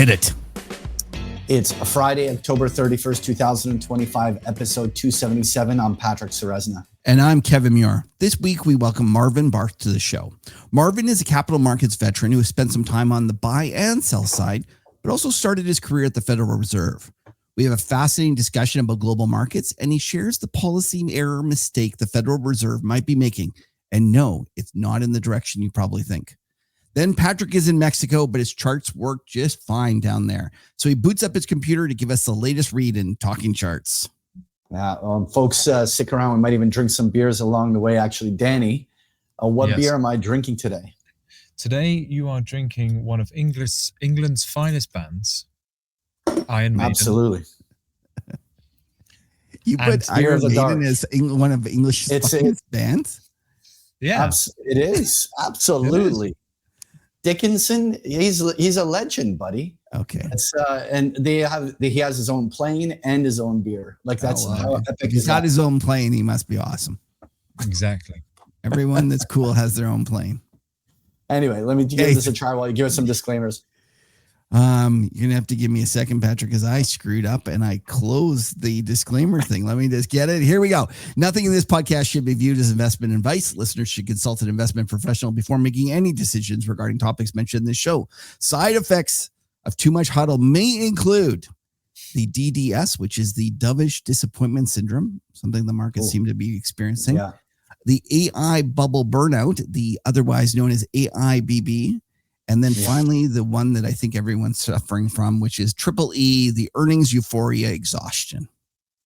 Hit it. It's Friday, October 31st, 2025, episode 277. I'm Patrick Serezna. And I'm Kevin Muir. This week, we welcome Marvin Barth to the show. Marvin is a capital markets veteran who has spent some time on the buy and sell side, but also started his career at the Federal Reserve. We have a fascinating discussion about global markets, and he shares the policy error mistake the Federal Reserve might be making. And no, it's not in the direction you probably think. Then Patrick is in Mexico, but his charts work just fine down there. So he boots up his computer to give us the latest read in talking charts. Yeah, folks, stick around. We might even drink some beers along the way. Actually, Danny, what beer am I drinking today? Today, you are drinking one of England's finest bands, Iron Maiden. Absolutely. You put Iron Maiden as one of English's finest bands? Yeah. It is. Absolutely. It is. Dickinson, he's a legend, buddy. Okay. And he has his own plane and his own beer. Like that's how epic. If he's got his own plane, he must be awesome. Exactly. Everyone that's cool has their own plane. Anyway, let me give this a try while you give us some disclaimers. You're gonna have to give me a second, Patrick, because I screwed up and I closed the disclaimer thing. Let me just get it. Here we go. Nothing in this podcast should be viewed as investment advice. Listeners should consult an investment professional before making any decisions regarding topics mentioned in this show. Side effects of too much huddle may include the DDS, which is the dovish disappointment syndrome, something the markets seem to be experiencing. Yeah. The AI bubble burnout, the otherwise known as AIBB. And then finally, the one that I think everyone's suffering from, which is triple E, the earnings euphoria exhaustion.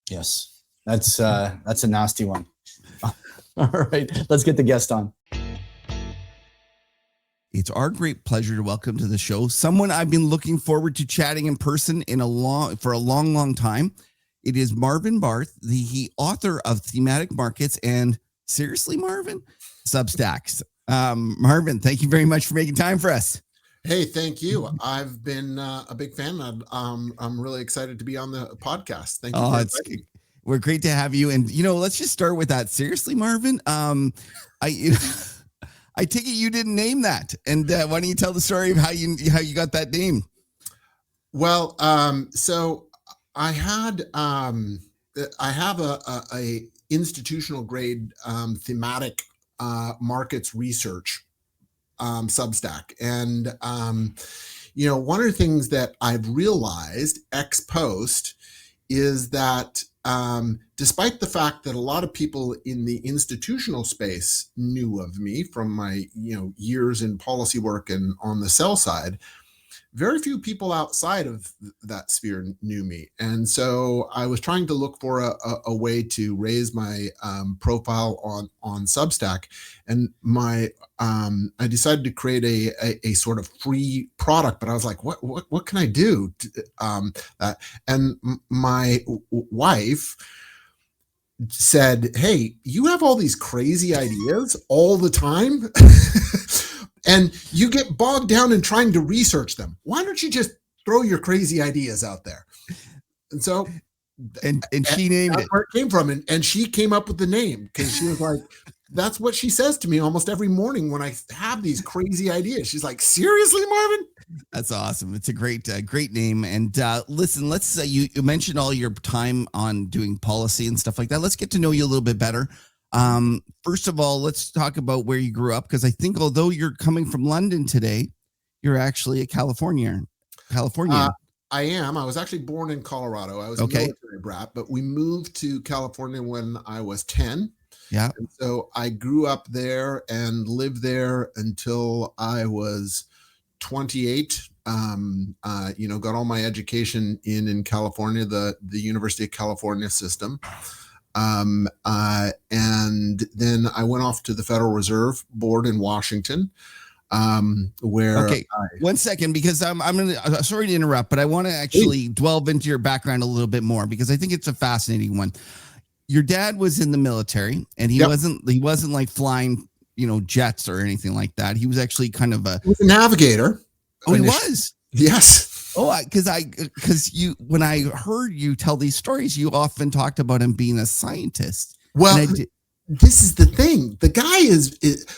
Yes, that's a nasty one. All right, let's get the guest on. It's our great pleasure to welcome to the show someone I've been looking forward to chatting in person for a long time. It is Marvin Barth, the author of Thematic Markets and Seriously, Marvin? Substacks. Marvin, thank you very much for making time for us. Hey, thank you. I've been a big fan. I'm really excited to be on the podcast. Thank you. We're great to have you. And, let's just start with that. Seriously, Marvin, I take it you didn't name that. And why don't you tell the story of how you got that name? Well, so I have a institutional grade thematic markets research Substack. And, one of the things that I've realized ex post is that despite the fact that a lot of people in the institutional space knew of me from my, years in policy work and on the sell side, very few people outside of that sphere knew me. And so I was trying to look for a way to raise my profile on Substack. And I decided to create a sort of free product, but I was like, what can I do? And my wife said, hey, you have all these crazy ideas all the time. And you get bogged down in trying to research them. Why don't you just throw your crazy ideas out there? And so, and she named it. Where it came from, and she came up with the name because she was like, "That's what she says to me almost every morning when I have these crazy ideas." She's like, "Seriously, Marvin?" That's awesome. It's a great name. And listen, let's you mentioned all your time on doing policy and stuff like that. Let's get to know you a little bit better. First of all, let's talk about where you grew up, because I think although you're coming from London today, you're actually a Californian. I am. I was actually born in Colorado. I was a military brat, but we moved to California when I was 10. Yeah. And so I grew up there and lived there until I was 28. Got all my education in California, the University of California system. And then I went off to the Federal Reserve Board in Washington, where. Okay, 1 second, because I'm sorry to interrupt, but I want to actually delve into your background a little bit more, because I think it's a fascinating one. Your dad was in the military, and he wasn't like flying, jets or anything like that. He was actually kind of he was a navigator. Oh, he was? Yes. Oh, when I heard you tell these stories, you often talked about him being a scientist. Well, this is the thing. The guy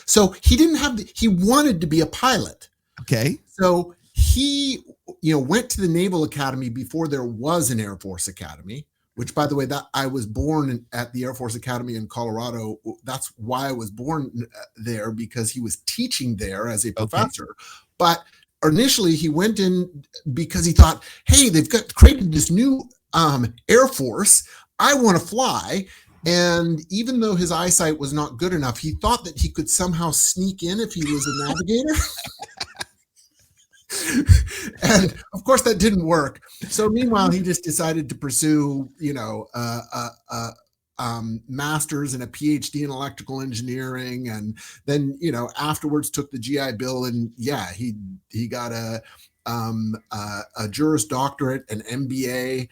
so he wanted to be a pilot. Okay. So he went to the Naval Academy before there was an Air Force Academy, which, by the way, that I was born at the Air Force Academy in Colorado. That's why I was born there, because he was teaching there as a professor. But initially he went in because he thought, hey, they've created this new Air Force. I want to fly. And even though his eyesight was not good enough, he thought that he could somehow sneak in if he was a navigator. And of course that didn't work. So meanwhile, he just decided to pursue, master's and a PhD in electrical engineering, and then afterwards took the GI Bill, and he got a Juris Doctorate, an MBA.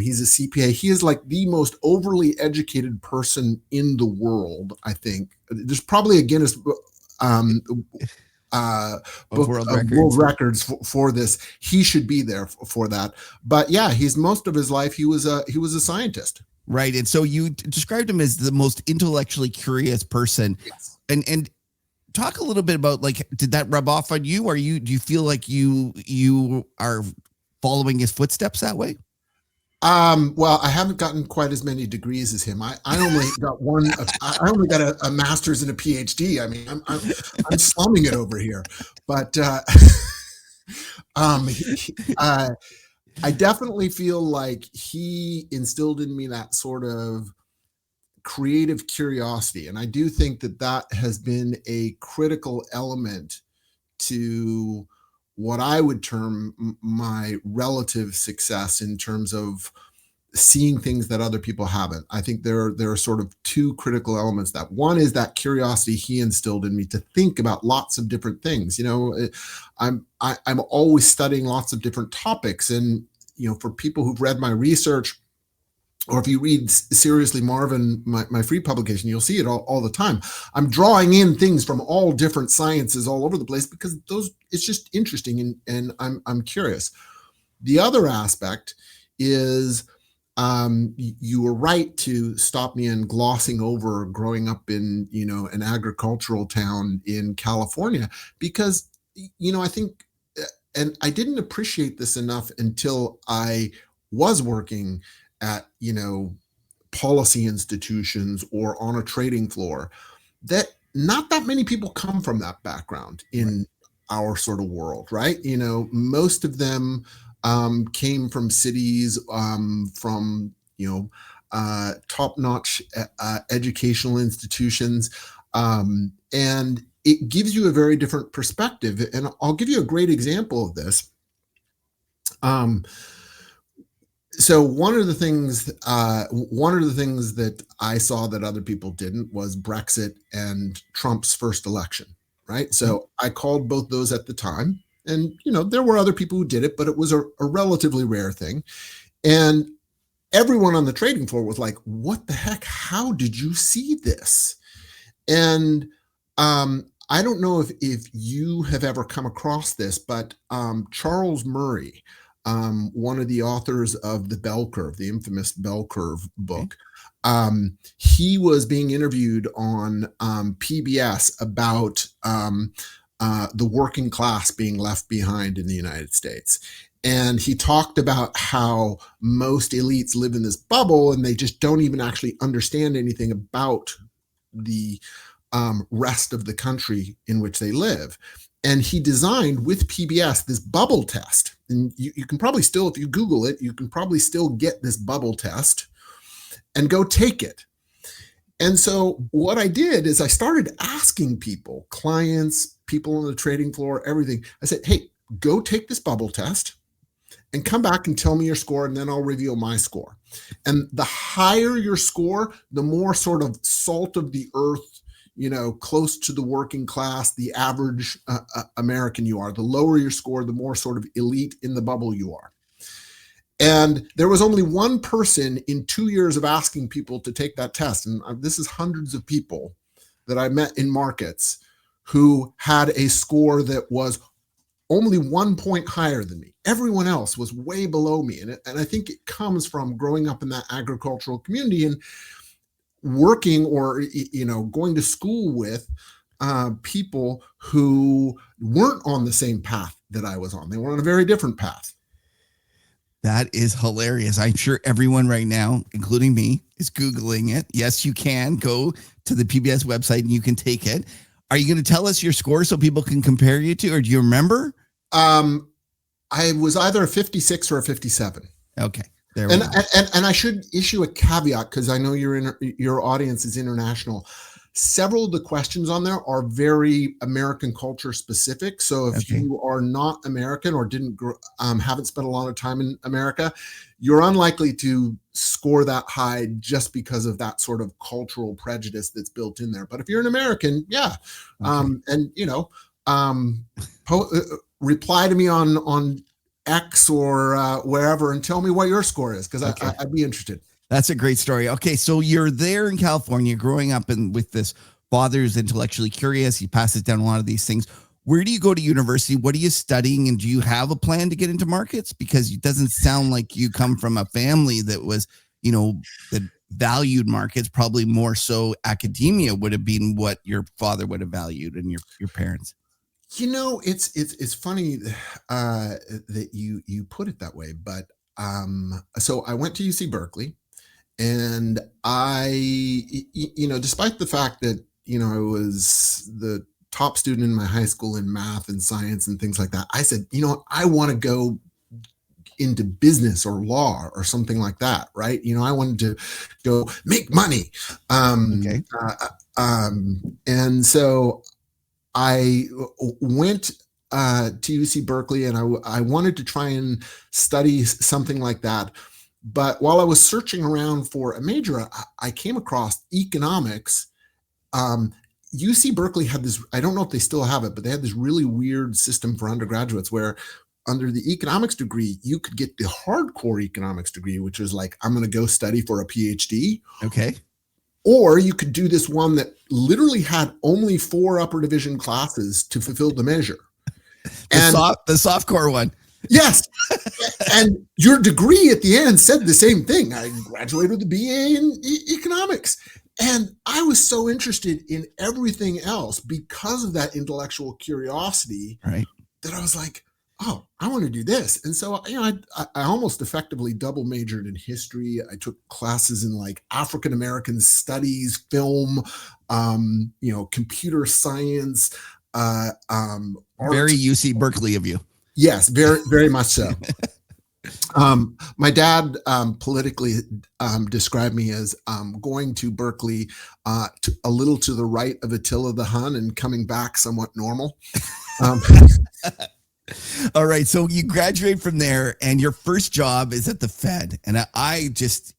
He's a CPA. He is like the most overly educated person in the world. I think there's probably a Guinness book world records for this. He should be there for that. But yeah, he's most of his life he was a scientist. Right. And so you described him as the most intellectually curious person. Yes. And talk a little bit about, like, did that rub off on you? Do you feel like you are following his footsteps that way? Well, I haven't gotten quite as many degrees as him. I only got one. I only got a master's and a PhD. I mean, I'm slumming it over here. But I definitely feel like he instilled in me that sort of creative curiosity, and I do think that has been a critical element to what I would term my relative success in terms of seeing things that other people haven't. I think there are sort of two critical elements. That one is that curiosity he instilled in me to think about lots of different things. I'm always studying lots of different topics, and for people who've read my research, or if you read seriously Marvin, my free publication, you'll see it all the time. I'm drawing in things from all different sciences all over the place because it's just interesting, and I'm curious. The other aspect is you were right to stop me in glossing over growing up in an agricultural town in California, because I think, and I didn't appreciate this enough until I was working at policy institutions or on a trading floor, that not that many people come from that background in our sort of world, right? Most of them came from cities, from top-notch educational institutions, and it gives you a very different perspective. And I'll give you a great example of this. So one of the things that I saw that other people didn't was Brexit and Trump's first election, right? So I called both those at the time, and there were other people who did it, but it was a relatively rare thing. And everyone on the trading floor was like, "What the heck? How did you see this?" And I don't know if you have ever come across this, but Charles Murray, one of the authors of the Bell Curve, the infamous Bell Curve book, he was being interviewed on PBS about the working class being left behind in the United States. And he talked about how most elites live in this bubble and they just don't even actually understand anything about the rest of the country in which they live. And he designed with PBS this bubble test. And you can probably still, if you Google it, you can probably still get this bubble test and go take it. And so what I did is I started asking people, clients, people on the trading floor, everything. I said, hey, go take this bubble test and come back and tell me your score, and then I'll reveal my score. And the higher your score, the more sort of salt of the earth, close to the working class, the average American you are. The lower your score, the more sort of elite in the bubble you are. And there was only one person in 2 years of asking people to take that test, and this is hundreds of people that I met in markets, who had a score that was only 1 point higher than me. Everyone else was way below me. And I think it comes from growing up in that agricultural community and working or going to school with people who weren't on the same path that I was on. They were on a very different path. That is hilarious. I'm sure everyone right now, including me, is Googling it. Yes, you can go to the PBS website and you can take it. Are you going to tell us your score so people can compare you to, or do you remember? I was either a 56 or a 57. Okay. There we go. And I should issue a caveat because I know your audience is international. Several of the questions on there are very American culture specific. So if you are not American or haven't spent a lot of time in America, you're unlikely to score that high just because of that sort of cultural prejudice that's built in there. But if you're an American, yeah. And reply to me on X or wherever and tell me what your score is, because I'd be interested. That's a great story. Okay, so you're there in California, growing up with this father who's intellectually curious. He passes down a lot of these things. Where do you go to university? What are you studying? And do you have a plan to get into markets? Because it doesn't sound like you come from a family that was, that valued markets. Probably more so academia would have been what your father would have valued and your parents. It's funny that you put it that way, but so I went to UC Berkeley. And despite the fact that, I was the top student in my high school in math and science and things like that, I said, I want to go into business or law or something like that. Right. I wanted to go make money. And so I went to UC Berkeley and I wanted to try and study something like that. But while I was searching around for a major, I came across economics. UC Berkeley had this, I don't know if they still have it, but they had this really weird system for undergraduates where under the economics degree, you could get the hardcore economics degree, which was like, I'm going to go study for a PhD. Okay. Or you could do this one that literally had only 4 upper division classes to fulfill the measure. The softcore one. Yes. And your degree at the end said the same thing. I graduated with a BA in economics. And I was so interested in everything else because of that intellectual curiosity, right, that I was like, oh, I want to do this. And so, I almost effectively double majored in history. I took classes in like African American studies, film, computer science, art. Very UC Berkeley of you. Yes, very, very much so. My dad politically described me as going to Berkeley a little to the right of Attila the Hun and coming back somewhat normal. All right. So you graduate from there and your first job is at the Fed. And I just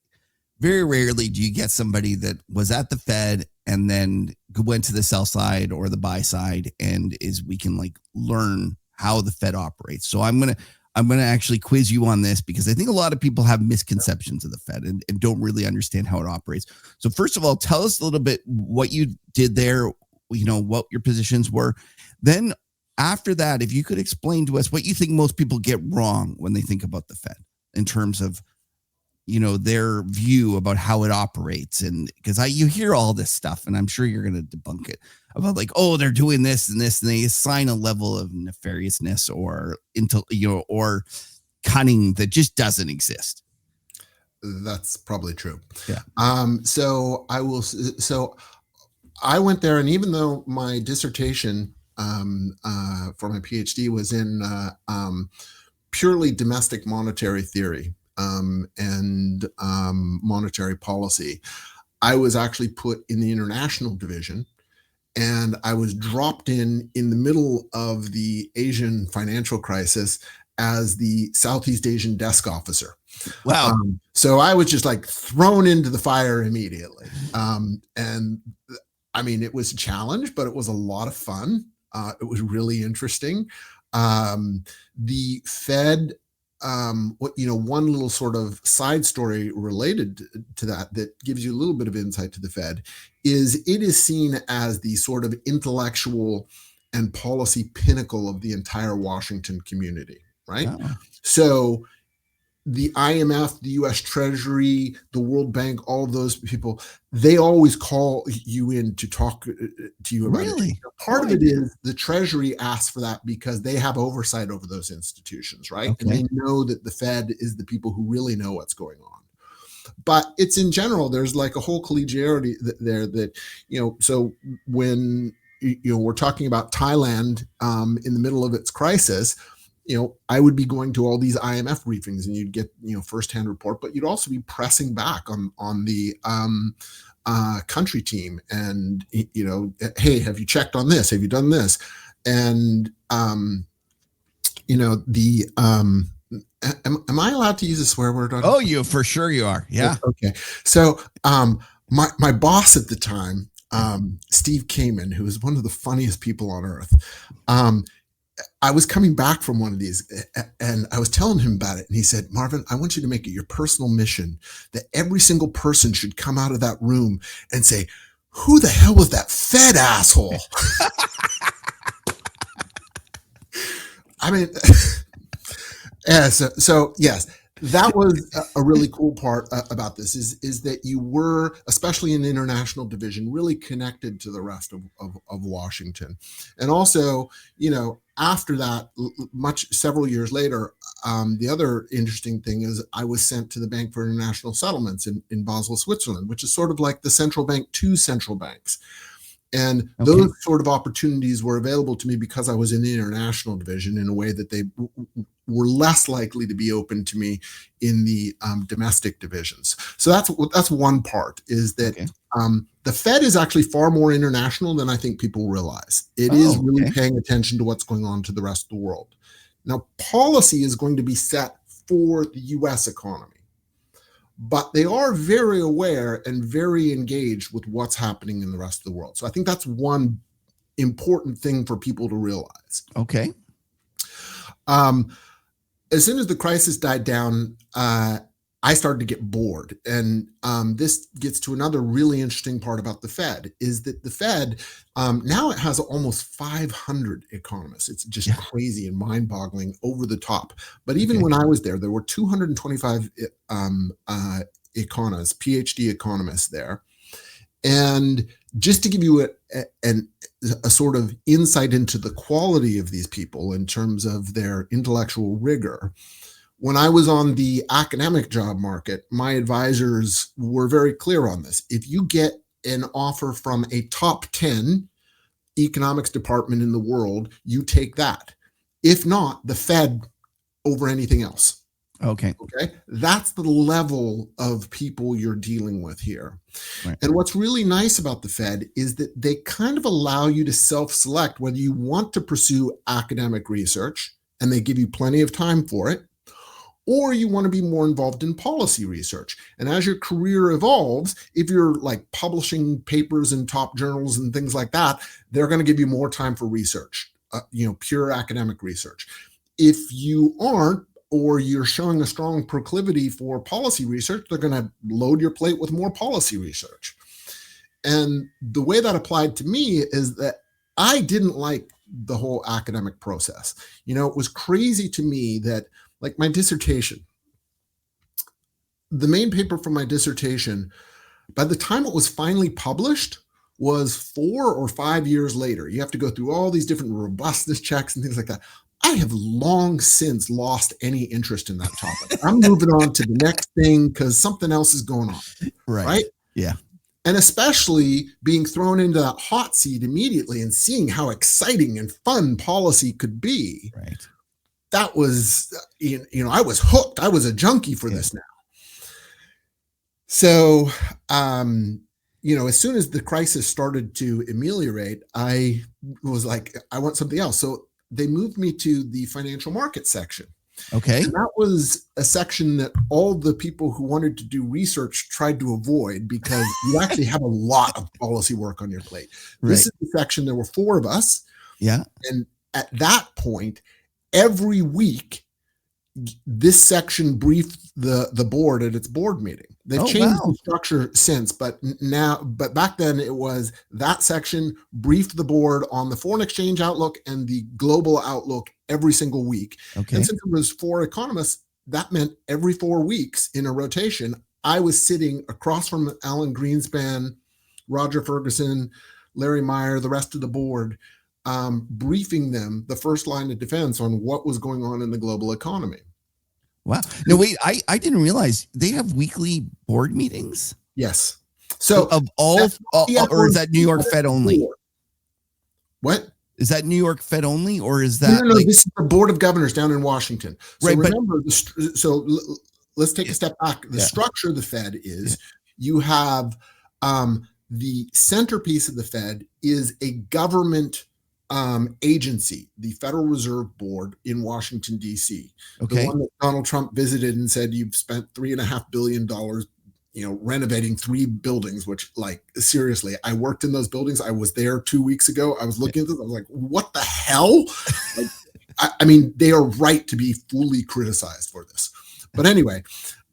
very rarely do you get somebody that was at the Fed and then went to the sell side or the buy side and we can like learn how the Fed operates. So I'm going to actually quiz you on this because I think a lot of people have misconceptions of the Fed and don't really understand how it operates. So first of all, tell us a little bit what you did there, what your positions were. Then after that, if you could explain to us what you think most people get wrong when they think about the Fed in terms of, their view about how it operates. And because you hear all this stuff and I'm sure you're going to debunk it about like, oh, they're doing this and this, and they assign a level of nefariousness or or cunning that just doesn't exist. That's probably true. Yeah. So I went there, and even though my dissertation for my PhD was in purely domestic monetary theory and monetary policy, I was actually put in the international division. And I was dropped in the middle of the Asian financial crisis as the Southeast Asian desk officer. Wow. So I was just like thrown into the fire immediately. And I mean, it was a challenge, but it was a lot of fun. It was really interesting. The Fed, one little sort of side story related to that gives you a little bit of insight to the Fed is it is seen as the sort of intellectual and policy pinnacle of the entire Washington community, right? Wow. So the IMF, the US Treasury, the World Bank, all of those people, they always call you in to talk to you about Really? it. Part of it is the Treasury asks for that because they have oversight over those institutions, right? Okay. And they know that the Fed is the people who really know what's going on. But it's in general, there's like a whole collegiality there that, so when, we're talking about Thailand in the middle of its crisis, I would be going to all these IMF briefings and you'd get, firsthand report, but you'd also be pressing back on the country team and, hey, have you checked on this? Have you done this? And, am I allowed to use a swear word on? Oh, you for sure you are. Yeah. Okay. So my boss at the time, Steve Kamen, who was one of the funniest people on earth, I was coming back from one of these and I was telling him about it. And he said, Marvin, I want you to make it your personal mission that every single person should come out of that room and say, who the hell was that Fed asshole? I mean, yeah, so yes, that was a really cool part about this is that you were, especially in the international division, really connected to the rest of Washington. And also, after that, several years later, the other interesting thing is I was sent to the Bank for International Settlements in Basel, Switzerland, which is sort of like the central bank to central banks. And those sort of opportunities were available to me because I was in the international division in a way that they were less likely to be open to me in the domestic divisions. So that's one part, is that the Fed is actually far more international than I think people realize. It is really paying attention to what's going on to the rest of the world. Now, policy is going to be set for the US economy, but they are very aware and very engaged with what's happening in the rest of the world. So I think that's one important thing for people to realize. Okay. As soon as the crisis died down, I started to get bored. And this gets to another really interesting part about the Fed, is that the Fed, now it has almost 500 economists. It's just crazy and mind-boggling, over the top. But even when I was there were 225 economists, PhD economists there. And just to give you a sort of insight into the quality of these people in terms of their intellectual rigor, when I was on the academic job market, my advisors were very clear on this. If you get an offer from a top 10 economics department in the world, you take that. If not, the Fed over anything else. Okay. That's the level of people you're dealing with here. Right. And what's really nice about the Fed is that they kind of allow you to self-select whether you want to pursue academic research, and they give you plenty of time for it, or you want to be more involved in policy research. And as your career evolves, if you're like publishing papers in top journals and things like that, they're going to give you more time for research, pure academic research. If you aren't, or you're showing a strong proclivity for policy research, they're going to load your plate with more policy research. And the way that applied to me is that I didn't like the whole academic process. It was crazy to me that, like, my dissertation, the main paper for my dissertation, by the time it was finally published, was 4 or 5 years later. You have to go through all these different robustness checks and things like that. I have long since lost any interest in that topic. I'm moving on to the next thing because something else is going on. Right? Yeah. And especially being thrown into that hot seat immediately and seeing how exciting and fun policy could be. Right. That was, I was hooked. I was a junkie for this now. So, as soon as the crisis started to ameliorate, I was like, I want something else. So they moved me to the financial market section. Okay. And that was a section that all the people who wanted to do research tried to avoid because you actually have a lot of policy work on your plate. Right. This is the section, there were 4 of us. Yeah. And at that point, every week, this section briefed the board at its board meeting. They've changed the structure since, but back then it was that section briefed the board on the foreign exchange outlook and the global outlook every single week. Okay. And since it was 4 economists, that meant every 4 weeks in a rotation, I was sitting across from Alan Greenspan, Roger Ferguson, Larry Meyer, the rest of the board, briefing them the first line of defense on what was going on in the global economy. Wow. No, wait, I didn't realize they have weekly board meetings. Yes. So of all, or is that New York Fed only? What? Is that New York Fed only, or is that no, this is the Board of Governors down in Washington. So right, remember, let's take a step back. The structure of the Fed is you have the centerpiece of the Fed is a government agency, the Federal Reserve Board in Washington, D.C. Okay. The one that Donald Trump visited and said, you've spent $3.5 billion renovating 3 buildings, which, like, seriously, I worked in those buildings. I was there 2 weeks ago. I was looking at this. I was like, what the hell? Like, I mean, they are right to be fully criticized for this. But anyway,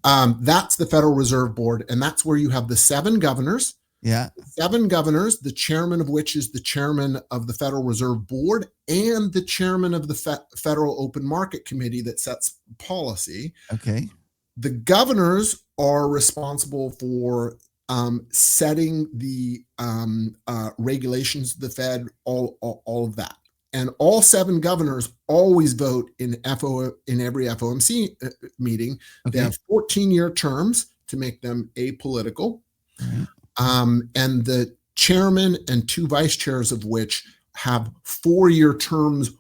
that's the Federal Reserve Board. And that's where you have the 7 governors. Yeah. 7 governors, the chairman of which is the chairman of the Federal Reserve Board and the chairman of the Federal Open Market Committee that sets policy. Okay. The governors are responsible for setting the regulations of the Fed, all of that. And all 7 governors always vote in every FOMC meeting. Okay. They have 14-year terms to make them apolitical. Right. And the chairman and 2 vice chairs of which have 4-year terms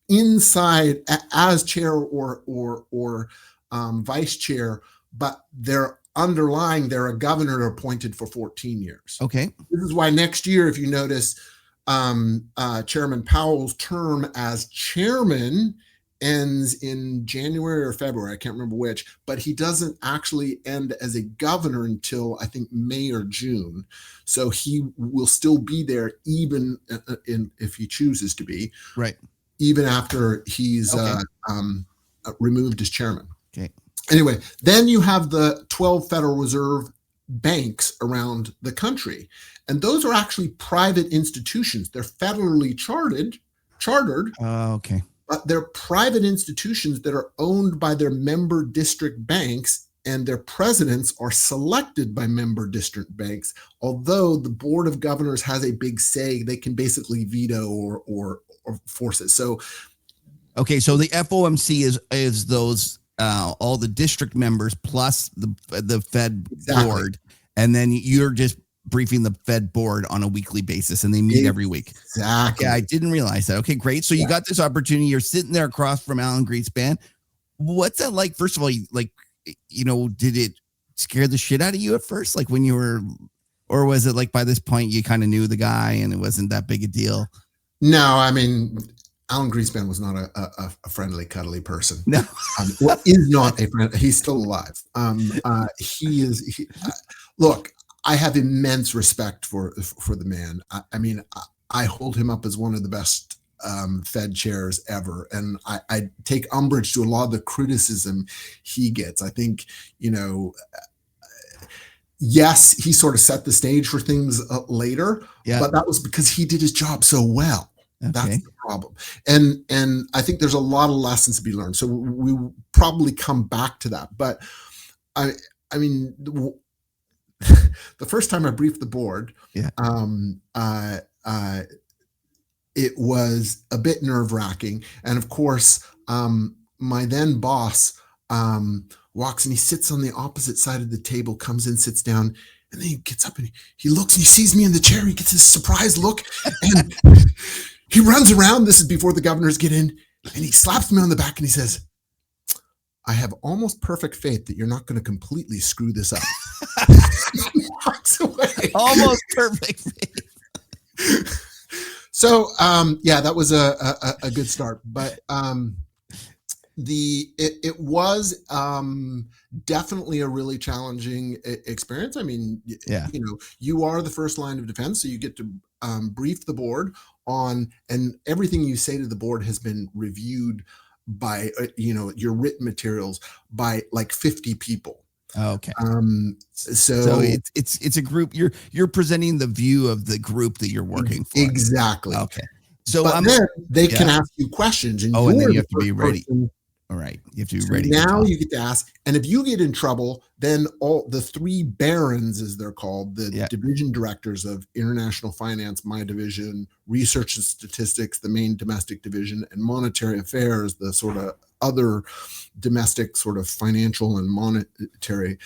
inside as chair or vice chair, but they're a governor appointed for 14 years. Okay. This is why next year, if you notice, Chairman Powell's term as chairman ends in January or February. I can't remember which, but he doesn't actually end as a governor until I think May or June. So he will still be there even if he chooses to be. Right. Even after he's removed as chairman. Okay. Anyway, then you have the 12 Federal Reserve banks around the country. And those are actually private institutions. They're federally chartered. Okay. But they're private institutions that are owned by their member district banks, and their presidents are selected by member district banks. Although the Board of Governors has a big say, they can basically veto or force it. So, okay, so the FOMC is those all the district members plus the Fed board, and then you're just briefing the Fed board on a weekly basis, and they meet every week. Exactly. Yeah, I didn't realize that. Okay, great. So you got this opportunity. You're sitting there across from Alan Greenspan. What's that like? First of all, did it scare the shit out of you at first? Like when you were, or was it like by this point you kind of knew the guy and it wasn't that big a deal? No, I mean, Alan Greenspan was not a friendly, cuddly person. No, is not a friend. He's still alive. Look, I have immense respect for the man. I mean, I hold him up as one of the best Fed chairs ever. And I take umbrage to a lot of the criticism he gets. I think, yes, he sort of set the stage for things later, but that was because he did his job so well. Okay. That's the problem. And I think there's a lot of lessons to be learned. So we will probably come back to that. But I mean, the first time I briefed the board, it was a bit nerve-wracking. And of course, my then boss walks and he sits on the opposite side of the table, comes in, sits down, and then he gets up and he looks and he sees me in the chair. He gets this surprised look and he runs around. This is before the governors get in, and he slaps me on the back and he says, "I have almost perfect faith that you're not going to completely screw this up." He walks away. Almost perfect faith. So, that was a good start, but it was definitely a really challenging experience. I mean, you are the first line of defense, so you get to brief the board on, and everything you say to the board has been reviewed by your written materials by like 50 people. Okay. So it's a group. You're presenting the view of the group that you're working for. Exactly. Okay. So then they can ask you questions, and and then you have to be ready. All right. You have to be So ready to now talk. you get to ask, and if you get in trouble, then all the three barons, as they're called, the division directors of international finance, my division, research and statistics, the main domestic division, and monetary affairs, the sort of other domestic sort of financial and monetary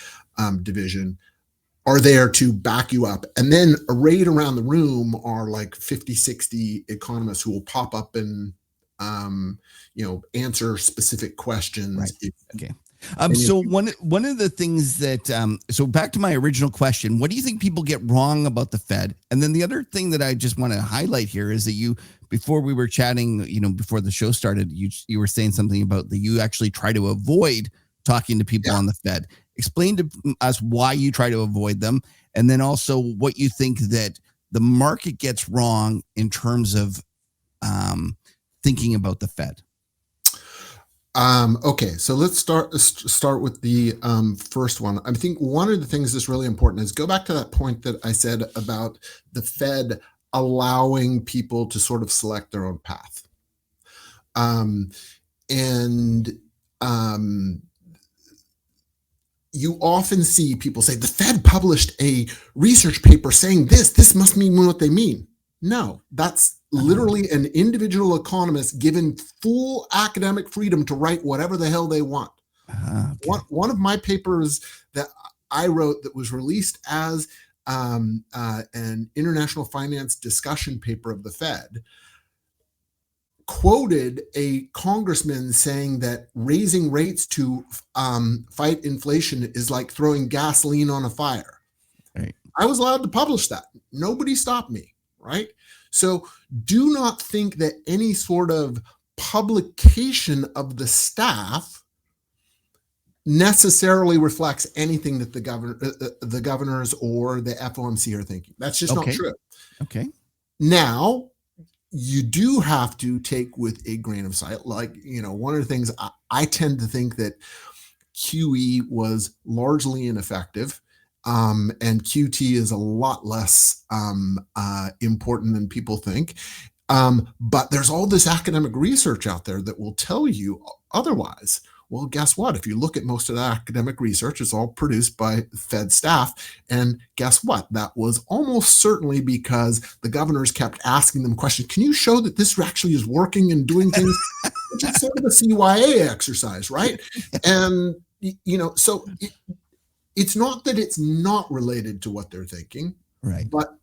division, are there to back you up. And then arrayed around the room are like 50, 60 economists who will pop up and answer specific questions. Right. Okay. So one of the things that so back to my original question, what do you think people get wrong about the Fed? And then the other thing that I just want to highlight here is that before we were chatting, before the show started, you were saying something about that you actually try to avoid talking to people on the Fed. Explain to us why you try to avoid them, and then also what you think that the market gets wrong in terms of thinking about the Fed. Okay, so let's start with the first one. I think one of the things that's really important is go back to that point that I said about the Fed allowing people to sort of select their own path. You often see people say, the Fed published a research paper saying this must mean what they mean. No, that's literally an individual economist given full academic freedom to write whatever the hell they want. Okay. One of my papers that I wrote that was released as an international finance discussion paper of the Fed quoted a congressman saying that raising rates to fight inflation is like throwing gasoline on a fire. Right. I was allowed to publish that. Nobody stopped me, right? So do not think that any sort of publication of the staff necessarily reflects anything that the governors or the FOMC are thinking. That's just not true. Okay. Now, you do have to take with a grain of salt. Like, one of the things I tend to think that QE was largely ineffective. And QT is a lot less important than people think. But there's all this academic research out there that will tell you otherwise. Well, guess what? If you look at most of the academic research, it's all produced by Fed staff. And guess what? That was almost certainly because the governors kept asking them questions. Can you show that this actually is working and doing things? Which is sort of a CYA exercise, right? And, so it's not that it's not related to what they're thinking, right? But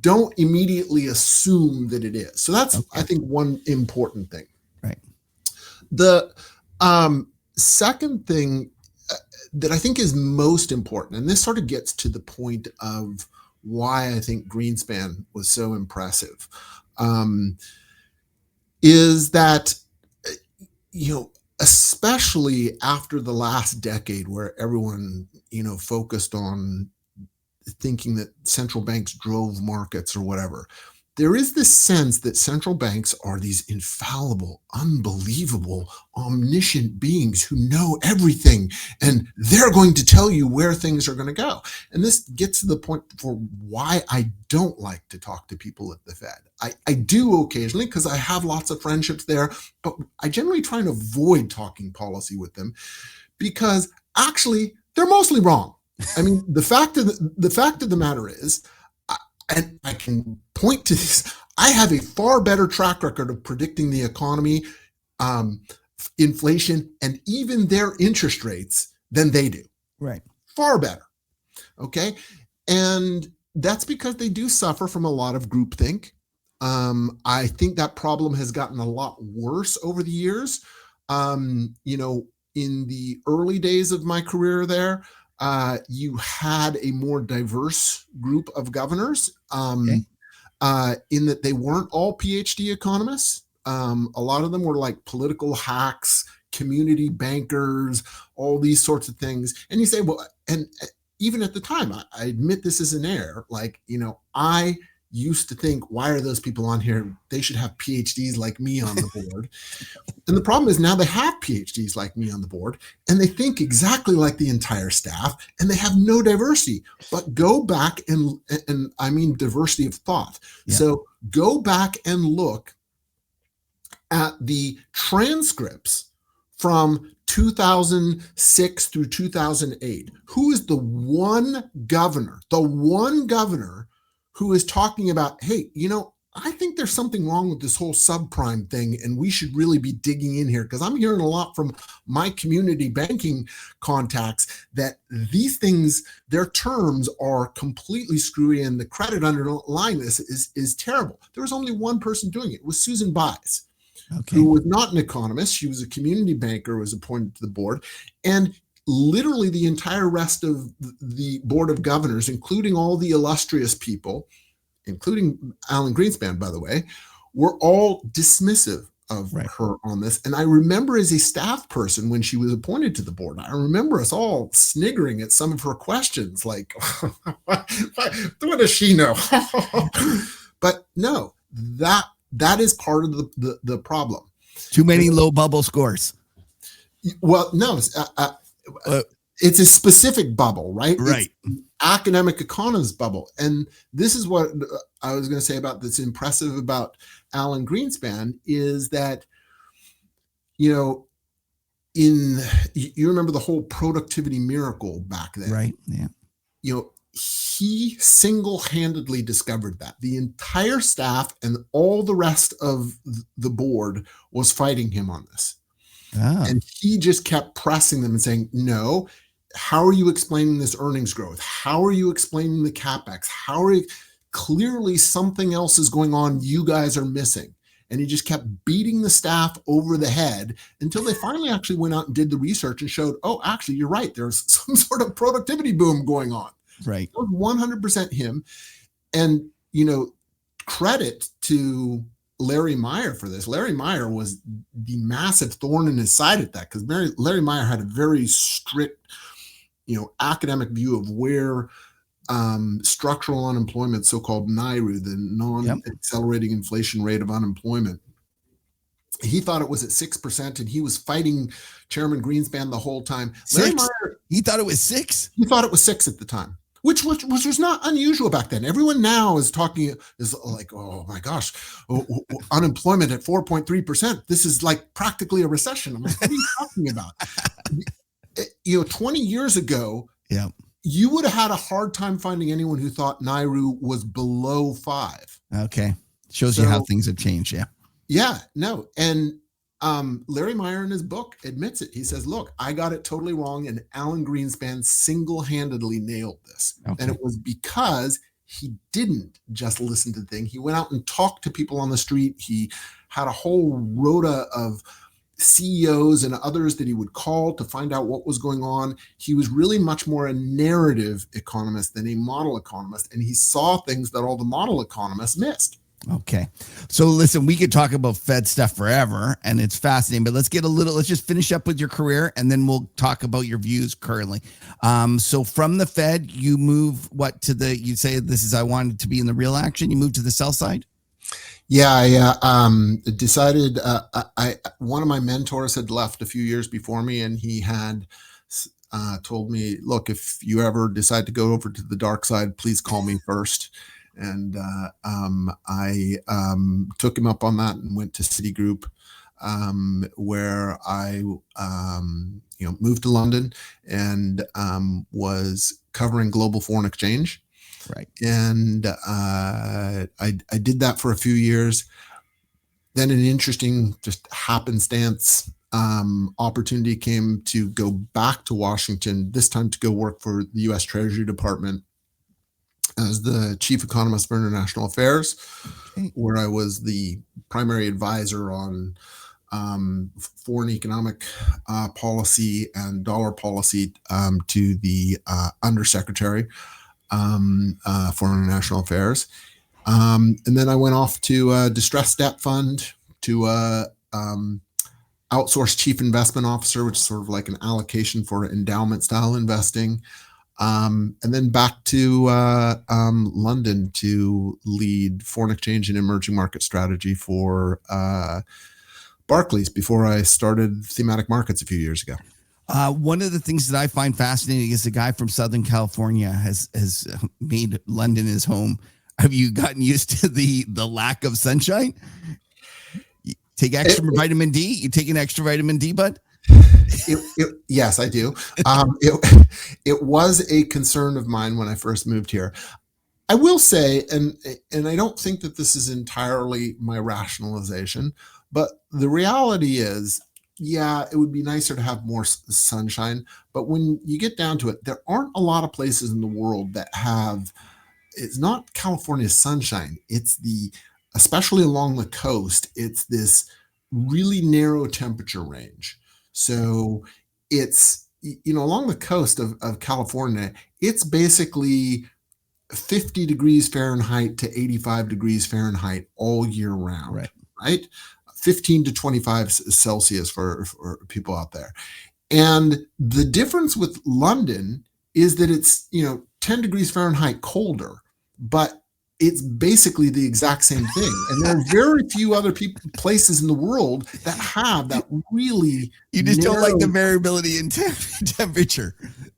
don't immediately assume that it is. So that's, I think, one important thing. Right. The second thing that I think is most important, and this sort of gets to the point of why I think Greenspan was so impressive, is that, especially after the last decade where everyone, focused on thinking that central banks drove markets or whatever, there is this sense that central banks are these infallible, unbelievable, omniscient beings who know everything, and they're going to tell you where things are going to go. And this gets to the point for why I don't like to talk to people at the Fed. I do occasionally because I have lots of friendships there, but I generally try and avoid talking policy with them because actually they're mostly wrong. I mean, the fact of the matter is, and I can point to this, I have a far better track record of predicting the economy, inflation, and even their interest rates than they do. Right. Far better. Okay. And that's because they do suffer from a lot of groupthink. I think that problem has gotten a lot worse over the years. In the early days of my career there, you had a more diverse group of governors in that they weren't all PhD economists. A lot of them were like political hacks, community bankers, all these sorts of things. And you say, well, and even at the time, I admit this is an error. Like, I used to think, why are those people on here? They should have PhDs like me on the board. And the problem is now they have PhDs like me on the board, and they think exactly like the entire staff, and they have no diversity. But go back and I mean diversity of thought. Yeah. So go back and look at the transcripts from 2006 through 2008? Who is the one governor who is talking about, hey, I think there's something wrong with this whole subprime thing, and we should really be digging in here? Because I'm hearing a lot from my community banking contacts that these things, their terms are completely screwy, and the credit underlying this is terrible. There was only one person doing it. It was Susan Bies, who was not an economist. She was a community banker, was appointed to the board, and literally the entire rest of the board of governors, including all the illustrious people, including Alan Greenspan, by the way, were all dismissive of her on this. And I remember as a staff person, when she was appointed to the board, I remember us all sniggering at some of her questions, like, what does she know? But no, that is part of the problem. Too many low bubble scores. Well, no, it's a specific bubble, right? Right. It's academic economist bubble. And this is what I was going to say about that's impressive about Alan Greenspan is that, you remember the whole productivity miracle back then. Right. Yeah. He single-handedly discovered that. The entire staff and all the rest of the board was fighting him on this. And he just kept pressing them and saying, no, how are you explaining this earnings growth? How are you explaining the CapEx? Clearly something else is going on you guys are missing. And he just kept beating the staff over the head until they finally actually went out and did the research and showed, oh, actually, you're right. There's some sort of productivity boom going on. Right. It was 100% him. And, credit to Larry Meyer for this. Larry Meyer was the massive thorn in his side at that, because Larry Meyer had a very strict, academic view of where structural unemployment, so-called NIRU, the non-accelerating inflation rate of unemployment, he thought it was at 6%, and he was fighting Chairman Greenspan the whole time. Larry Meyer, he thought it was 6? He thought it was 6 at the time. Which was not unusual back then. Everyone now is like, oh my gosh, unemployment at 4.3%. This is like practically a recession. I'm like, what are you talking about? 20 years ago, you would have had a hard time finding anyone who thought NIRU was below 5. Okay. Shows you how things have changed. Yeah. Yeah, no. And Larry Meyer in his book admits it. He says, look, I got it totally wrong, and Alan Greenspan single-handedly nailed this. And it was because he didn't just listen to the thing. He went out and talked to people on the street. He had a whole rota of CEOs and others that he would call to find out what was going on. He was really much more a narrative economist than a model economist, and he saw things that all the model economists missed. Okay. So listen, we could talk about Fed stuff forever, and it's fascinating, but let's just finish up with your career, and then we'll talk about your views currently. So from the Fed, you move you say this is, I wanted to be in the real action. You moved to the sell side? Yeah, I decided, one of my mentors had left a few years before me, and he had told me, look, if you ever decide to go over to the dark side, please call me first. And I took him up on that and went to Citigroup, where I moved to London and was covering global foreign exchange. Right. And I did that for a few years. Then an interesting, just happenstance, opportunity came to go back to Washington, this time to go work for the U.S. Treasury Department as the chief economist for international affairs, where I was the primary advisor on foreign economic policy and dollar policy to the undersecretary for international affairs. And then I went off to a distressed debt fund, to outsourced chief investment officer, which is sort of like an allocation for endowment style investing. And then back to London to lead foreign exchange and emerging market strategy for Barclays before I started thematic markets a few years ago. One of the things that I find fascinating is the guy from Southern California has made London his home. Have you gotten used to the lack of sunshine? You take extra vitamin D? You take an extra vitamin D, bud? Yes, I do. It was a concern of mine when I first moved here. I will say, and I don't think that this is entirely my rationalization, but the reality is, yeah, it would be nicer to have more sunshine. But when you get down to it, there aren't a lot of places in the world that have. It's not California's sunshine. It's especially along the coast, it's this really narrow temperature range. So it's, along the coast of California, it's basically 50 degrees Fahrenheit to 85 degrees Fahrenheit all year round, right? 15 to 25 Celsius for people out there. And the difference with London is that it's, 10 degrees Fahrenheit colder, but it's basically the exact same thing. And there are very few other places in the world that have that really. You just don't like the variability in temperature.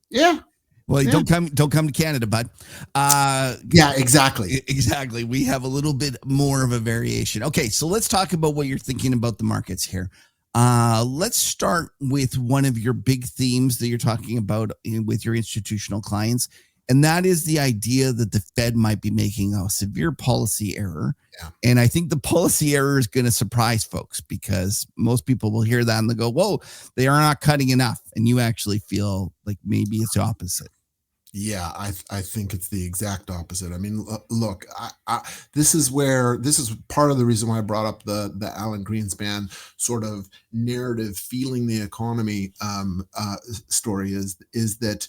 Yeah. Well, don't come to Canada, bud. Yeah, exactly. Exactly. We have a little bit more of a variation. Okay, so let's talk about what you're thinking about the markets here. Let's start with one of your big themes that you're talking about with your institutional clients, and that is the idea that the Fed might be making a severe policy error. Yeah. And I think the policy error is going to surprise folks because most people will hear that and they go, whoa, they are not cutting enough. And you actually feel like maybe it's the opposite. Yeah, I think it's the exact opposite. I mean, look, this is part of the reason why I brought up the Alan Greenspan sort of narrative, feeling the economy story is that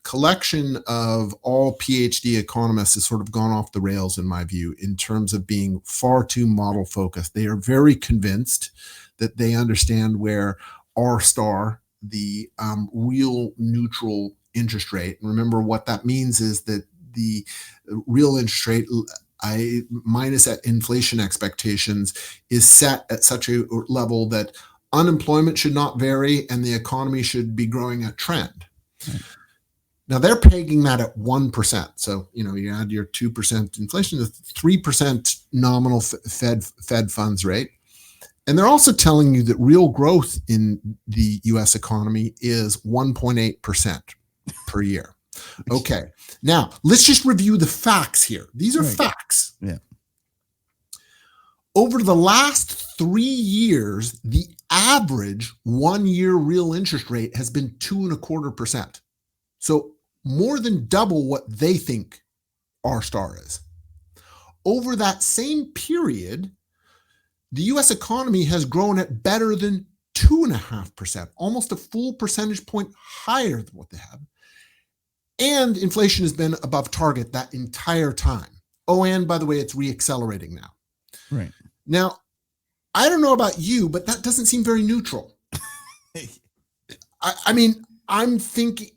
collection of all PhD economists has sort of gone off the rails, in my view, in terms of being far too model focused. They are very convinced that they understand where R star, the real neutral interest rate. And remember, what that means is that the real interest rate minus at inflation expectations is set at such a level that unemployment should not vary and the economy should be growing at trend. Right. Now they're pegging that at 1%. So, you add your 2% inflation to 3% nominal Fed funds rate. And they're also telling you that real growth in the US economy is 1.8% per year. Okay. Now, let's just review the facts here. These are facts. Yeah. Over the last 3 years, the average 1-year real interest rate has been 2.25%. So more than double what they think R star is. Over that same period, the US economy has grown at better than 2.5%, almost a full percentage point higher than what they have. And inflation has been above target that entire time. Oh, and by the way, it's reaccelerating now. Right. Now, I don't know about you, but that doesn't seem very neutral. I mean, I'm thinking,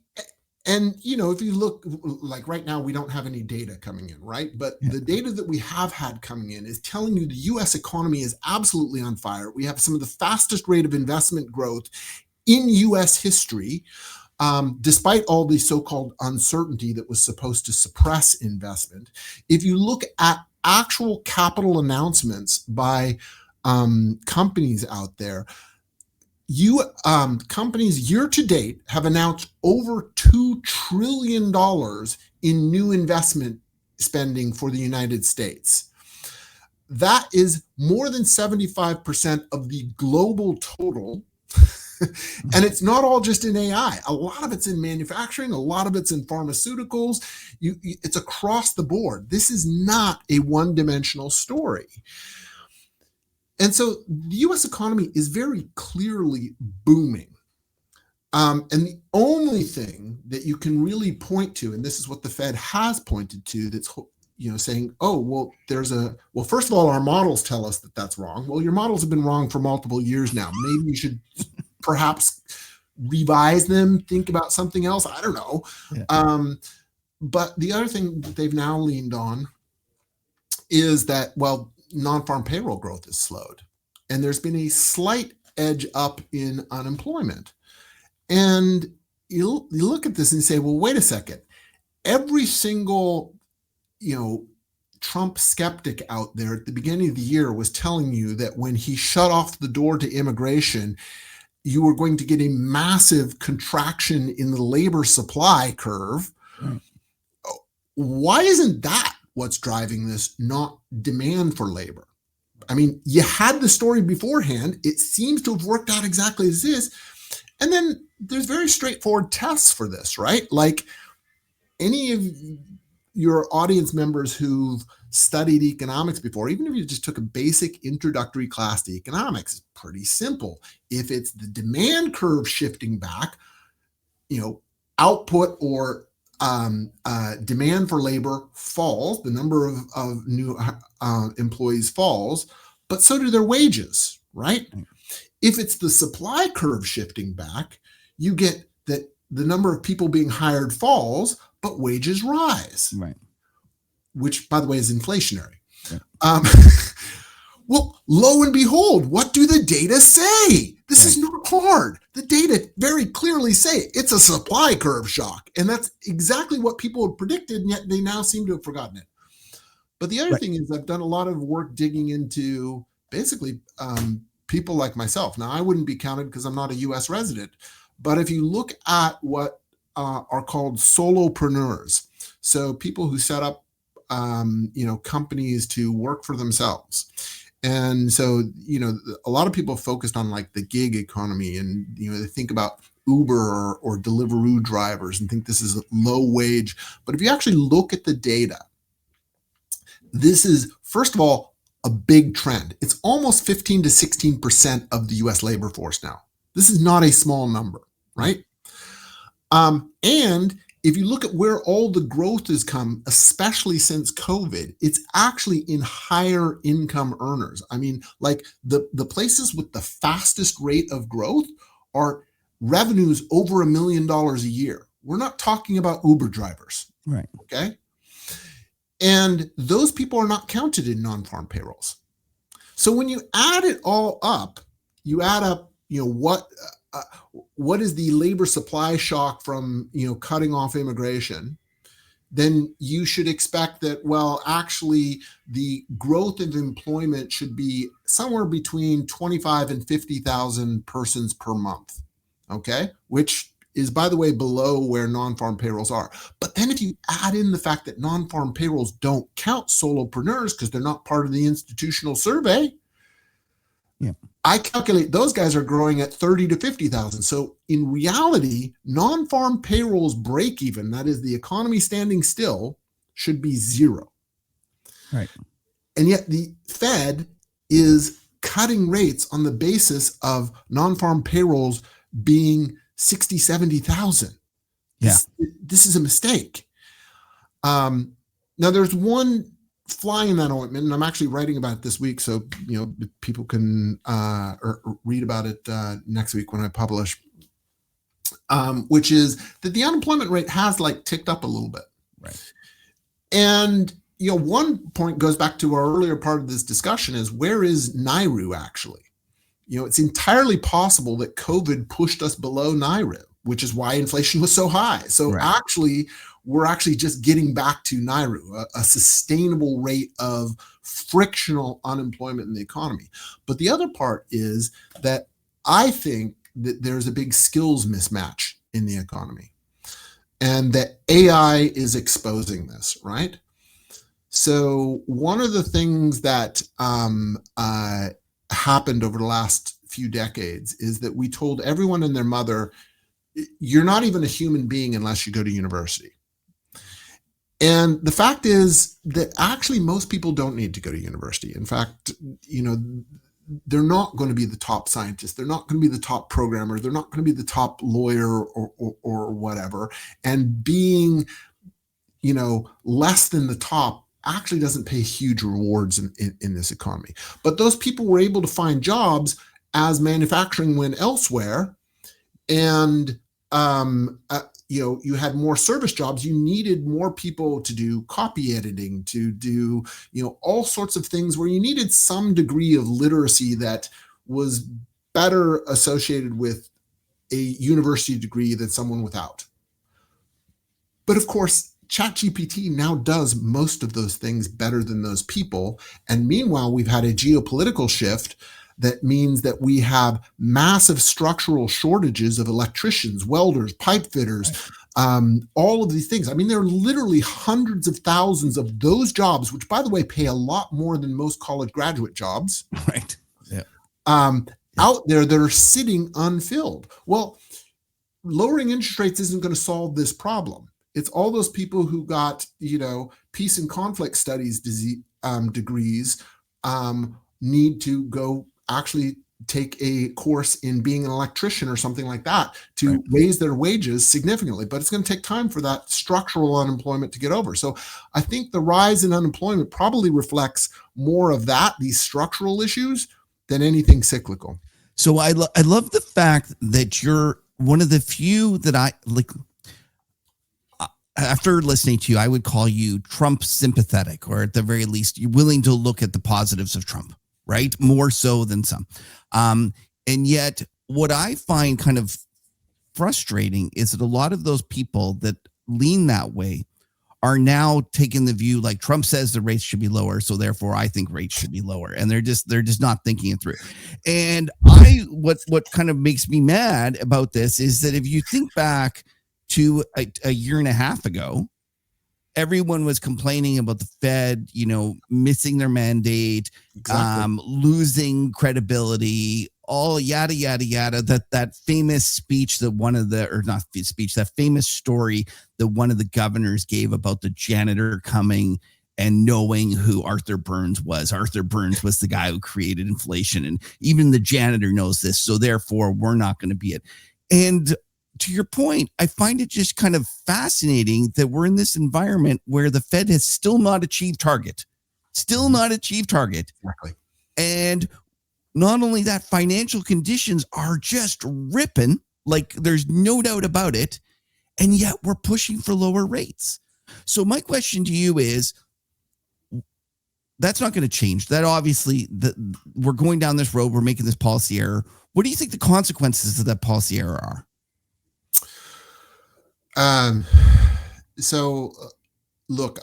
and if you look, like right now, we don't have any data coming in, right? But the data that we have had coming in is telling you the US economy is absolutely on fire. We have some of the fastest rate of investment growth in US history. Despite all the so-called uncertainty that was supposed to suppress investment. If you look at actual capital announcements by companies out there, companies year to date have announced over $2 trillion in new investment spending for the United States. That is more than 75% of the global total. And it's not all just in AI. A lot of it's in manufacturing. A lot of it's in pharmaceuticals. It's across the board. This is not a one-dimensional story. And so the U.S. economy is very clearly booming. And the only thing that you can really point to, and this is what the Fed has pointed to, that's saying, oh, well, first of all, our models tell us that that's wrong. Well, your models have been wrong for multiple years now. Maybe you should perhaps revise them, think about something else. I don't know. Yeah. But the other thing that they've now leaned on is that, non-farm payroll growth has slowed. And there's been a slight edge up in unemployment. And you look at this and say, well, wait a second. Every single, Trump skeptic out there at the beginning of the year was telling you that when he shut off the door to immigration, you were going to get a massive contraction in the labor supply curve. Right. Why isn't that what's driving this, not demand for labor? I mean, you had the story beforehand. It seems to have worked out exactly as is. And then there's very straightforward tests for this, right? Like any of your audience members who've studied economics before, even if you just took a basic introductory class to economics, it's pretty simple. If it's the demand curve shifting back, output or demand for labor falls, the number of new employees falls, but so do their wages, right? If it's the supply curve shifting back, you get that the number of people being hired falls, but wages rise, Right. which, by the way, is inflationary. Right. Well, lo and behold, what do the data say? This is not hard. The data very clearly say it's a supply curve shock. And that's exactly what people had predicted, and yet they now seem to have forgotten it. But the other thing is I've done a lot of work digging into basically people like myself. Now, I wouldn't be counted because I'm not a U.S. resident. But if you look at what are called solopreneurs, so people who set up companies to work for themselves. And so, a lot of people focused on like the gig economy, and, they think about Uber or Deliveroo drivers and think this is low wage. But if you actually look at the data, this is, first of all, a big trend. It's almost 15 to 16% of the US labor force now. This is not a small number, right? And if you look at where all the growth has come, especially since COVID, it's actually in higher income earners. I mean, like the places with the fastest rate of growth are revenues over $1 million a year. We're not talking about Uber drivers. Right. Okay. And those people are not counted in non-farm payrolls. So when you add it all up, you add up, what is the labor supply shock from, cutting off immigration, then you should expect that, well, actually the growth of employment should be somewhere between 25 and 50,000 persons per month. Okay. Which is, by the way, below where non-farm payrolls are. But then if you add in the fact that non-farm payrolls don't count solopreneurs because they're not part of the institutional survey, I calculate those guys are growing at 30 to 50,000. So in reality, non-farm payrolls break even, that is the economy standing still, should be zero. Right. And yet the Fed is cutting rates on the basis of non-farm payrolls being 60, 70,000. Yeah. This is a mistake. Now there's one fly in that ointment, and I'm actually writing about it this week, so people can or read about it next week when I publish. Which is that the unemployment rate has ticked up a little bit, right? And one point goes back to our earlier part of this discussion: is where is NAIRU actually? It's entirely possible that COVID pushed us below NAIRU, which is why inflation was so high. So actually, we're actually just getting back to NAIRU, a sustainable rate of frictional unemployment in the economy. But the other part is that I think that there's a big skills mismatch in the economy, and that AI is exposing this, right? So one of the things that happened over the last few decades is that we told everyone and their mother, you're not even a human being unless you go to university. And the fact is that actually most people don't need to go to university. In fact, they're not going to be the top scientist. They're not going to be the top programmer. They're not going to be the top lawyer or whatever. And being, less than the top actually doesn't pay huge rewards in this economy. But those people were able to find jobs as manufacturing went elsewhere. And, you had more service jobs. You needed more people to do copy editing, to do, all sorts of things where you needed some degree of literacy that was better associated with a university degree than someone without. But of course, ChatGPT now does most of those things better than those people. And meanwhile, we've had a geopolitical shift that means that we have massive structural shortages of electricians, welders, pipe fitters, all of these things. I mean, there are literally hundreds of thousands of those jobs, which, by the way, pay a lot more than most college graduate jobs. Right. Yeah. Out there that are sitting unfilled. Well, lowering interest rates isn't going to solve this problem. It's all those people who got, peace and conflict studies degrees need to go actually take a course in being an electrician or something like that to raise their wages significantly. But it's going to take time for that structural unemployment to get over. So I think the rise in unemployment probably reflects more of that, these structural issues, than anything cyclical. So I love the fact that you're one of the few that I like. After listening to you, I would call you Trump sympathetic, or at the very least, you're willing to look at the positives of Trump, right? More so than some. And yet, what I find kind of frustrating is that a lot of those people that lean that way are now taking the view like Trump says the rates should be lower, so therefore I think rates should be lower, and they're just not thinking it through. And what kind of makes me mad about this is that if you think back to a year and a half ago, everyone was complaining about the Fed, missing their mandate, losing credibility, all yada, yada, yada. That famous speech that that famous story that one of the governors gave about the janitor coming and knowing who Arthur Burns was. Arthur Burns was the guy who created inflation, and even the janitor knows this. So therefore, we're not going to be it. And to your point, I find it just kind of fascinating that we're in this environment where the Fed has still not achieved target. Exactly. And not only that, financial conditions are just ripping, like there's no doubt about it. And yet we're pushing for lower rates. So my question to you is, that's not going to change. That obviously, we're going down this road. We're making this policy error. What do you think the consequences of that policy error are? Look,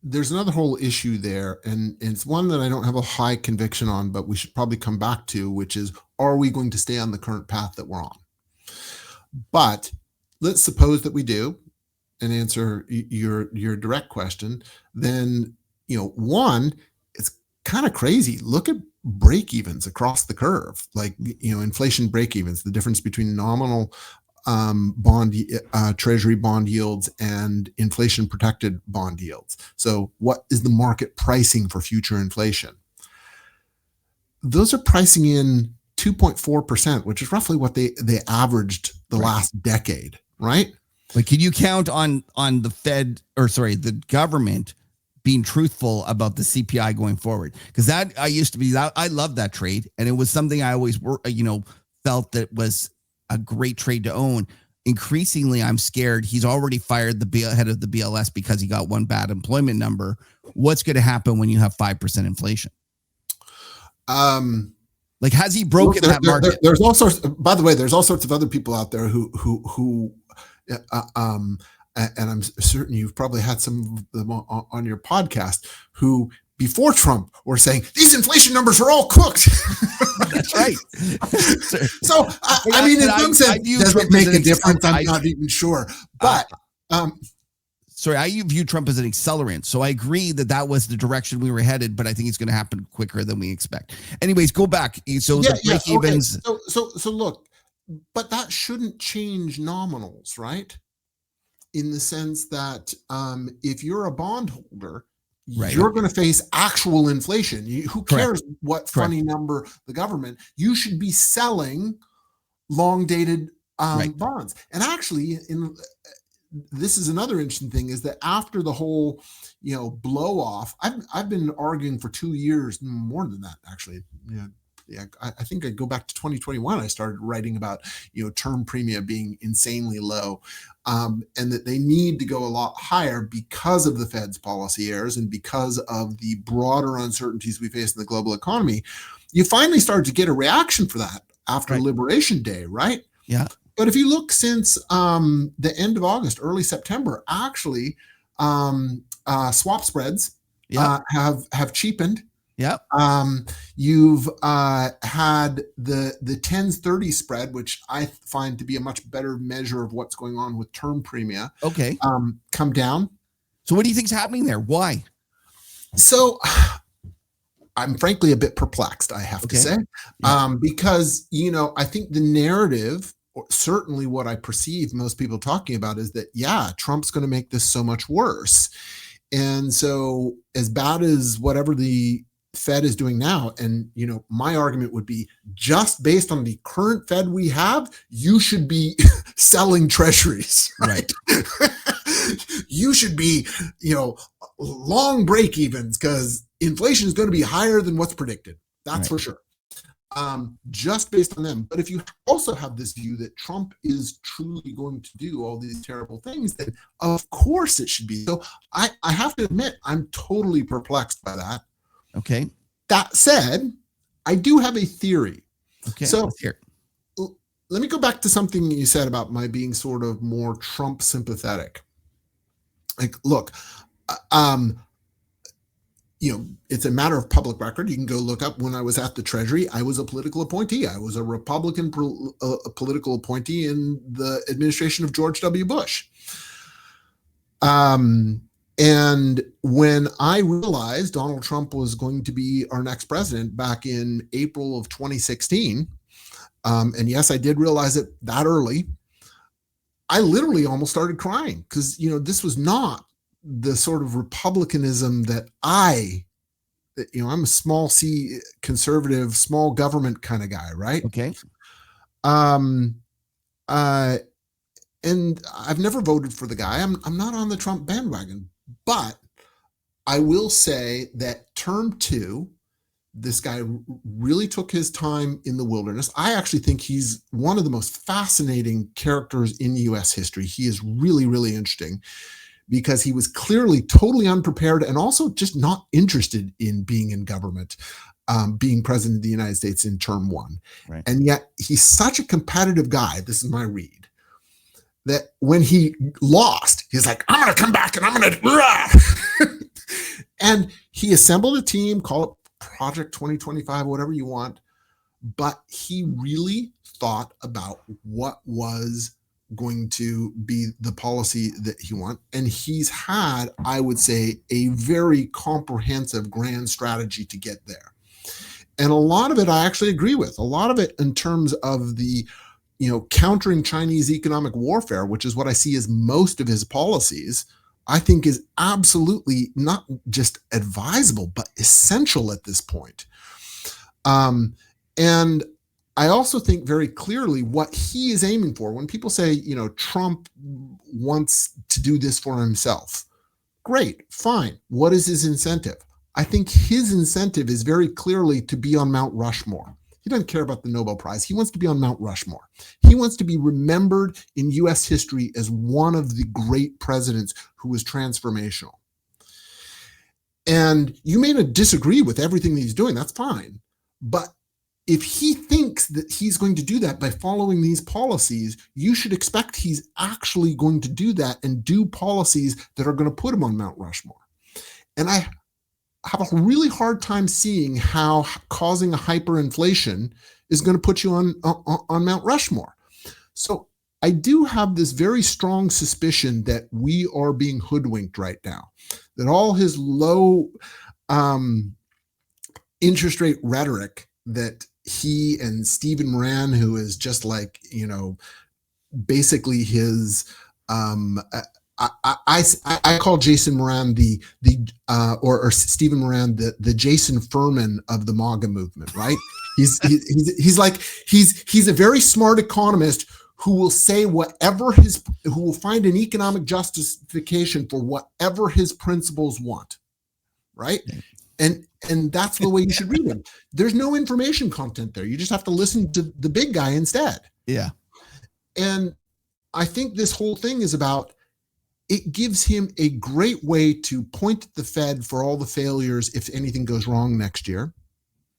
there's another whole issue there, and it's one that I don't have a high conviction on, but we should probably come back to, which is, are we going to stay on the current path that we're on? But let's suppose that we do, and answer your direct question. Then, one, it's kind of crazy. Look at break evens across the curve, like, inflation break evens, the difference between nominal treasury bond yields and inflation protected bond yields. So what is the market pricing for future inflation? Those are pricing in 2.4%, which is roughly what they averaged the last decade, right? Like, can you count on the Fed, the government being truthful about the CPI going forward? Because that I love that trade, and it was something I always felt that was a great trade to own. Increasingly, I'm scared. He's already fired the head of the BLS because he got one bad employment number. What's going to happen when you have 5% inflation? Like, has he broken that market? There's all sorts. By the way, there's all sorts of other people out there who and I'm certain you've probably had some of them on your podcast who, before Trump, were saying these inflation numbers are all cooked. That's right. So, I mean, in some sense, does it make a difference? I'm not even sure. But I view Trump as an accelerant. So I agree that was the direction we were headed, but I think it's going to happen quicker than we expect. Anyways, go back. So the break evens. Okay. So look, but that shouldn't change nominals, right? In the sense that if you're a bondholder, you're going to face actual inflation. Who cares what funny number the government? You should be selling long-dated bonds. And actually, this is another interesting thing, is that after the whole, blow off, I've been arguing for 2 years, more than that, actually. I think I go back to 2021. I started writing about, term premia being insanely low, and that they need to go a lot higher because of the Fed's policy errors and because of the broader uncertainties we face in the global economy. You finally started to get a reaction for that after Liberation Day, right? Yeah. But if you look since the end of August, early September, actually, swap spreads have cheapened. Yep. You've had the 10s-30 spread, which I find to be a much better measure of what's going on with term premia. Okay. Come down. So what do you think's happening there? Why? So I'm frankly a bit perplexed, I have to say, because, I think the narrative, or certainly what I perceive most people talking about, is that, Trump's going to make this so much worse. And so as bad as whatever the Fed is doing now, and, my argument would be, just based on the current Fed we have, you should be selling treasuries, right? You should be, long break evens, because inflation is going to be higher than what's predicted. That's for sure. Just based on them. But if you also have this view that Trump is truly going to do all these terrible things, then of course it should be. So I have to admit, I'm totally perplexed by that. Okay. That said, I do have a theory. Okay. So let me go back to something you said about my being sort of more Trump sympathetic. Like, look, it's a matter of public record. You can go look up when I was at the Treasury. I was a political appointee. I was a Republican political appointee in the administration of George W. Bush. And when I realized Donald Trump was going to be our next president back in April of 2016, and yes, I did realize it that early, I literally almost started crying, because, this was not the sort of republicanism that I'm a small c conservative, small government kind of guy, right? Okay. And I've never voted for the guy. I'm not on the Trump bandwagon, but I will say that term 2, this guy really took his time in the wilderness. I actually think he's one of the most fascinating characters in U.S. history. He is really, really interesting, because he was clearly totally unprepared and also just not interested in being in government, being president of the United States in term 1. Right. And yet he's such a competitive guy, this is my read, that when he lost, he's like, I'm going to come back and I'm going to, and he assembled a team, call it Project 2025, whatever you want. But he really thought about what was going to be the policy that he wants. And he's had, I would say, a very comprehensive grand strategy to get there. And a lot of it I actually agree with. A lot of it in terms of the, countering Chinese economic warfare, which is what I see as most of his policies, I think is absolutely not just advisable, but essential at this point. And I also think very clearly what he is aiming for. When people say, Trump wants to do this for himself, great, fine. What is his incentive? I think his incentive is very clearly to be on Mount Rushmore. He doesn't care about the Nobel Prize. He wants to be on Mount Rushmore. He wants to be remembered in U.S. history as one of the great presidents who was transformational. And you may not disagree with everything that he's doing. That's fine. But if he thinks that he's going to do that by following these policies, you should expect he's actually going to do that and do policies that are going to put him on Mount Rushmore. And I have a really hard time seeing how causing a hyperinflation is going to put you on Mount Rushmore. So I do have this very strong suspicion that we are being hoodwinked right now, that all his low interest rate rhetoric that he and Stephen Moran, who is just like, basically his, I call Jason Moran or Stephen Moran the Jason Furman of the MAGA movement, right? He's a very smart economist who will say who will find an economic justification for whatever his principles want, right? And that's the way you should read him. There's no information content there. You just have to listen to the big guy instead. Yeah. And I think this whole thing is about, it gives him a great way to point at the Fed for all the failures if anything goes wrong next year.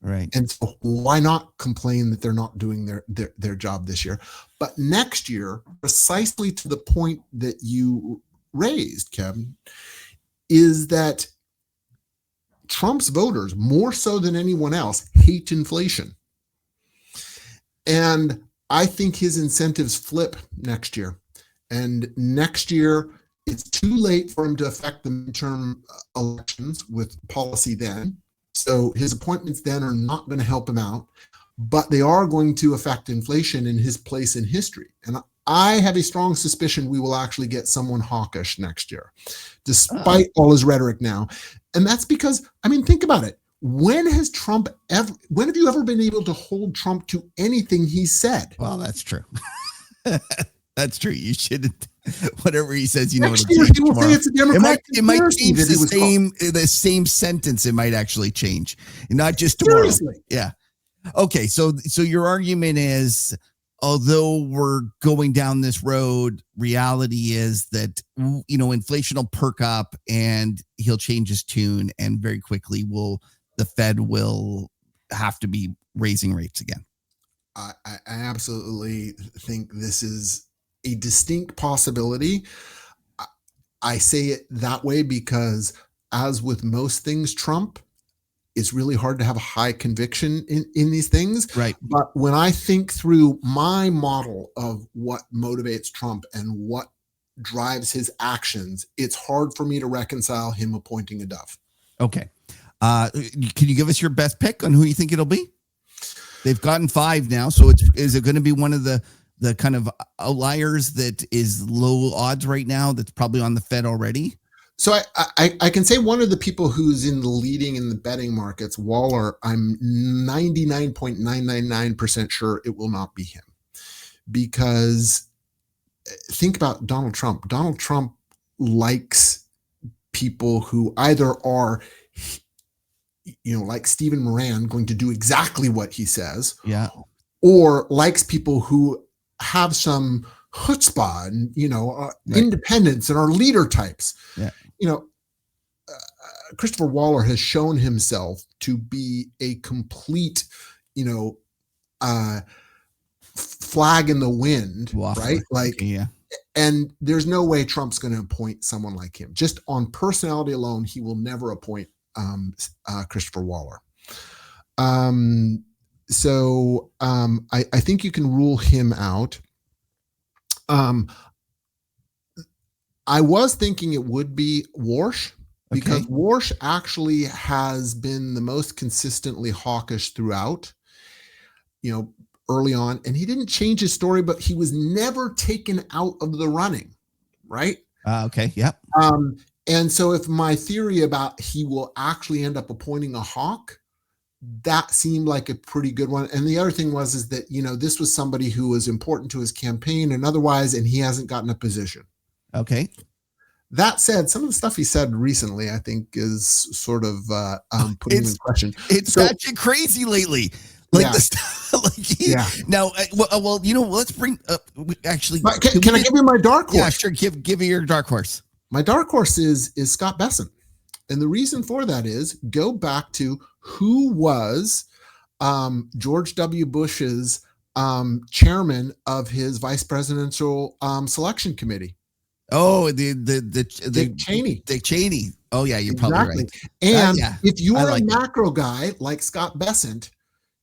Right. And so why not complain that they're not doing their job this year? But next year, precisely to the point that you raised, Kevin, is that Trump's voters, more so than anyone else, hate inflation. And I think his incentives flip next year. And next year, it's too late for him to affect the midterm elections with policy then. So his appointments then are not going to help him out, but they are going to affect inflation and his place in history. And I have a strong suspicion we will actually get someone hawkish next year, despite all his rhetoric now. And that's because, I mean, think about it. When have you ever been able to hold Trump to anything he said? Well, that's true. That's true. You shouldn't. Whatever he says, Next year, he will say it's a Democrat. It might change the same sentence. It might actually change, not just tomorrow. Seriously. Yeah. Okay. So your argument is, although we're going down this road, reality is that inflation will perk up and he'll change his tune, and very quickly the Fed will have to be raising rates again. I absolutely think this is a distinct possibility. I say it that way because, as with most things Trump, it's really hard to have a high conviction in these things. Right. But when I think through my model of what motivates Trump and what drives his actions, it's hard for me to reconcile him appointing a dove. Okay. Can you give us your best pick on who you think it'll be? They've gotten 5 now. So is it going to be one of the kind of outliers that is low odds right now that's probably on the Fed already? So I can say one of the people who's in the leading in the betting markets, Waller, I'm 99.999% sure it will not be him. Because think about Donald Trump. Donald Trump likes people who either are, like Stephen Moran, going to do exactly what he says. Yeah. Or likes people who have some chutzpah and, right. Independence and are leader types. Yeah. Christopher Waller has shown himself to be a complete, flag in the wind, Waffler. Right? Like, yeah. And there's no way Trump's going to appoint someone like him. Just on personality alone, he will never appoint Christopher Waller. So I think you can rule him out. I was thinking it would be Warsh, because Warsh actually has been the most consistently hawkish throughout, early on, and he didn't change his story, but he was never taken out of the running, right? Okay. Yep. And so if my theory about he will actually end up appointing a hawk, that seemed like a pretty good one. And the other thing is that, this was somebody who was important to his campaign and otherwise, and he hasn't gotten a position. Okay. That said, some of the stuff he said recently, I think, is sort of putting him in question. It's gotten crazy lately. Like the stuff, Now, let's bring up. Actually, can I give you my dark horse? Yeah, sure. Give me your dark horse. My dark horse is Scott Bessent, and the reason for that is go back to who was George W. Bush's chairman of his vice presidential selection committee. Oh, Dick Cheney. Dick Cheney. Oh yeah, you're probably right. And if you're a macro guy like Scott Bessent,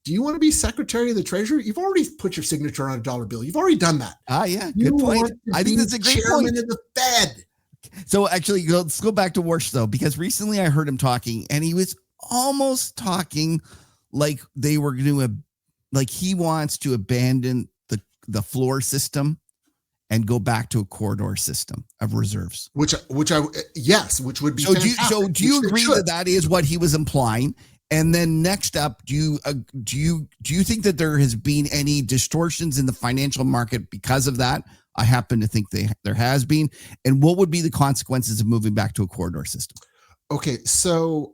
do you want to be Secretary of the Treasury? You've already put your signature on a dollar bill. You've already done that. Yeah, good point. I think that's a great chairman point. of the Fed. So actually, let's go back to Warsh though, because recently I heard him talking, and he was almost talking like they were going to, like he wants to abandon the floor system and go back to a corridor system of reserves. Which would be fantastic. So do you agree that is what he was implying? And then next up, do you think that there has been any distortions in the financial market because of that? I happen to think there has been. And what would be the consequences of moving back to a corridor system? Okay, so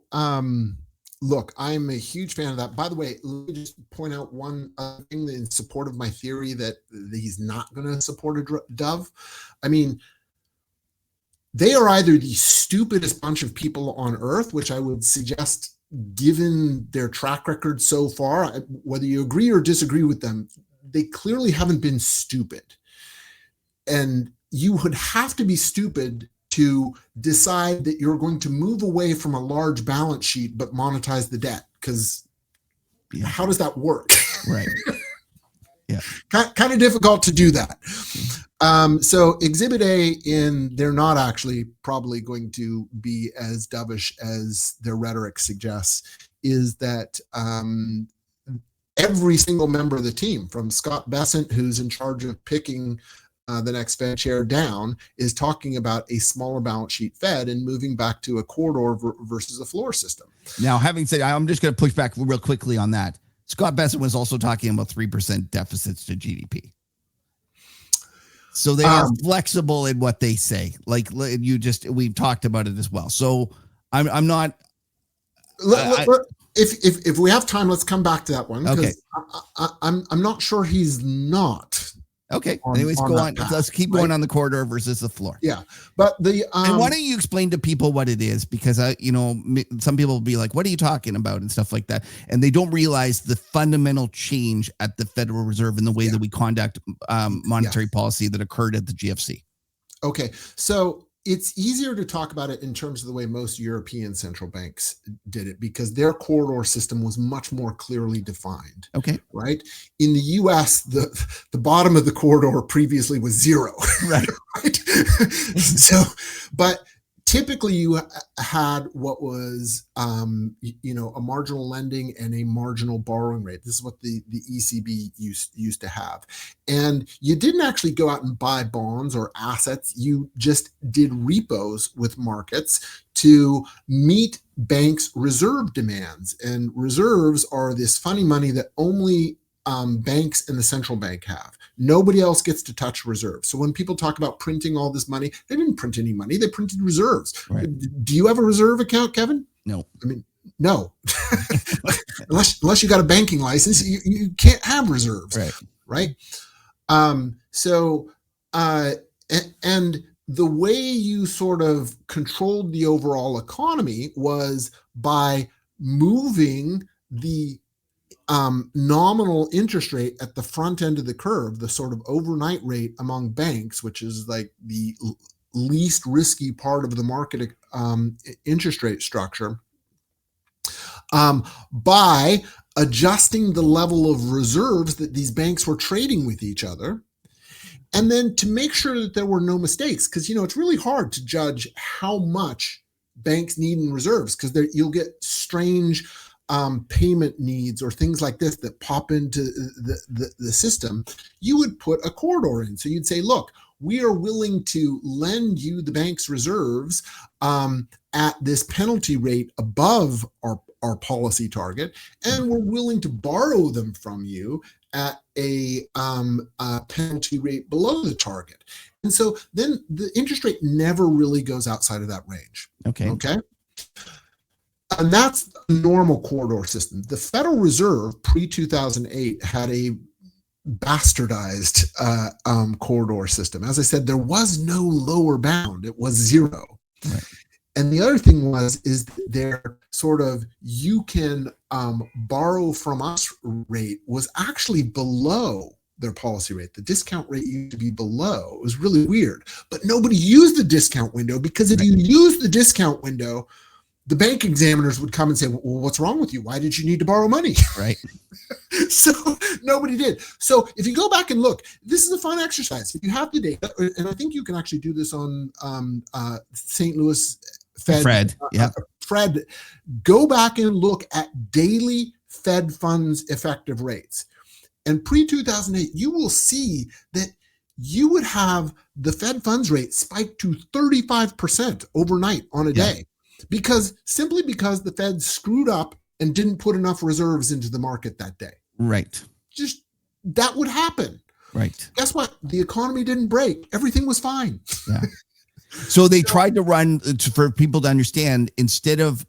look, I'm a huge fan of that. By the way, let me just point out one thing in support of my theory that he's not going to support a dove. I mean, they are either the stupidest bunch of people on earth, which I would suggest, given their track record so far, whether you agree or disagree with them, they clearly haven't been stupid. And you would have to be stupid to decide that you're going to move away from a large balance sheet but monetize the debt? Because how does that work? Right. Yeah. Kind of difficult to do that. So Exhibit A, they're not actually probably going to be as dovish as their rhetoric suggests, is that every single member of the team, from Scott Bessent, who's in charge of picking the next Fed chair, down, is talking about a smaller balance sheet Fed and moving back to a corridor versus a floor system. Now, having said, I'm just going to push back real quickly on that. Scott Bessent was also talking about 3% deficits to GDP. So they are flexible in what they say. Like we've talked about it as well. So I'm not. If we have time, let's come back to that one. Okay. I'm not sure he's not. Okay. Anyways, go on. Let's keep going on the corridor versus the floor. Yeah. But and why don't you explain to people what it is? Because some people will be like, what are you talking about? And stuff like that. And they don't realize the fundamental change at the Federal Reserve in the way that we conduct monetary policy that occurred at the GFC. Okay. So it's easier to talk about it in terms of the way most European central banks did it, because their corridor system was much more clearly defined. Okay. Right. In the US, the bottom of the corridor previously was zero. Right. Right. So, but typically you had what was, a marginal lending and a marginal borrowing rate. This is what the ECB used to have. And you didn't actually go out and buy bonds or assets. You just did repos with markets to meet banks' reserve demands. And reserves are this funny money that only banks and the central bank have. Nobody else gets to touch reserves. So when people talk about printing all this money, they didn't print any money. They printed reserves. Right. Do you have a reserve account, Kevin? No. I mean, no. unless you got a banking license, you can't have reserves. Right. And the way you sort of controlled the overall economy was by moving the nominal interest rate at the front end of the curve, the sort of overnight rate among banks, which is like the least risky part of the market interest rate structure, by adjusting the level of reserves that these banks were trading with each other. And then to make sure that there were no mistakes, because, it's really hard to judge how much banks need in reserves, because you'll get strange payment needs or things like this that pop into the system. You would put a corridor in. So you'd say, look, we are willing to lend you the bank's reserves at this penalty rate above our policy target, and we're willing to borrow them from you at a penalty rate below the target. And so then the interest rate never really goes outside of that range. Okay. And that's a normal corridor system. The Federal Reserve pre-2008 had a bastardized corridor system. As I said, there was no lower bound. It was zero. Right. And the other thing is their sort of you can borrow from us rate was actually below their policy rate. The discount rate used to be below. It was really weird. But nobody used the discount window, because if you use the discount window, the bank examiners would come and say, well, what's wrong with you? Why did you need to borrow money? Right. So nobody did. So if you go back and look, this is a fun exercise. If you have the data, and I think you can actually do this on St. Louis Fed. Fred, go back and look at daily Fed funds effective rates. And pre-2008, you will see that you would have the Fed funds rate spike to 35% overnight on a day. Simply because the Fed screwed up and didn't put enough reserves into the market that day. Right. Just that would happen. Right. Guess what? The economy didn't break. Everything was fine. Yeah. So they tried to run, for people to understand, instead of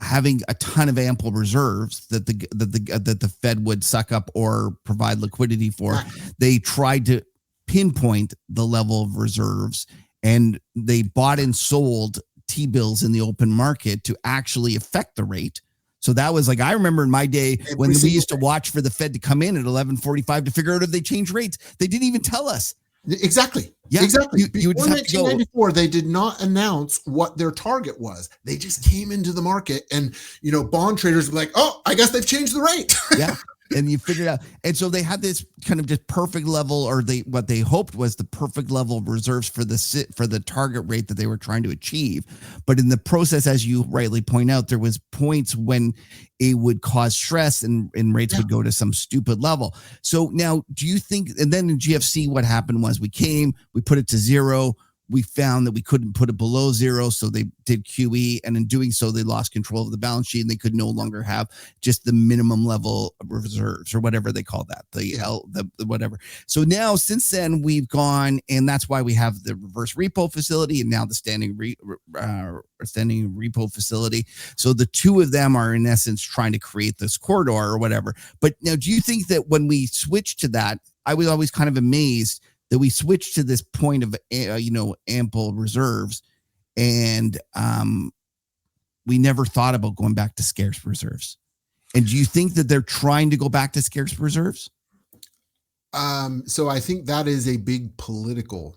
having a ton of ample reserves that the Fed would suck up or provide liquidity for, they tried to pinpoint the level of reserves, and they bought and sold T-bills in the open market to actually affect the rate. So that was like, I remember in my day when we used to watch for the Fed to come in at 11:45 to figure out if they changed rates. They didn't even tell us. Exactly. Yeah, Exactly. you would Before just have to go. 1994, they did not announce what their target was. They just came into the market, and bond traders were like, "Oh, I guess they've changed the rate." Yeah. And you figured out. And so they had this kind of just perfect level, or what they hoped was the perfect level of reserves for the target rate that they were trying to achieve. But in the process, as you rightly point out, there was points when it would cause stress and rates would go to some stupid level. So now, do you think, and then in GFC, what happened was we put it to zero. We found that we couldn't put it below zero, so they did QE, and in doing so, they lost control of the balance sheet, and they could no longer have just the minimum level of reserves, or whatever they call that, the whatever. So now, since then, we've gone, and that's why we have the reverse repo facility, and now the standing repo facility. So the two of them are in essence trying to create this corridor or whatever. But now, do you think that when we switch to that, I was always kind of amazed that we switched to this point of ample reserves, and we never thought about going back to scarce reserves. And do you think that they're trying to go back to scarce reserves? So I think that is a big political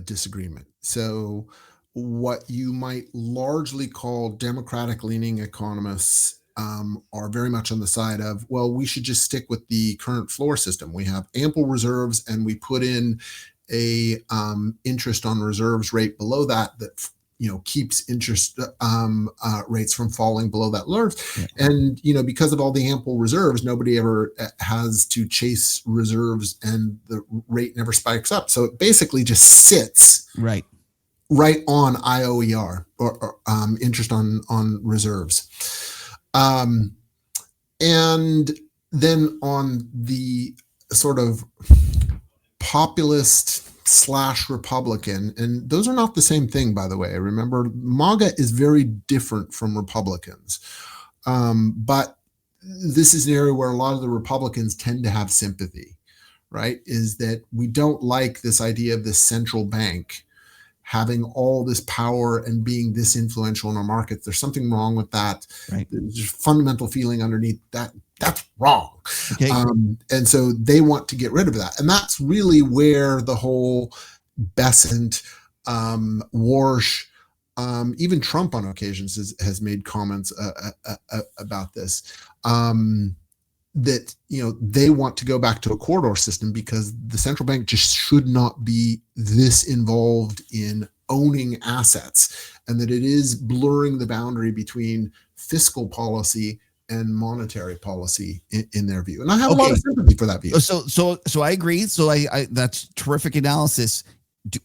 disagreement. So what you might largely call Democratic-leaning economists are very much on the side of, well, we should just stick with the current floor system. We have ample reserves, and we put in a interest on reserves rate below that keeps interest rates from falling below that level. Yeah. And because of all the ample reserves, nobody ever has to chase reserves, and the rate never spikes up. So it basically just sits right on IOER, or interest on reserves. And then on the sort of populist / Republican, and those are not the same thing, by the way. Remember, MAGA is very different from Republicans. But this is an area where a lot of the Republicans tend to have sympathy, right? Is that we don't like this idea of this central bank having all this power and being this influential in our markets. There's something wrong with that. Right. There's a fundamental feeling underneath that's wrong. Okay. And so they want to get rid of that. And that's really where the whole Besant, Warsh, even Trump on occasions has made comments about this. That they want to go back to a corridor system because the central bank just should not be this involved in owning assets, and that it is blurring the boundary between fiscal policy and monetary policy in their view. And I have a lot of sympathy for that view. So I agree. So I that's terrific analysis.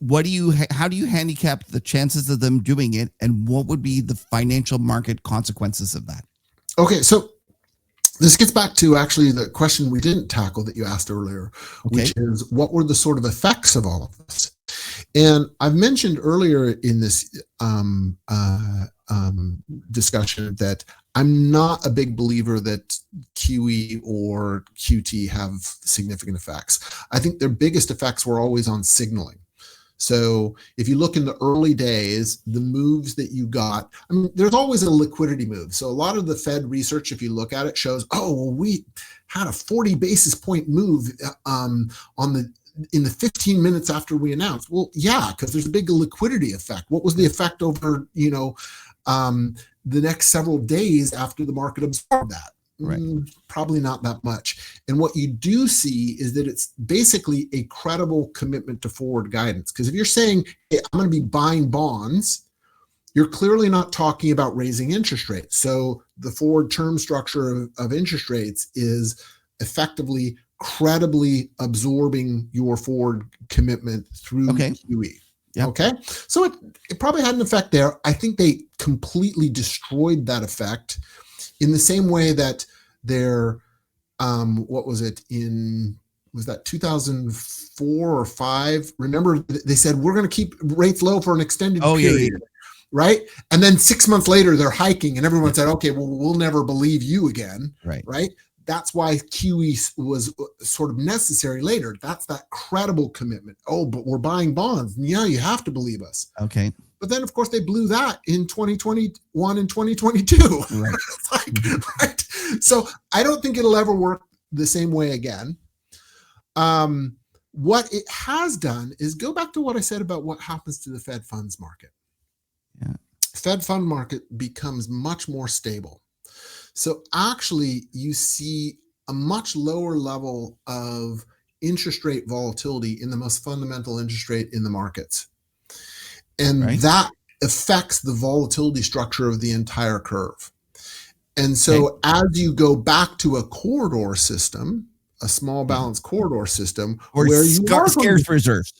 How do you handicap the chances of them doing it, and what would be the financial market consequences of that? Okay, so this gets back to actually the question we didn't tackle that you asked earlier, which is what were the sort of effects of all of this? And I've mentioned earlier in this discussion that I'm not a big believer that QE or QT have significant effects. I think their biggest effects were always on signaling. So if you look in the early days, the moves that you got, I mean, there's always a liquidity move. So a lot of the Fed research, if you look at it, shows, we had a 40 basis point move in the 15 minutes after we announced. Well, yeah, because there's a big liquidity effect. What was the effect over, the next several days after the market absorbed that? Right. Probably not that much. And what you do see is that it's basically a credible commitment to forward guidance. Because if you're saying, hey, I'm going to be buying bonds, you're clearly not talking about raising interest rates. So the forward term structure of interest rates is effectively credibly absorbing your forward commitment through QE. Yep. Okay. So it probably had an effect there. I think they completely destroyed that effect in the same way that their, was that 2004 or 5? Remember, they said, we're going to keep rates low for an extended period. Yeah. Right. And then 6 months later, they're hiking and everyone said, okay, well, we'll never believe you again. Right. That's why QE was sort of necessary later. That's that credible commitment. Oh, but we're buying bonds. Yeah, you have to believe us. Okay. But then, of course, they blew that in 2021 and 2022. Right. Right. So I don't think it'll ever work the same way again. What it has done is go back to what I said about what happens to the Fed funds market. Yeah. Fed fund market becomes much more stable. So actually, you see a much lower level of interest rate volatility in the most fundamental interest rate in the markets. And Right. that affects the volatility structure of the entire curve. And so as you go back to a corridor system, a small balance corridor system, Or where you are scarce reserves,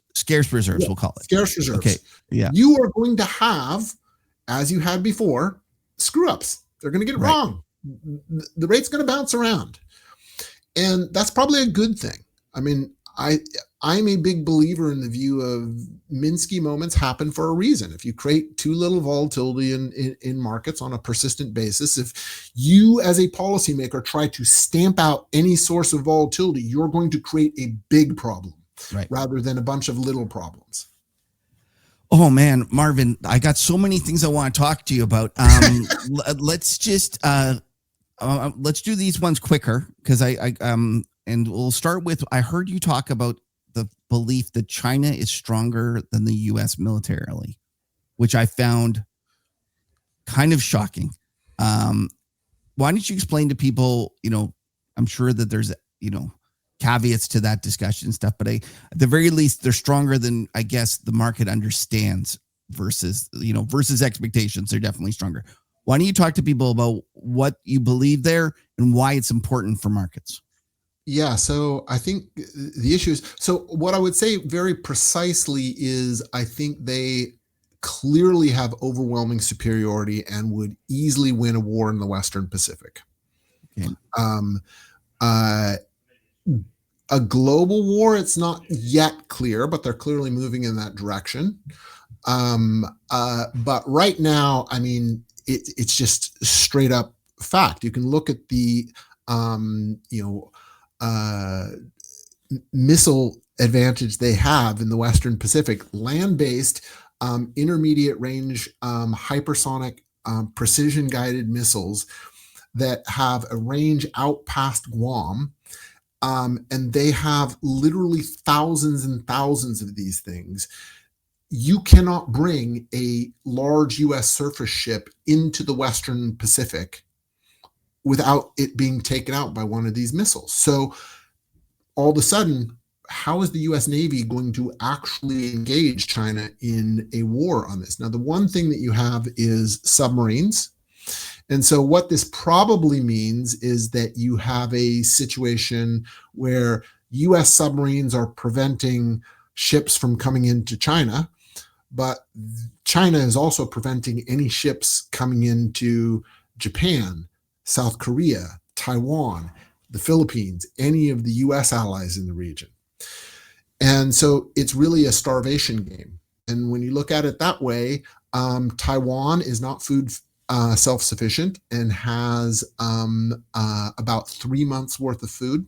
we'll call it. Scarce reserves. Okay. Yeah. You are going to have, as you had before, screw ups. They're going to get it wrong. The rate's going to bounce around. And that's probably a good thing. I mean, I'm a big believer in the view of Minsky moments happen for a reason. If you create too little volatility in markets on a persistent basis, if you as a policymaker try to stamp out any source of volatility, you're going to create a big problem rather than a bunch of little problems. Oh man, Marvin, I got so many things I want to talk to you about. Let's just let's do these ones quicker because and we'll start with, I heard you talk about the belief that China is stronger than the US militarily, which I found kind of shocking. Why don't you explain to people, I'm sure that there's, caveats to that discussion and stuff, but at the very least, they're stronger than I guess the market understands versus expectations. They're definitely stronger. Why don't you talk to people about what you believe there and why it's important for markets? Yeah, so I think the issue is, so what I would say very precisely is I think they clearly have overwhelming superiority and would easily win a war in the Western Pacific. Okay. A global war, it's not yet clear, but they're clearly moving in that direction. But right now, I mean, it's just straight up fact. You can look at the, missile advantage they have in the Western Pacific, land-based, intermediate range, hypersonic, precision guided missiles that have a range out past Guam. And they have literally thousands and thousands of these things. You cannot bring a large US surface ship into the Western Pacific without it being taken out by one of these missiles. So all of a sudden, how is the US Navy going to actually engage China in a war on this? Now, the one thing that you have is submarines. And so what this probably means is that you have a situation where US submarines are preventing ships from coming into China, but China is also preventing any ships coming into Japan, South Korea, Taiwan, the Philippines, any of the US allies in the region. And so it's really a starvation game. And when you look at it that way, Taiwan is not food self-sufficient and has about 3 months worth of food.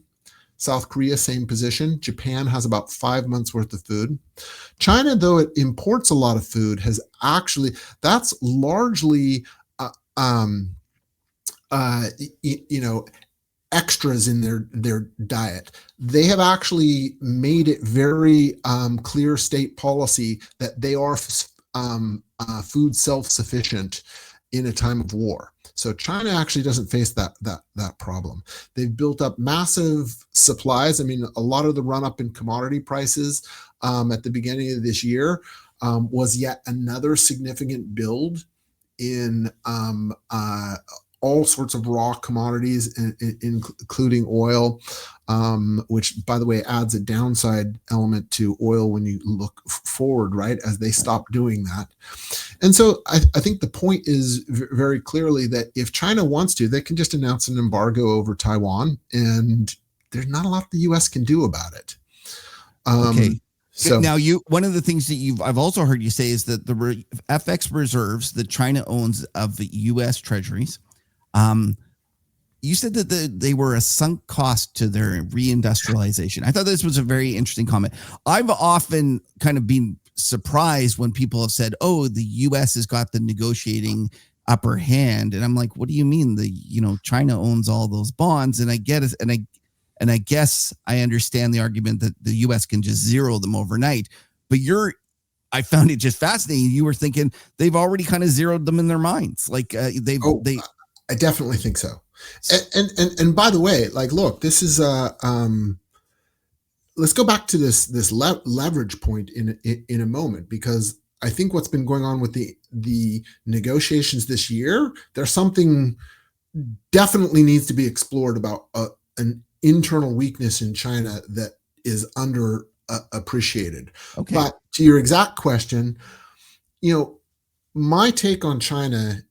South Korea, same position. Japan has about 5 months worth of food. China, though it imports a lot of food, has actually, that's largely, extras in their diet. They have actually made it very clear state policy that they are food self-sufficient in a time of war. So China actually doesn't face that problem. They've built up massive supplies. I mean, a lot of the run up in commodity prices at the beginning of this year was yet another significant build in all sorts of raw commodities, including oil, which, by the way, adds a downside element to oil when you look forward, right, as they stop doing that. And so I think the point is very clearly that if China wants to, they can just announce an embargo over Taiwan, and there's not a lot the U.S. can do about it. Okay. So now, one of the things that I've also heard you say is that the FX reserves that China owns of the U.S. treasuries, you said that they were a sunk cost to their reindustrialization. I thought this was a very interesting comment. I've often kind of been surprised when people have said, "Oh, the U.S. has got the negotiating upper hand," and I'm like, "What do you mean? China owns all those bonds?" And I get it, and And I guess I understand the argument that the U.S. can just zero them overnight. But I found it just fascinating. You were thinking they've already kind of zeroed them in their minds. Like I definitely think so. And by the way, like, look, this is let's go back to this leverage point in a moment, because I think what's been going on with the negotiations this year, there's something definitely needs to be explored about an internal weakness in China that is underappreciated. Okay. But to your exact question, my take on China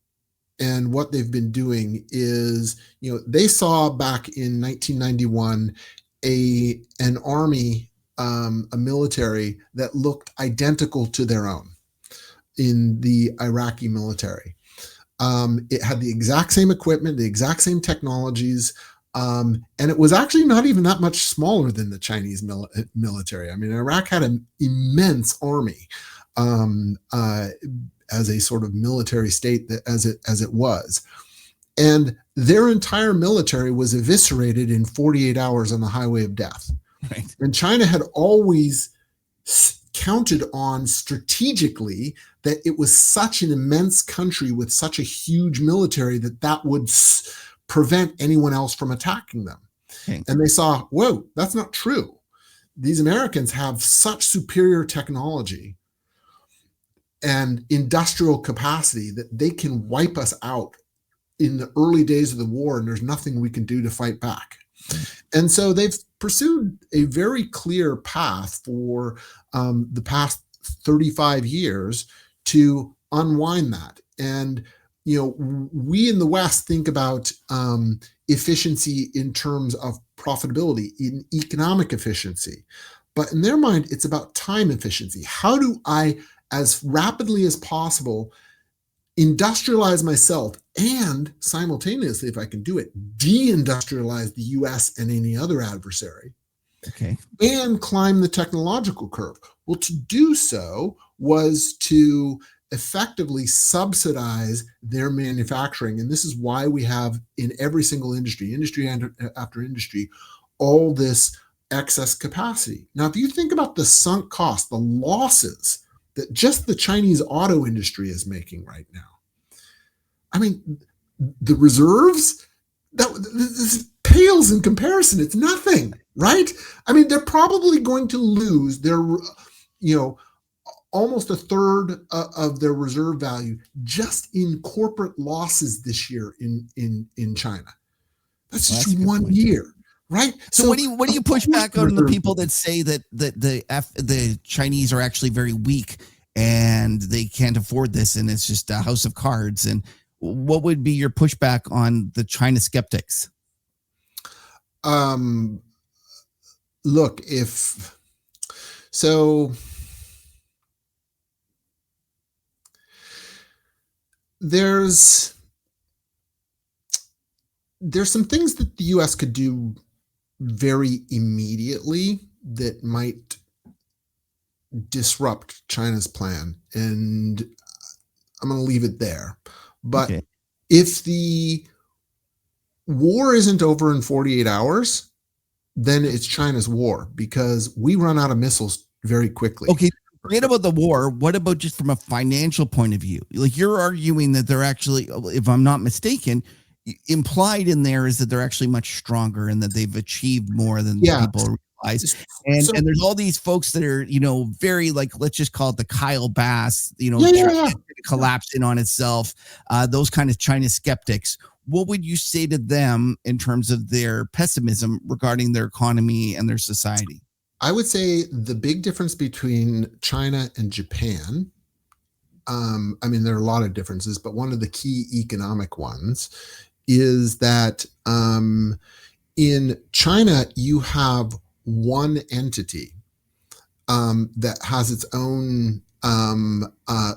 and what they've been doing is, they saw back in 1991 an army, a military that looked identical to their own in the Iraqi military. It had the exact same equipment, the exact same technologies, and it was actually not even that much smaller than the Chinese military. I mean, Iraq had an immense army as a sort of military state as it was. And their entire military was eviscerated in 48 hours on the highway of death. Right. And China had always counted on strategically that it was such an immense country with such a huge military that would prevent anyone else from attacking them. Okay. And they saw, whoa, that's not true. These Americans have such superior technology and industrial capacity that they can wipe us out in the early days of the war, and there's nothing we can do to fight back. And so they've pursued a very clear path for the past 35 years to unwind that. And, we in the West think about efficiency in terms of profitability, in economic efficiency. But in their mind, it's about time efficiency. How do I, as rapidly as possible, industrialize myself and simultaneously, if I can do it, deindustrialize the US and any other adversary, okay, and climb the technological curve? Well, to do so was to effectively subsidize their manufacturing. And this is why we have in every single industry after industry, all this excess capacity. Now, if you think about the sunk cost, the losses that just the Chinese auto industry is making right now, I mean, the reserves, this pales in comparison. It's nothing, right? I mean, they're probably going to lose their, almost a third of their reserve value just in corporate losses this year in China. That's just one year, right? So what do you push back on the people that say that the Chinese are actually very weak and they can't afford this and it's just a house of cards? And what would be your pushback on the China skeptics? Look, there's some things that the US could do very immediately that might disrupt China's plan. And I'm going to leave it there. But okay, if the war isn't over in 48 hours, then it's China's war, because we run out of missiles very quickly. Okay. Forget about the war. What about just from a financial point of view? Like, you're arguing that they're actually, if I'm not mistaken, implied in there is that they're actually much stronger and that they've achieved more than people realize. And there's all these folks that are, very, like, let's just call it the Kyle Bass, collapse in on itself. Those kind of China skeptics. What would you say to them in terms of their pessimism regarding their economy and their society? I would say the big difference between China and Japan, I mean, there are a lot of differences, but one of the key economic ones is that in China, you have one entity that has its own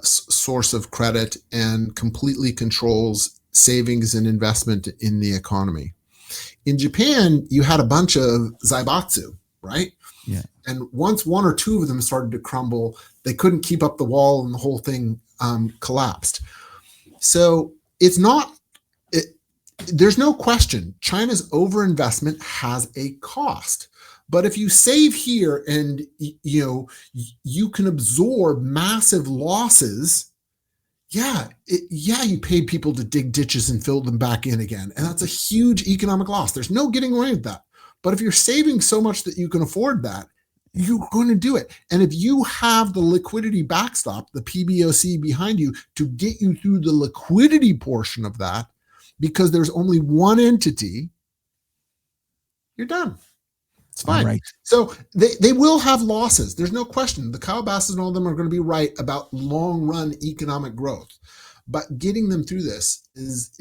source of credit and completely controls savings and investment in the economy. In Japan, you had a bunch of zaibatsu, right? Yeah. And once one or two of them started to crumble, they couldn't keep up the wall and the whole thing collapsed. So it's not, there's no question China's overinvestment has a cost. But if you save here and you can absorb massive losses, you paid people to dig ditches and fill them back in again. And that's a huge economic loss. There's no getting away with that. But if you're saving so much that you can afford that, you're going to do it. And if you have the liquidity backstop, the PBOC behind you to get you through the liquidity portion of that, because there's only one entity, you're done. It's fine. Right. So they will have losses. There's no question. The Calabasas and all of them are going to be right about long run economic growth. But getting them through this is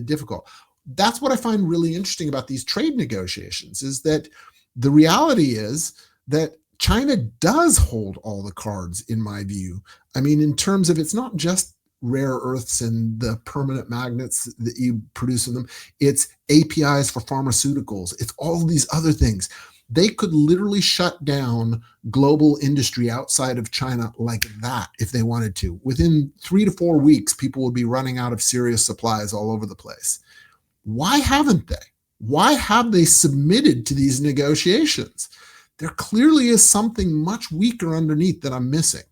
difficult. That's what I find really interesting about these trade negotiations, is that the reality is that China does hold all the cards, in my view. I mean, in terms of, it's not just rare earths and the permanent magnets that you produce in them. It's APIs for pharmaceuticals. It's all these other things. They could literally shut down global industry outside of China like that if they wanted to. Within 3 to 4 weeks, people would be running out of serious supplies all over the place. Why haven't they? Why have they submitted to these negotiations? There clearly is something much weaker underneath that I'm missing.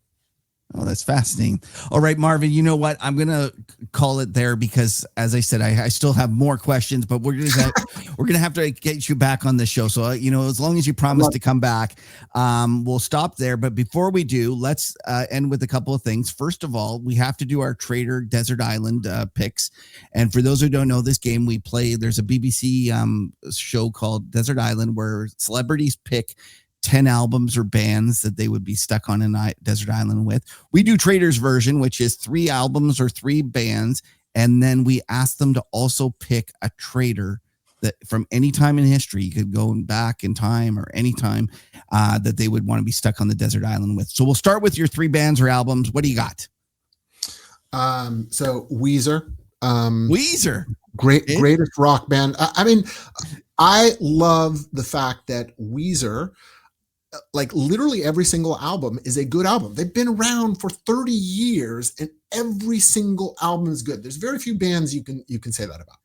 Oh, that's fascinating. All right, Marvin, you know what? I'm going to call it there because, as I said, I still have more questions, but we're going to have to get you back on the show. So, as long as you promise to come back, we'll stop there. But before we do, let's end with a couple of things. First of all, we have to do our Trader Desert Island picks. And for those who don't know this game, we play, there's a BBC show called Desert Island where celebrities pick 10 albums or bands that they would be stuck on a desert island with. We do Trader's version, which is 3 albums or 3 bands. And then we ask them to also pick a trader that from any time in history, you could go back in time or any time that they would want to be stuck on the desert island with. So we'll start with your 3 bands or albums. What do you got? So Weezer. Weezer. Greatest rock band. I mean, I love the fact that Weezer, like literally every single album is a good album. They've been around for 30 years and every single album is good. There's very few bands you can say that about.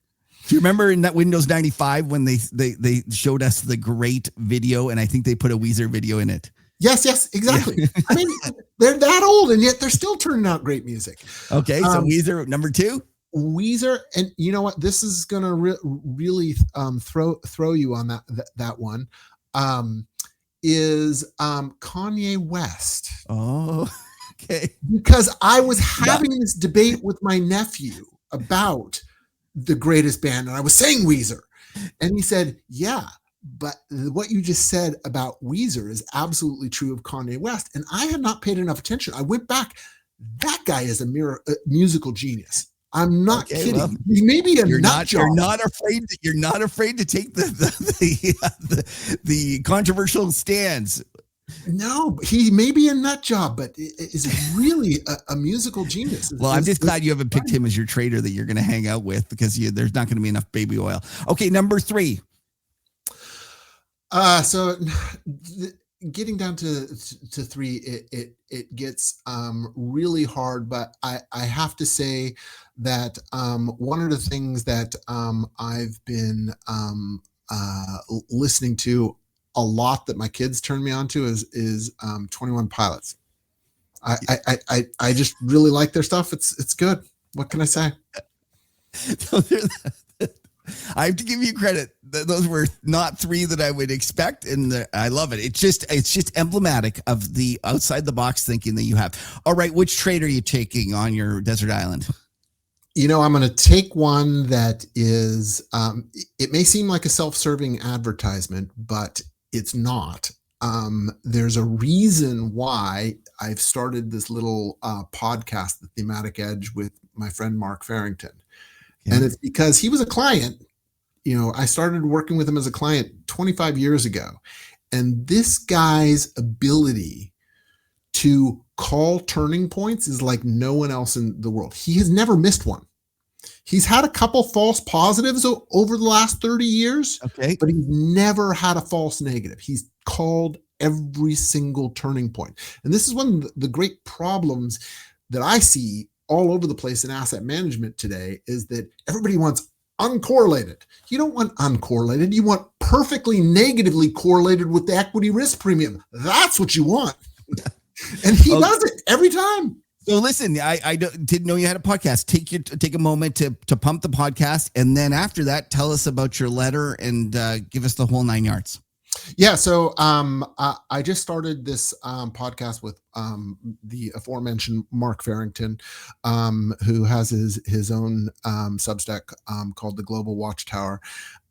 Do you remember in that Windows 95 when they showed us the great video, and I think they put a Weezer video in it? Yes, exactly. Yeah. I mean, they're that old and yet they're still turning out great music. Okay, so Weezer, number 2. Weezer, and you know what? This is gonna really throw you on that one. Is Kanye West. Oh, okay. Because I was having this debate with my nephew about the greatest band, and I was saying Weezer. And he said, yeah, but what you just said about Weezer is absolutely true of Kanye West. And I had not paid enough attention. I went back. That guy is a musical genius. I'm not kidding. Well, he may be a nut job. You're not afraid to take the controversial stands. No, he may be a nut job, but is really a musical genius. Well, I'm just glad you haven't picked him as your trader that you're going to hang out with, because there's not going to be enough baby oil. Okay, number 3. So getting down to 3, it gets really hard, but I have to say that one of the things that I've been listening to a lot that my kids turn me on to is 21 Pilots. I just really like their stuff. It's good. What can I say? I have to give you credit. Those were not 3 that I would expect, and I love it. It's just emblematic of the outside the box thinking that you have. All right, which trade are you taking on your desert island? I'm going to take one that is. It may seem like a self-serving advertisement, but it's not. There's a reason why I've started this little podcast, The Thematic Edge, with my friend Mark Farrington. And it's because he was a client. I started working with him as a client 25 years ago. And this guy's ability to call turning points is like no one else in the world. He has never missed one. He's had a couple false positives over the last 30 years, but he's never had a false negative. He's called every single turning point. And this is one of the great problems that I see all over the place in asset management today, is that everybody wants uncorrelated. You don't want uncorrelated. You want perfectly negatively correlated with the equity risk premium. That's what you want. And he does it every time. So listen, I didn't know you had a podcast. Take a moment to pump the podcast, and then after that, tell us about your letter and give us the whole 9 yards. Yeah, so I just started this podcast with the aforementioned Mark Farrington, who has his own Substack called the Global Watchtower,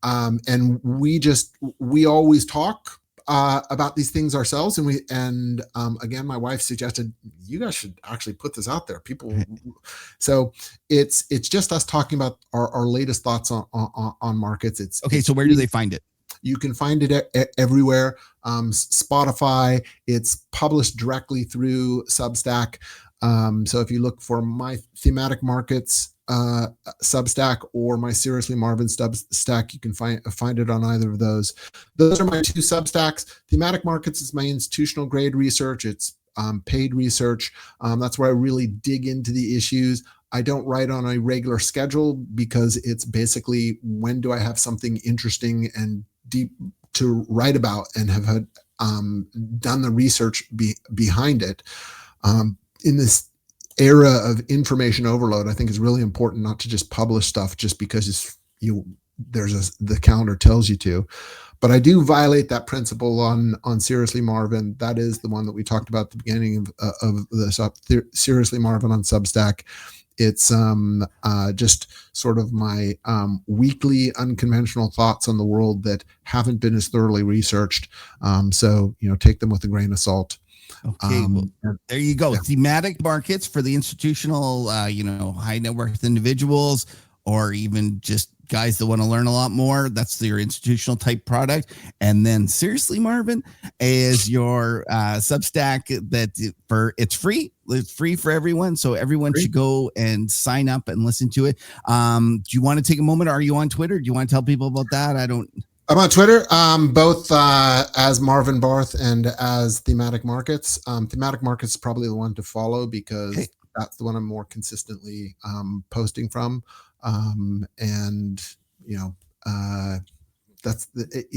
and we always talk about these things ourselves, and again, my wife suggested you guys should actually put this out there. So it's just us talking about our latest thoughts on markets. So where do they find it? You can find it everywhere. Spotify. It's published directly through Substack. So if you look for my thematic markets Substack or my Seriously Marvin Substack, you can find it on either of those. Those are my two Substacks. Thematic markets is my institutional grade research. It's paid research. That's where I really dig into the issues. I don't write on a regular schedule because it's basically when do I have something interesting and deep to write about and have had done the research behind it. In this era of information overload, I think it's really important not to just publish stuff just because the calendar tells you to. But I do violate that principle on Seriously Marvin. That is the one that we talked about at the beginning of this Seriously Marvin on Substack. It's just sort of my weekly unconventional thoughts on the world that haven't been as thoroughly researched. So, take them with a grain of salt. Okay, there you go. Yeah. Thematic markets for the institutional, high net worth individuals, or even just guys that want to learn a lot more. That's your institutional type product. And then Seriously Marvin is your Substack it's free. It's free for everyone. So everyone should go and sign up and listen to it. Do you want to take a moment? Are you on Twitter? Do you want to tell people about that? I'm on Twitter, both as Marvin Barth and as Thematic Markets. Thematic Markets is probably the one to follow because that's the one I'm more consistently posting from. That's pretty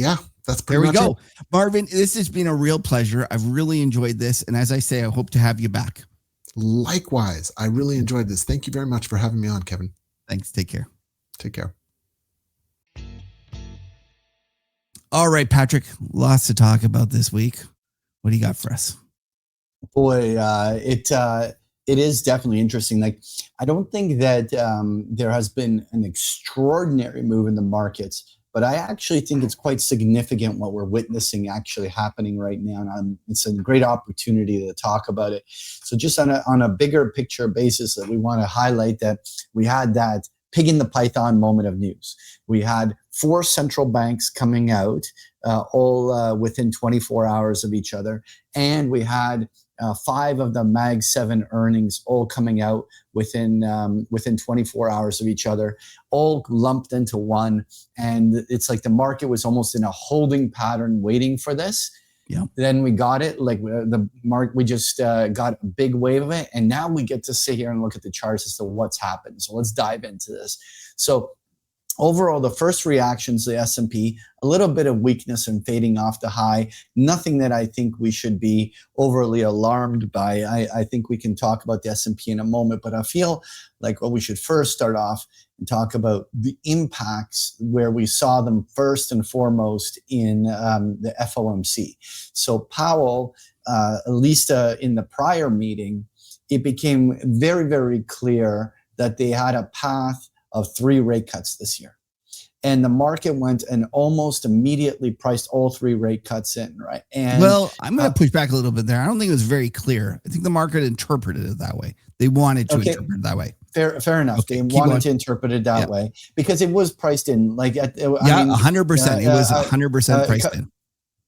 there we much go. It. Marvin, this has been a real pleasure. I've really enjoyed this. And as I say, I hope to have you back. Likewise. I really enjoyed this. Thank you very much for having me on, Kevin. Thanks. Take care. Take care. All right, Patrick, lots to talk about this week. What do you got for us? Boy, it is definitely interesting. Like, I don't think that there has been an extraordinary move in the markets, but I actually think it's quite significant what we're witnessing actually happening right now. And it's a great opportunity to talk about it. So just on a bigger picture basis, that we want to highlight that we had that pig in the python moment of news. We had 4 central banks coming out all within 24 hours of each other. And we had 5 of the Mag 7 earnings all coming out within 24 hours of each other, all lumped into one. And it's like the market was almost in a holding pattern waiting for this. Yeah. Then we got it, like the market, we just got a big wave of it. And now we get to sit here and look at the charts as to what's happened. So let's dive into this. So overall, the first reactions to the S&P, a little bit of weakness and fading off the high. Nothing that I think we should be overly alarmed by. I think we can talk about the S&P in a moment, but I feel like we should first start off and talk about the impacts where we saw them first and foremost in the FOMC. So Powell, at least in the prior meeting, it became very, very clear that they had a path of 3 rate cuts this year. And the market went and almost immediately priced all 3 rate cuts in, right? And I'm going to push back a little bit there. I don't think it was very clear. I think the market interpreted it that way. They wanted to interpret it that way. Fair enough. Okay, they wanted to interpret it that way because it was priced in. 100%. It was 100% priced in.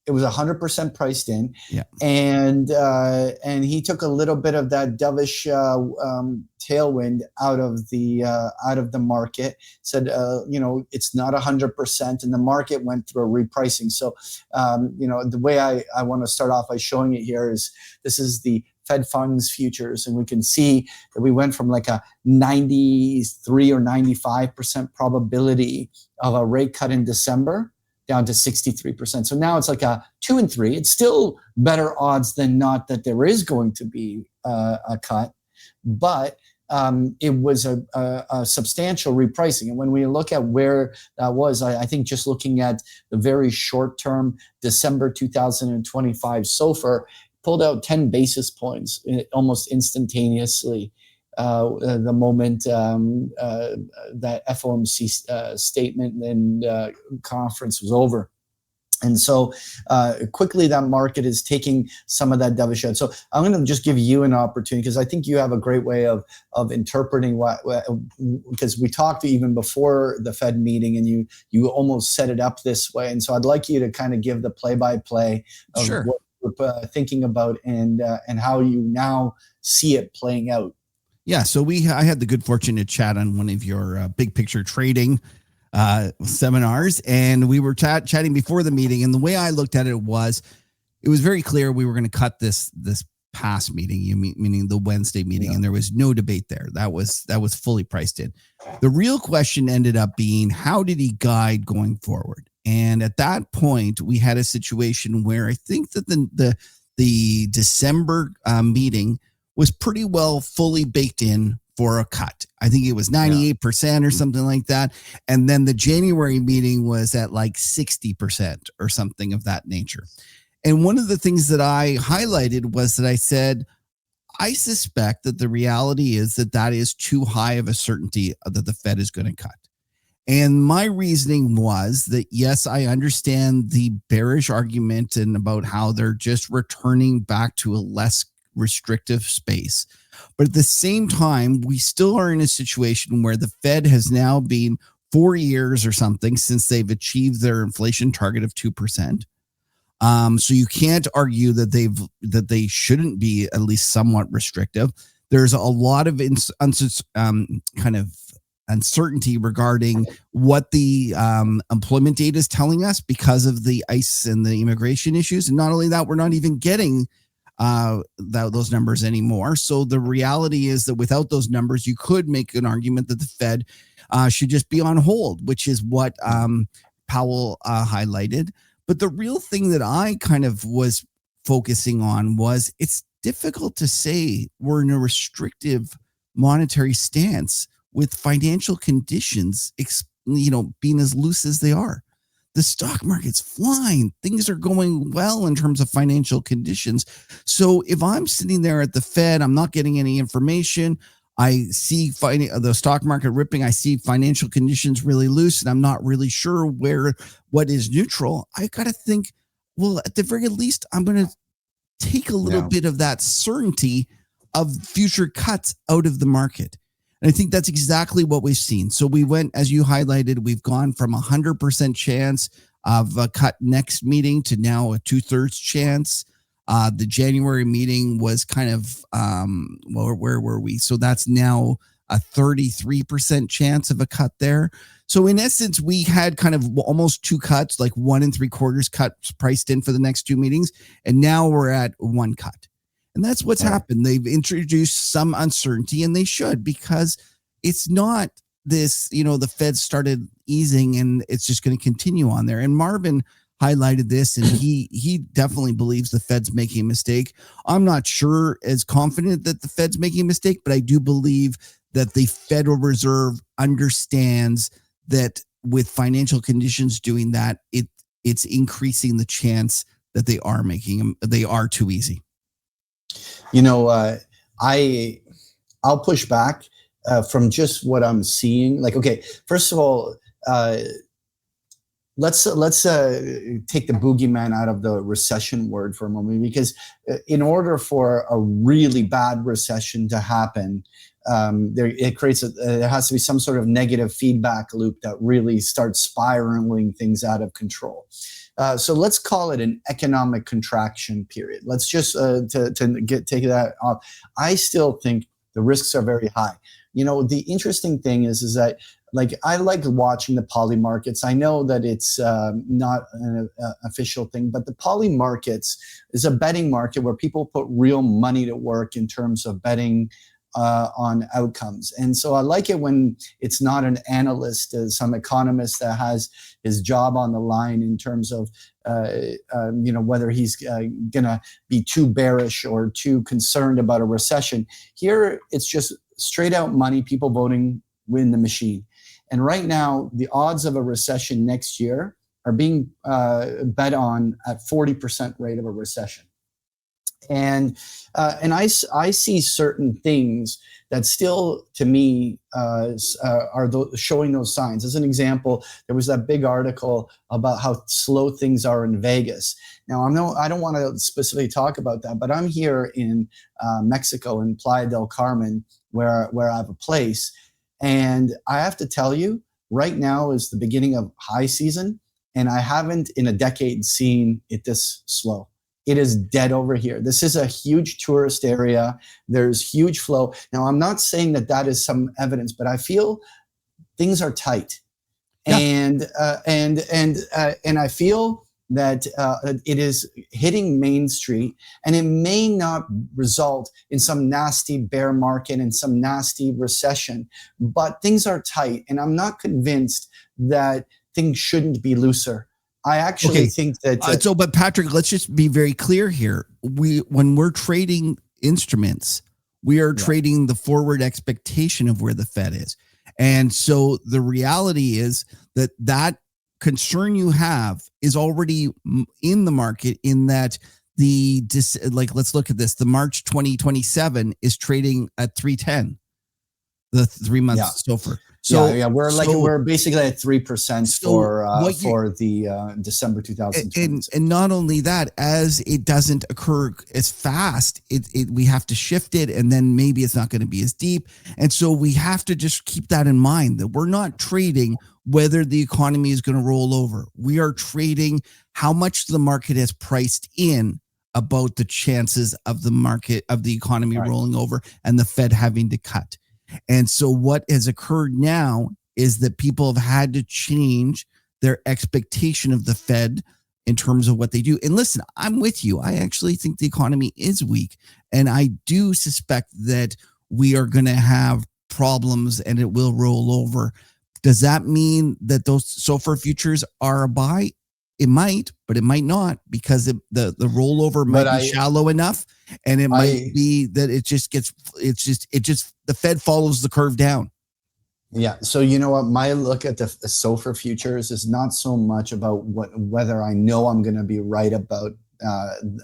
It was 100% priced in. Yeah. And he took a little bit of that dovish tailwind out of the market, said, it's not 100%, and the market went through a repricing. So, the way I want to start off by showing it here is this is the Fed funds futures, and we can see that we went from like a 93 or 95% probability of a rate cut in December down to 63%. So now it's like a 2 and 3. It's still better odds than not that there is going to be a cut, but it was a substantial repricing. And when we look at where that was, I think just looking at the very short term, December 2025 SOFR pulled out 10 basis points almost instantaneously the moment that FOMC statement and conference was over. And so quickly that market is taking some of that dovish out. So I'm going to just give you an opportunity, because I think you have a great way of interpreting because we talked even before the Fed meeting, and you almost set it up this way. And so I'd like you to kind of give the play-by-play of Sure. what you're thinking about and how you now see it playing out. Yeah. So I had the good fortune to chat on one of your big picture trading seminars, and we were chatting before the meeting. And the way I looked at it was very clear we were going to cut this past meeting, meaning the Wednesday meeting, and there was no debate there. That was fully priced in. The real question ended up being, how did he guide going forward? And at that point, we had a situation where I think that the December meeting was pretty well fully baked in for a cut. I think it was 98% or something like that. And then the January meeting was at like 60% or something of that nature. And one of the things that I highlighted was that I said, I suspect that the reality is that is too high of a certainty that the Fed is going to cut. And my reasoning was that, yes, I understand the bearish argument and about how they're just returning back to a less restrictive space. But at the same time, we still are in a situation where the Fed has now been 4 years or something since they've achieved their inflation target of 2%. So you can't argue that they shouldn't be at least somewhat restrictive. There's a lot of kind of uncertainty regarding what the employment data is telling us because of the ICE and the immigration issues. And not only that, we're not even getting those numbers anymore. So the reality is that without those numbers, you could make an argument that the Fed should just be on hold, which is what Powell highlighted. But the real thing that I kind of was focusing on was, it's difficult to say we're in a restrictive monetary stance with financial conditions, being as loose as they are. The stock market's flying. Things are going well in terms of financial conditions. So if I'm sitting there at the Fed, I'm not getting any information. I see the stock market ripping. I see financial conditions really loose, and I'm not really sure what is neutral. I got to think, well, at the very least, I'm going to take a little bit of that certainty of future cuts out of the market. And I think that's exactly what we've seen. So we went, as you highlighted, we've gone from 100% chance of a cut next meeting to now a 2/3 chance. The January meeting was kind of, where were we? So that's now a 33% chance of a cut there. So in essence, we had kind of almost two cuts, like 1 3/4 cuts priced in for the next two meetings. And now we're at one cut. And that's what's happened. They've introduced some uncertainty, and they should, because it's not this, the Fed started easing and it's just going to continue on there. And Marvin highlighted this, and he definitely believes the Fed's making a mistake. I'm not sure as confident that the Fed's making a mistake, but I do believe that the Federal Reserve understands that with financial conditions doing that, it's increasing the chance that they are too easy. I'll push back from just what I'm seeing. Like, okay, first of all, let's take the boogeyman out of the recession word for a moment, because in order for a really bad recession to happen, there has to be some sort of negative feedback loop that really starts spiraling things out of control. So let's call it an economic contraction period. Let's just take that off. I still think the risks are very high. The interesting thing is that like I like watching the poly markets. I know that it's not an official thing, but the poly markets is a betting market where people put real money to work in terms of betting on outcomes. And so I like it when it's not an analyst, some economist that has his job on the line in terms of whether he's going to be too bearish or too concerned about a recession. Here, it's just straight out money, people voting win the machine. And right now, the odds of a recession next year are being bet on at 40% rate of a recession. And I see certain things that still, to me, are showing those signs. As an example, there was that big article about how slow things are in Vegas. Now, I don't want to specifically talk about that, but I'm here in Mexico, in Playa del Carmen, where I have a place. And I have to tell you, right now is the beginning of high season, and I haven't in a decade seen it this slow. It is dead over here. This is a huge tourist area. There's huge flow. Now, I'm not saying that is some evidence, but I feel things are tight, yeah. and I feel that it is hitting Main Street, and it may not result in some nasty bear market and some nasty recession, but things are tight, and I'm not convinced that things shouldn't be looser. I actually think that. But Patrick, let's just be very clear here. When we're trading instruments, we are trading the forward expectation of where the Fed is. And so the reality is that concern you have is already in the market, in that let's look at this. The March 2027 is trading at 310, the 3 months SOFR. So we're basically at 3% for the December 2020. And not only that, as it doesn't occur as fast, we have to shift it, and then maybe it's not going to be as deep. And so we have to just keep that in mind, that we're not trading whether the economy is going to roll over. We are trading how much the market has priced in about the chances of the economy rolling over and the Fed having to cut. And so what has occurred now is that people have had to change their expectation of the Fed in terms of what they do. And listen, I'm with you. I actually think the economy is weak. And I do suspect that we are going to have problems and it will roll over. Does that mean that those SOFR futures are a buy? It might, but it might not, because the rollover might be shallow enough, and it might be that the Fed follows the curve down. Yeah. So you know what? My look at the SOFR futures is not so much about whether I know I'm going to be right about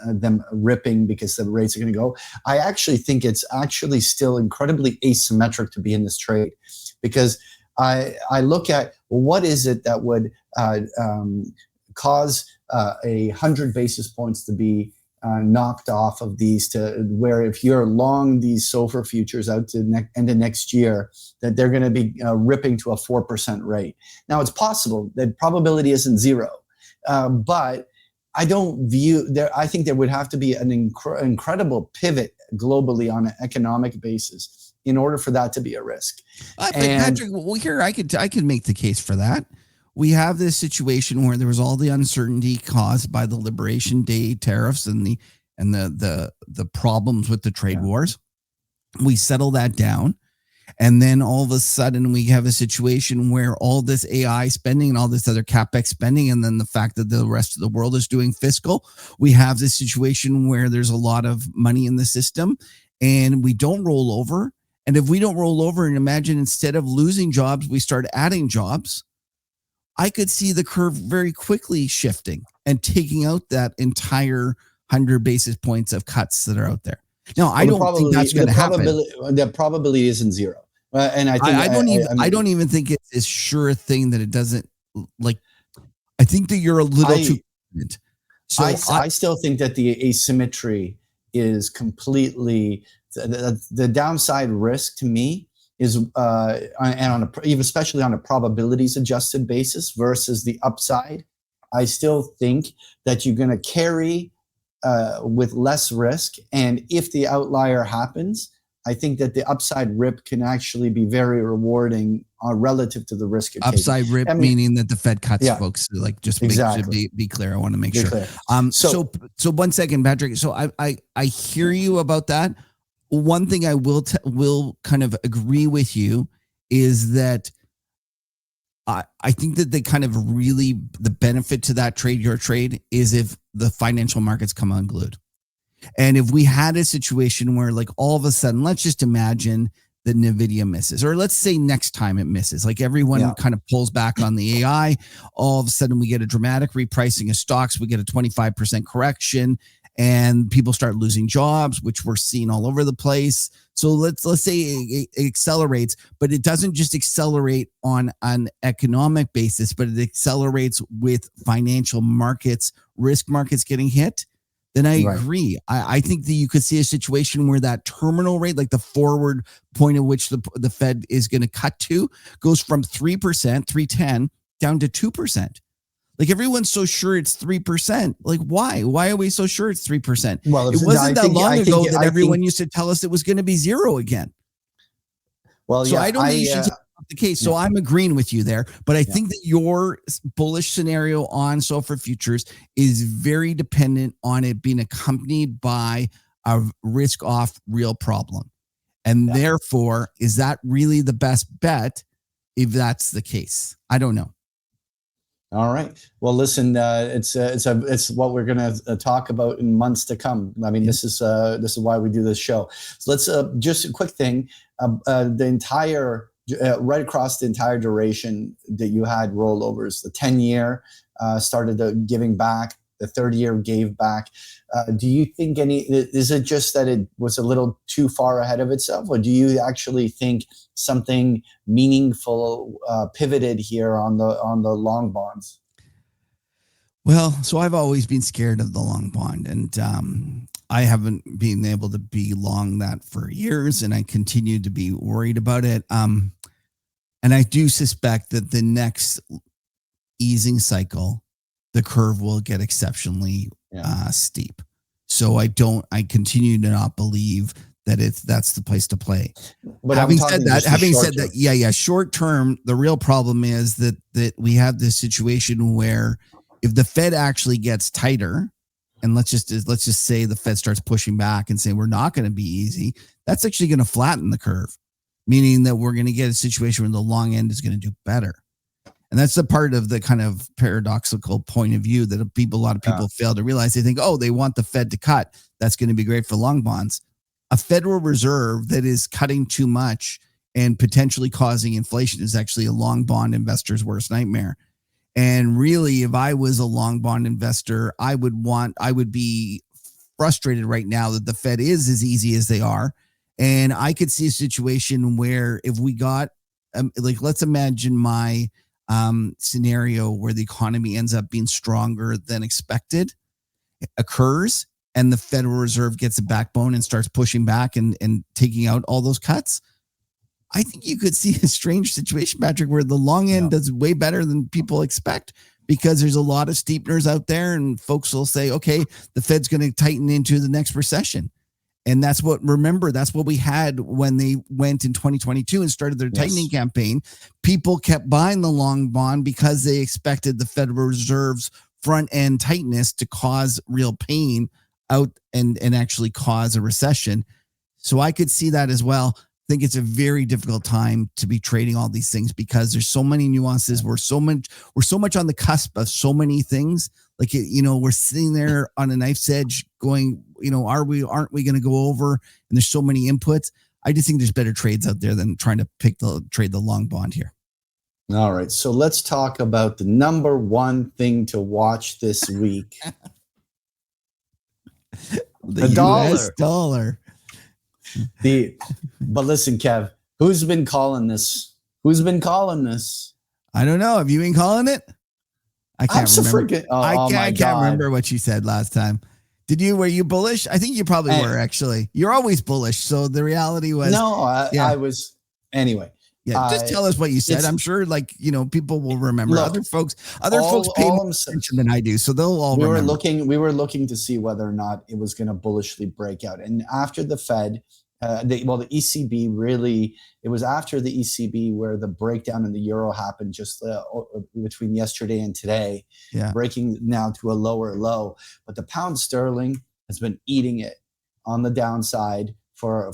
them ripping because the rates are going to go. I actually think it's actually still incredibly asymmetric to be in this trade, because I look at what is it that would cause 100 basis points to be knocked off of these, to where if you're long these SOFR futures out to end of next year, that they're going to be ripping to a 4% rate. Now, it's possible. The probability isn't zero, but I don't view there. I think there would have to be an incredible pivot globally on an economic basis in order for that to be a risk. Patrick, well, here I could make the case for that. We have this situation where there was all the uncertainty caused by the Liberation Day tariffs and the problems with the trade wars. We settle that down, and then all of a sudden we have a situation where all this AI spending and all this other CapEx spending, and then the fact that the rest of the world is doing fiscal, we have this situation where there's a lot of money in the system, and we don't roll over. And if we don't roll over, and imagine instead of losing jobs, we start adding jobs, I could see the curve very quickly shifting and taking out that entire 100 basis points of cuts that are out there. Now, I don't think that's going to happen. The probability isn't zero. And I think I don't even think it's as sure a thing that it doesn't, like, I think that you're a little too confident. So I still think that the asymmetry is completely, the downside risk to me is and especially on a probabilities adjusted basis versus the upside. I still think that you're going to carry with less risk, and if the outlier happens, I think that the upside rip can actually be very rewarding relative to the risk you're upside taking. rip, meaning that the Fed cuts, Yeah. folks. Like, just Exactly. be clear. I want to make Be sure. clear. So 1 second, Patrick. So I hear you about that. One thing I will kind of agree with you is that I think that they kind of really, the benefit to that trade, your trade, is if the financial markets come unglued. And if we had a situation where, like, all of a sudden, let's just imagine that Nvidia misses, or let's say next time it misses, like everyone kind of pulls back on the AI, all of a sudden we get a dramatic repricing of stocks, we get a 25% correction, and people start losing jobs, which we're seeing all over the place. So let's say it accelerates, but it doesn't just accelerate on an economic basis, but it accelerates with financial markets, risk markets getting hit. Then I agree. I think that you could see a situation where that terminal rate, like the forward point at which the Fed is going to cut to, goes from 3%, 3.10, down to 2%. Like, everyone's so sure it's 3%. Like, why? Why are we so sure it's 3%? Well, it wasn't that long ago that everyone used to tell us it was going to be zero again. Well, so I don't think you should take the case. So I'm agreeing with you there, but I think that your bullish scenario on SOFR futures is very dependent on it being accompanied by a risk off real problem. And therefore, is that really the best bet if that's the case? I don't know. All right. Well, listen, it's what we're going to talk about in months to come. I mean, this is why we do this show. So let's just a quick thing. The entire right across the entire duration that you had rollovers, the 10-year started giving back, the 30-year gave back. Do you think is it just that it was a little too far ahead of itself, or do you actually think something meaningful pivoted here on the long bonds? Well, so I've always been scared of the long bond, and I haven't been able to be long that for years, and I continue to be worried about it. And I do suspect that the next easing cycle, the curve will get exceptionally steep. So I continue to not believe that that's the place to play. But having said that, short term, the real problem is that we have this situation where if the Fed actually gets tighter, and let's just say the Fed starts pushing back and saying we're not going to be easy, that's actually going to flatten the curve, meaning that we're going to get a situation where the long end is going to do better. And that's the part of the kind of paradoxical point of view that a lot of people fail to realize. They think, they want the Fed to cut. That's going to be great for long bonds. A Federal Reserve that is cutting too much and potentially causing inflation is actually a long bond investor's worst nightmare. And really, if I was a long bond investor, I would be frustrated right now that the Fed is as easy as they are. And I could see a situation where if we got, let's imagine my scenario where the economy ends up being stronger than expected occurs, and the Federal Reserve gets a backbone and starts pushing back and taking out all those cuts. I think you could see a strange situation, Patrick, where the long end does way better than people expect, because there's a lot of steepeners out there, and folks will say, okay, the Fed's going to tighten into the next recession. And that's what we had when they went in 2022 and started their tightening campaign. People kept buying the long bond because they expected the Federal Reserve's front end tightness to cause real pain out and actually cause a recession. So I could see that as well. I think it's a very difficult time to be trading all these things because there's so many nuances. We're so much on the cusp of so many things. Like, we're sitting there on a knife's edge going, aren't we going to go over? And there's so many inputs. I just think there's better trades out there than trying to trade the long bond here. All right. So let's talk about the number one thing to watch this week. the US dollar. But listen, Kev, who's been calling this? I don't know. Have you been calling it? I can't remember. I can't remember what you said last time. Were you bullish? I think you probably were, actually. You're always bullish. So the reality was. No, I was. Anyway. Yeah, just tell us what you said. I'm sure, people will remember. Look, other folks pay more attention than I do, so they'll all remember. We were looking to see whether or not it was going to bullishly break out. And after the Fed the ECB really, it was after the ECB where the breakdown in the euro happened just between yesterday and today, breaking now to a lower low. But the pound sterling has been eating it on the downside for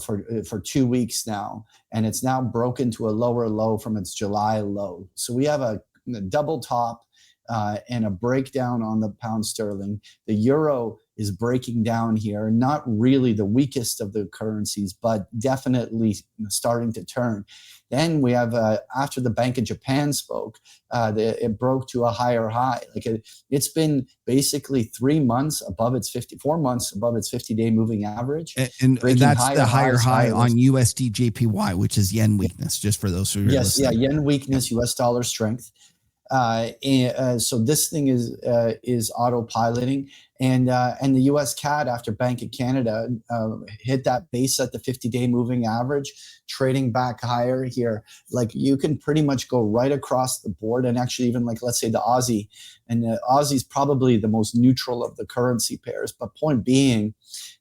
2 weeks now, and it's now broken to a lower low from its July low. So we have a double top and a breakdown on the pound sterling. The euro is breaking down here, not really the weakest of the currencies, but definitely starting to turn. Then we have, after the Bank of Japan spoke, it broke to a higher high. Like it's been basically 4 months above its 50-day moving average. And that's the higher high on USD JPY, which is yen weakness, just for those who are listening. Yes, yen weakness, US dollar strength. So this thing is autopiloting, and the US CAD, after Bank of Canada hit that base at the 50-day moving average, trading back higher here. Like you can pretty much go right across the board, and actually even like, let's say the Aussie, and the Aussie is probably the most neutral of the currency pairs. But point being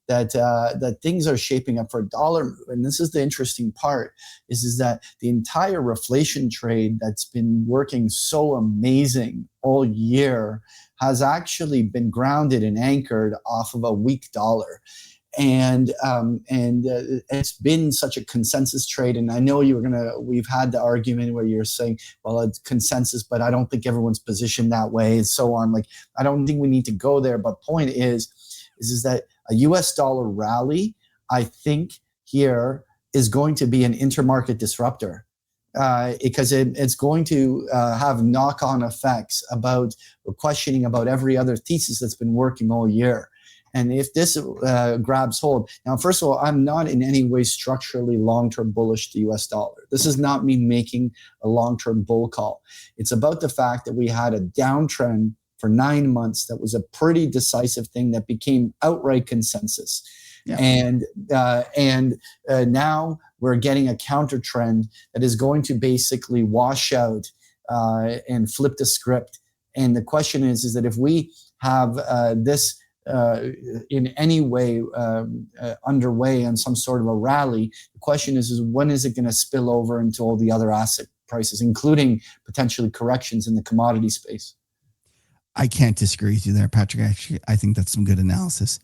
that things are shaping up for a dollar move. And this is the interesting part, is that the entire reflation trade that's been working so amazing all year has actually been grounded and anchored off of a weak dollar. And it's been such a consensus trade. And I know we've had the argument where you're saying, well, it's consensus, but I don't think everyone's positioned that way and so on. Like, I don't think we need to go there. But point is that a US dollar rally, I think here is going to be an intermarket disruptor. Because it's going to have knock-on effects about questioning about every other thesis that's been working all year. And if this grabs hold, now, first of all, I'm not in any way structurally long-term bullish the US dollar. This is not me making a long-term bull call. It's about the fact that we had a downtrend for 9 months that was a pretty decisive thing that became outright consensus. Yeah. And now we're getting a counter trend that is going to basically wash out and flip the script. And the question is that if we have this in any way underway on some sort of a rally, the question is when is it going to spill over into all the other asset prices, including potentially corrections in the commodity space? I can't disagree with you there, Patrick. Actually, I think that's some good analysis.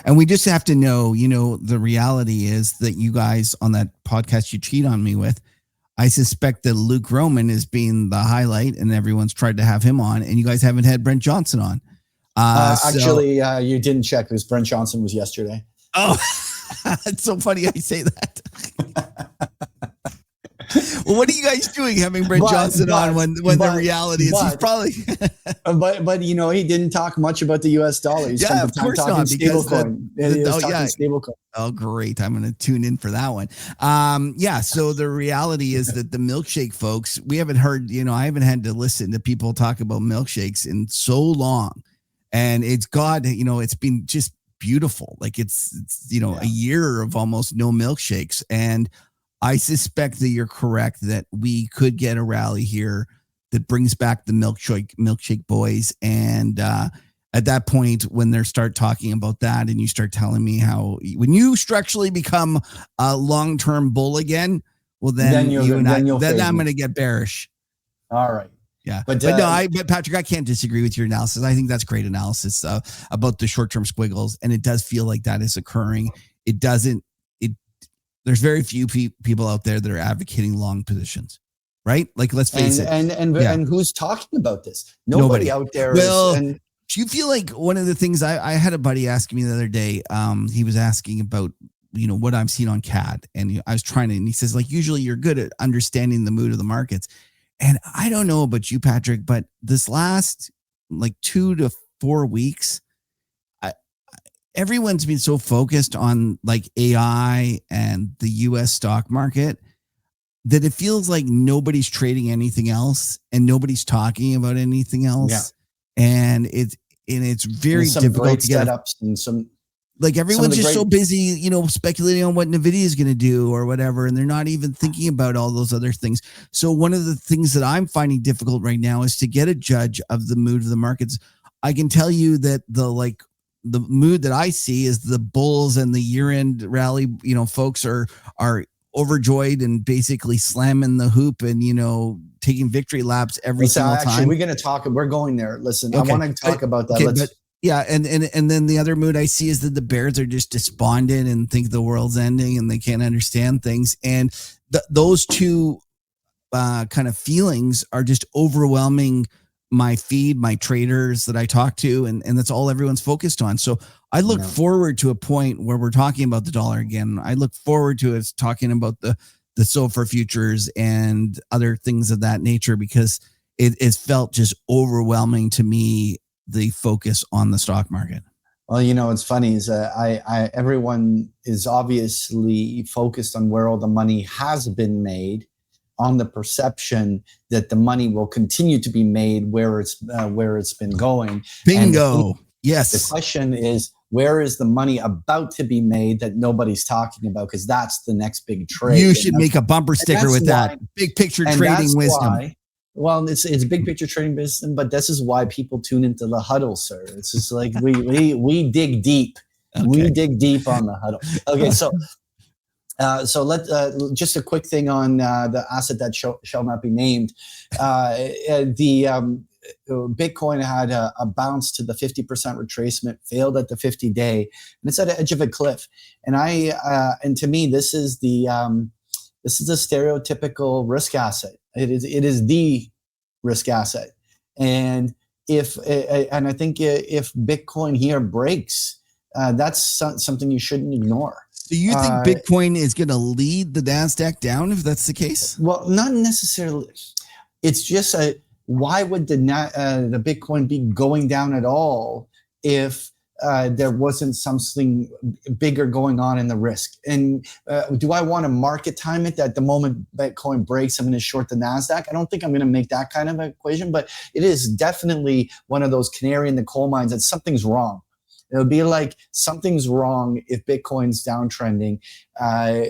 And we just have to know, the reality is that you guys on that podcast you cheat on me with, I suspect that Luke Roman is being the highlight and everyone's tried to have him on, and you guys haven't had Brent Johnson on. Actually, you didn't check because Brent Johnson was yesterday. Oh, it's so funny I say that. Well, what are you guys doing having Brent Johnson on when the reality is he's probably but he didn't talk much about the US dollar. He spent the time talking stablecoin. Oh, great. I'm going to tune in for that one. So the reality is that the milkshake folks, we haven't heard, I haven't had to listen to people talk about milkshakes in so long. And it's been just beautiful. Like it's a year of almost no milkshakes. And I suspect that you're correct that we could get a rally here that brings back the milkshake boys. And at that point, when they start talking about that and you start telling me how when you structurally become a long-term bull again, well, then I'm going to get bearish. All right. Yeah. But Patrick, I can't disagree with your analysis. I think that's great analysis about the short-term squiggles. And it does feel like that is occurring. There's very few people out there that are advocating long positions, right? Like, let's face it. And who's talking about this? Nobody out there. Do you feel like one of the things I had a buddy asking me the other day, he was asking about, what I'm seeing on CAD. And I was trying to, and he says, like, usually you're good at understanding the mood of the markets. And I don't know about you, Patrick, but this last 2 to 4 weeks, everyone's been so focused on like AI and the US stock market that it feels like nobody's trading anything else and nobody's talking about anything else. Yeah. And it's very difficult to get setups and some. Like everyone's just so busy, speculating on what Nvidia is going to do or whatever. And they're not even thinking about all those other things. So one of the things that I'm finding difficult right now is to get a judge of the mood of the markets. I can tell you that the mood that I see is the bulls and the year-end rally, folks are overjoyed and basically slamming the hoop and, taking victory laps every single time. We're going there. Listen, okay. I want to talk about that. Okay, but yeah. And then the other mood I see is that the bears are just despondent and think the world's ending and they can't understand things. And those two kind of feelings are just overwhelming my feed, my traders that I talk to, and that's all everyone's focused on. So I look forward to a point where we're talking about the dollar again. I look forward to us talking about the SOFR futures and other things of that nature, because it felt just overwhelming to me, the focus on the stock market. Well, it's funny is everyone is obviously focused on where all the money has been made, on the perception that the money will continue to be made where it's been going. Bingo. Yes. The question is, where is the money about to be made that nobody's talking about? Because that's the next big trade. You should make a bumper sticker with that. Big picture trading wisdom. Well, it's big picture trading wisdom, but this is why people tune into the huddle, sir. It's just like we dig deep. Okay. We dig deep on the huddle. Okay, so let's just a quick thing on the asset that shall not be named. Bitcoin had a bounce to the 50% retracement, failed at the 50-day, and it's at the edge of a cliff. And to me, this is the stereotypical risk asset. It is the risk asset, and I think if Bitcoin here breaks, that's something you shouldn't ignore. Do you think Bitcoin is going to lead the NASDAQ down if that's the case? Well, not necessarily. It's just why would the Bitcoin be going down at all if there wasn't something bigger going on in the risk? And do I want to market time it that the moment Bitcoin breaks, I'm going to short the NASDAQ? I don't think I'm going to make that kind of equation, but it is definitely one of those canary in the coal mines that something's wrong. It would be like something's wrong if Bitcoin's downtrending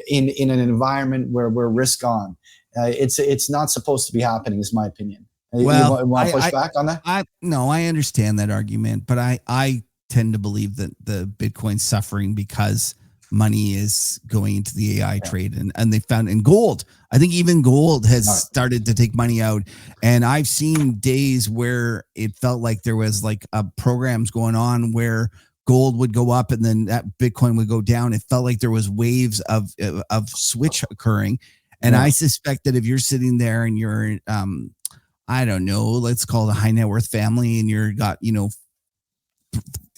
in an environment where we're risk on. It's not supposed to be happening, is my opinion. Well, you want to push back on that? I understand that argument, but I tend to believe that the Bitcoin's suffering because money is going into the AI trade, and they found in gold. I think even gold has started to take money out, and I've seen days where it felt like there was like programs going on where gold would go up and then that Bitcoin would go down. It felt like there was waves of switch occurring, and I suspect that if you're sitting there and you're I don't know, let's call it a high net worth family, and you're got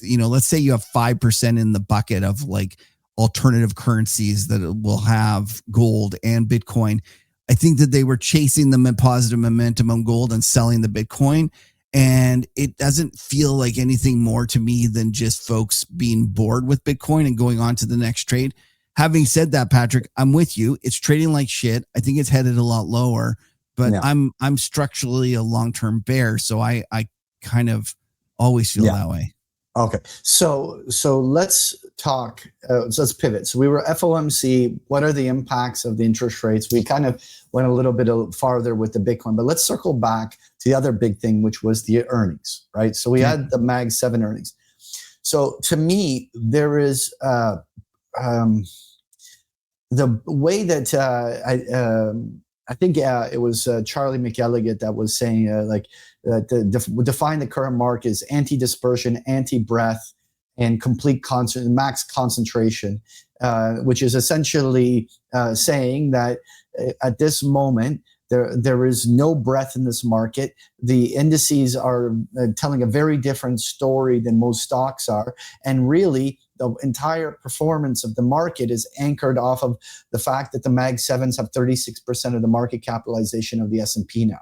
let's say you have 5% in the bucket of like alternative currencies that will have gold and Bitcoin. I think that they were chasing the positive momentum on gold and selling the Bitcoin. And it doesn't feel like anything more to me than just folks being bored with Bitcoin and going on to the next trade. Having said that, Patrick, I'm with you. It's trading like shit. I think it's headed a lot lower, but I'm structurally a long-term bear. So I kind of always feel that way. Okay, so let's talk. So let's pivot. So we were FOMC. What are the impacts of the interest rates? We kind of went a little bit farther with the Bitcoin, but let's circle back to the other big thing, which was the earnings, right? So we had the Mag 7 earnings. So to me, there is the way that I think it was Charlie McElligott that was saying define the current market as anti-dispersion, anti-breadth, and complete max concentration, which is essentially saying that at this moment there is no breadth in this market. The indices are telling a very different story than most stocks are, and really the entire performance of the market is anchored off of the fact that the Mag 7s have 36% of the market capitalization of the S&P now.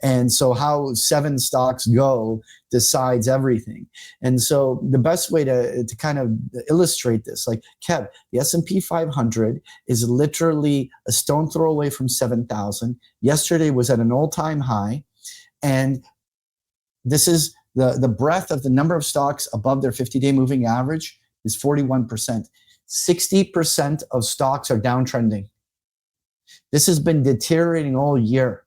And so how 7 stocks go decides everything. And so the best way to kind of illustrate this, like Kev, the S&P 500 is literally a stone throw away from 7,000. Yesterday was at an all-time high. And this is the breadth of the number of stocks above their 50-day moving average is 41%. 60% of stocks are downtrending. This has been deteriorating all year.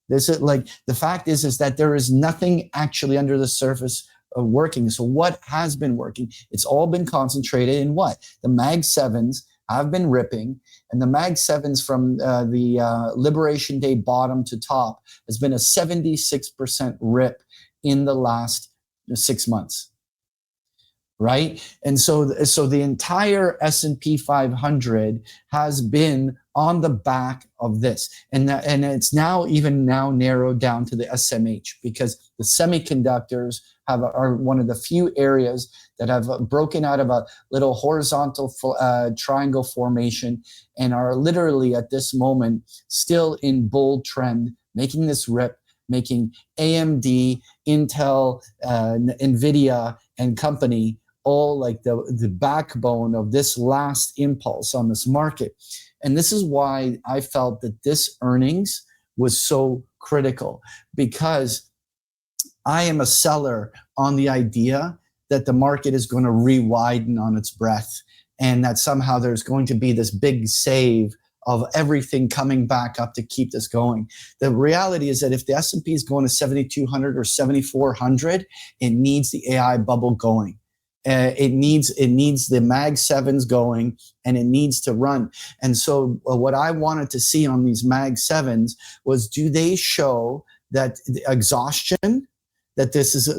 This is like the fact is that there is nothing actually under the surface working. So what has been working? It's all been concentrated in what? The Mag 7s have been ripping, and the Mag 7s from the Liberation Day bottom to top has been a 76% rip in the last 6 months. Right? And so the entire S&P 500 has been on the back of this. And it's now narrowed down to the SMH, because the semiconductors are one of the few areas that have broken out of a little horizontal triangle formation and are literally at this moment still in bull trend, making this rip, making AMD, Intel, Nvidia, and company all like the backbone of this last impulse on this market. And this is why I felt that this earnings was so critical, because I am a seller on the idea that the market is going to re-widen on its breath, and that somehow there's going to be this big save of everything coming back up to keep this going. The reality is that if the S&P is going to 7,200 or 7,400, it needs the AI bubble going. It needs the Mag 7s going, and it needs to run. And so what I wanted to see on these Mag 7s was, do they show that the exhaustion, that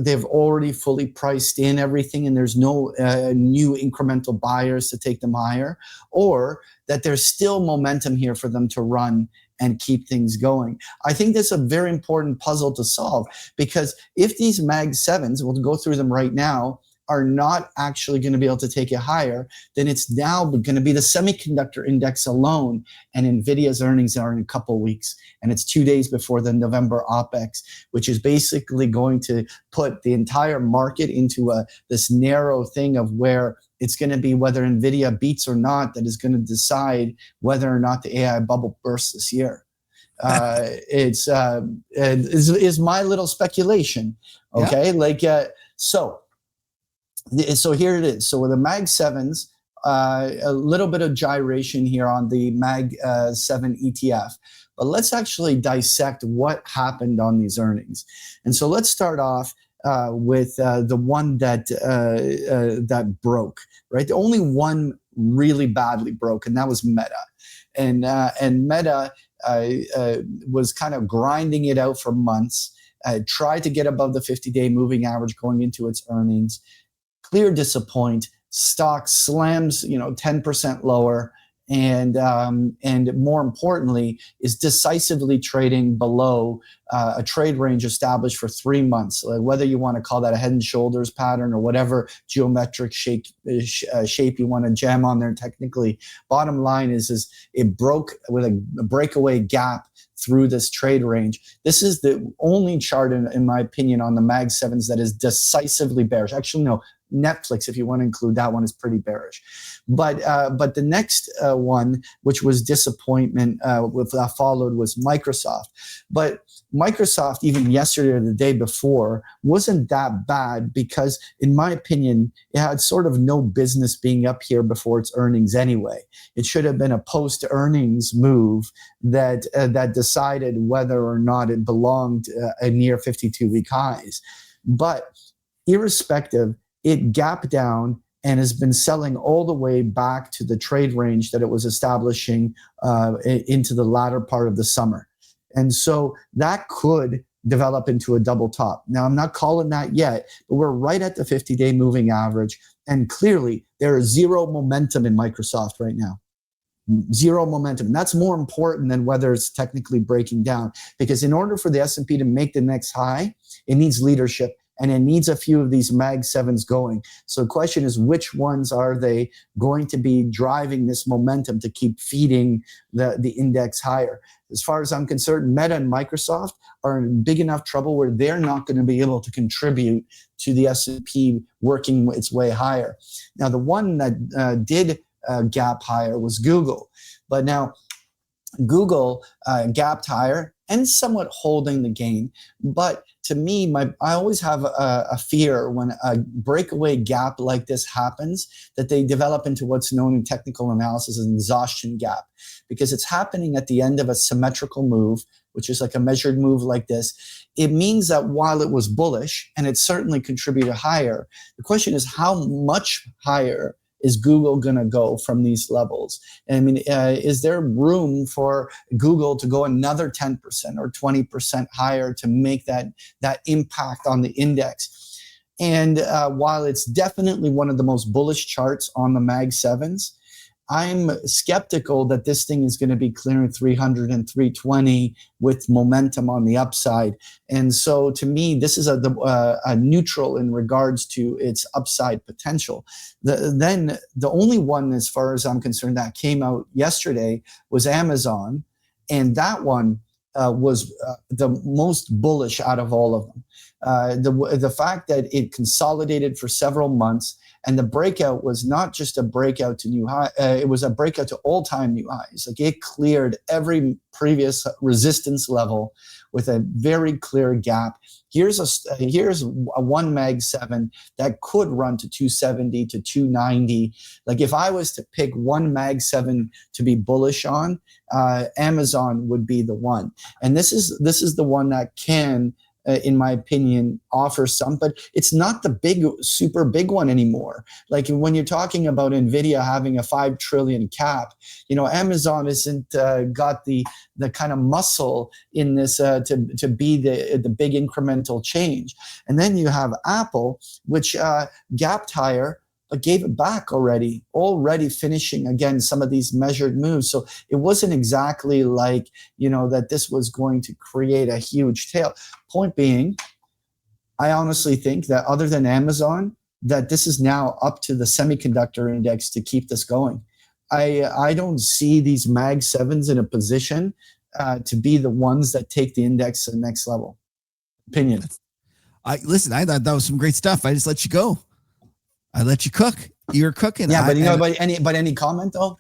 they've already fully priced in everything and there's no new incremental buyers to take them higher, or that there's still momentum here for them to run and keep things going? I think that's a very important puzzle to solve, because if these Mag 7s, we'll go through them right now, are not actually going to be able to take it higher, then it's now going to be the semiconductor index alone, and Nvidia's earnings are in a couple weeks, and it's 2 days before the November OPEX, which is basically going to put the entire market into this narrow thing of where it's going to be whether Nvidia beats or not that is going to decide whether or not the AI bubble bursts this year. It's my little speculation. Okay, yeah. So here it is. So with the Mag 7s, a little bit of gyration here on the Mag 7 ETF. But let's actually dissect what happened on these earnings. And so let's start off with the one that broke, right? The only one really badly broke, and that was Meta. And Meta was kind of grinding it out for months, tried to get above the 50-day moving average going into its earnings. Clear disappoint. Stock slams, 10% lower, and more importantly, is decisively trading below a trade range established for 3 months. Like, whether you want to call that a head and shoulders pattern or whatever geometric shape you want to jam on there technically, bottom line is it broke with a breakaway gap through this trade range. This is the only chart, in my opinion, on the Mag 7s that is decisively bearish. Actually, no, Netflix, if you want to include that one, is pretty bearish. But the next one, which was disappointment, followed was Microsoft. But Microsoft, even yesterday or the day before, wasn't that bad, because, in my opinion, it had sort of no business being up here before its earnings anyway. It should have been a post-earnings move that decided whether or not it belonged near 52-week highs. But irrespective, it gapped down and has been selling all the way back to the trade range that it was establishing into the latter part of the summer. And so that could develop into a double top. Now, I'm not calling that yet, but we're right at the 50-day moving average. And clearly, there is zero momentum in Microsoft right now. Zero momentum. And that's more important than whether it's technically breaking down. Because in order for the S&P to make the next high, it needs leadership. And it needs a few of these Mag 7s going. So the question is, which ones are they going to be driving this momentum to keep feeding the index higher? As far as I'm concerned, Meta and Microsoft are in big enough trouble where they're not going to be able to contribute to the S&P working its way higher. Now, the one that did gap higher was Google. But now, Google gapped higher and somewhat holding the gain. But to me, I always have a fear when a breakaway gap like this happens, that they develop into what's known in technical analysis as an exhaustion gap, because it's happening at the end of a symmetrical move which is like a measured move like this, it means that while it was bullish and it certainly contributed higher, the question is how much higher is Google going to go from these levels? I mean, is there room for Google to go another 10% or 20% higher to make that impact on the index? And while it's definitely one of the most bullish charts on the Mag 7s, I'm skeptical that this thing is going to be clearing 300 and 320 with momentum on the upside. And so to me, this is a neutral in regards to its upside potential. Then the only one, as far as I'm concerned, that came out yesterday was Amazon. And that one was the most bullish out of all of them. The fact that it consolidated for several months, and the breakout was not just a breakout to new high, it was a breakout to all-time new highs. Like it cleared every previous resistance level with a very clear gap. Here's a one Mag 7 that could run to 270 to 290. Like if I was to pick one Mag 7 to be bullish on, Amazon would be the one. And this is the one that can, in my opinion, offer some, but it's not the super big one anymore. Like when you're talking about Nvidia having a 5 trillion cap, Amazon isn't got the kind of muscle in this to be the big incremental change. And then you have Apple, which gapped higher, but gave it back already finishing again some of these measured moves. So it wasn't exactly like, that this was going to create a huge tail. Point being, I honestly think that other than Amazon, that this is now up to the semiconductor index to keep this going. I don't see these Mag 7s in a position to be the ones that take the index to the next level. Opinion. I thought that was some great stuff. I just let you go. I let you cook. You're cooking. Yeah, but any comment though?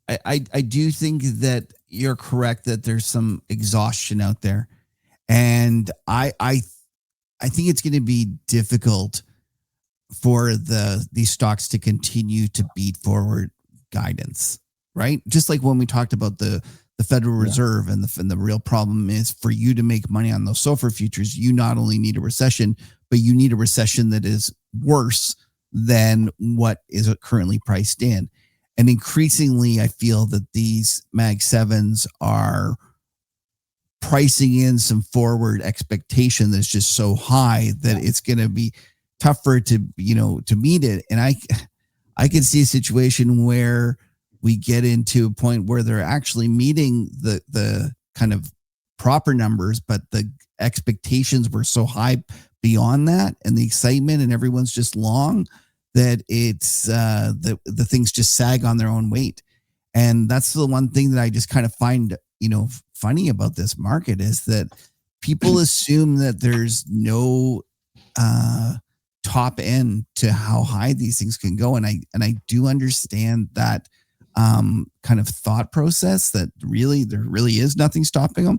I do think that you're correct that there's some exhaustion out there, and I think it's going to be difficult for these stocks to continue to beat forward guidance, right? Just like when we talked about the Federal Reserve and the real problem is for you to make money on those SOFR futures, you not only need a recession, but you need a recession that is worse than what is currently priced in. And increasingly, I feel that these Mag 7s are pricing in some forward expectation that's just so high that it's going to be tougher to meet it. And I can see a situation where we get into a point where they're actually meeting the kind of proper numbers, but the expectations were so high beyond that, and the excitement, and everyone's just long, that it's the things just sag on their own weight. And that's the one thing that I just kind of find funny about this market is that people assume that there's no top end to how high these things can go, and I do understand that kind of thought process, that there really is nothing stopping them.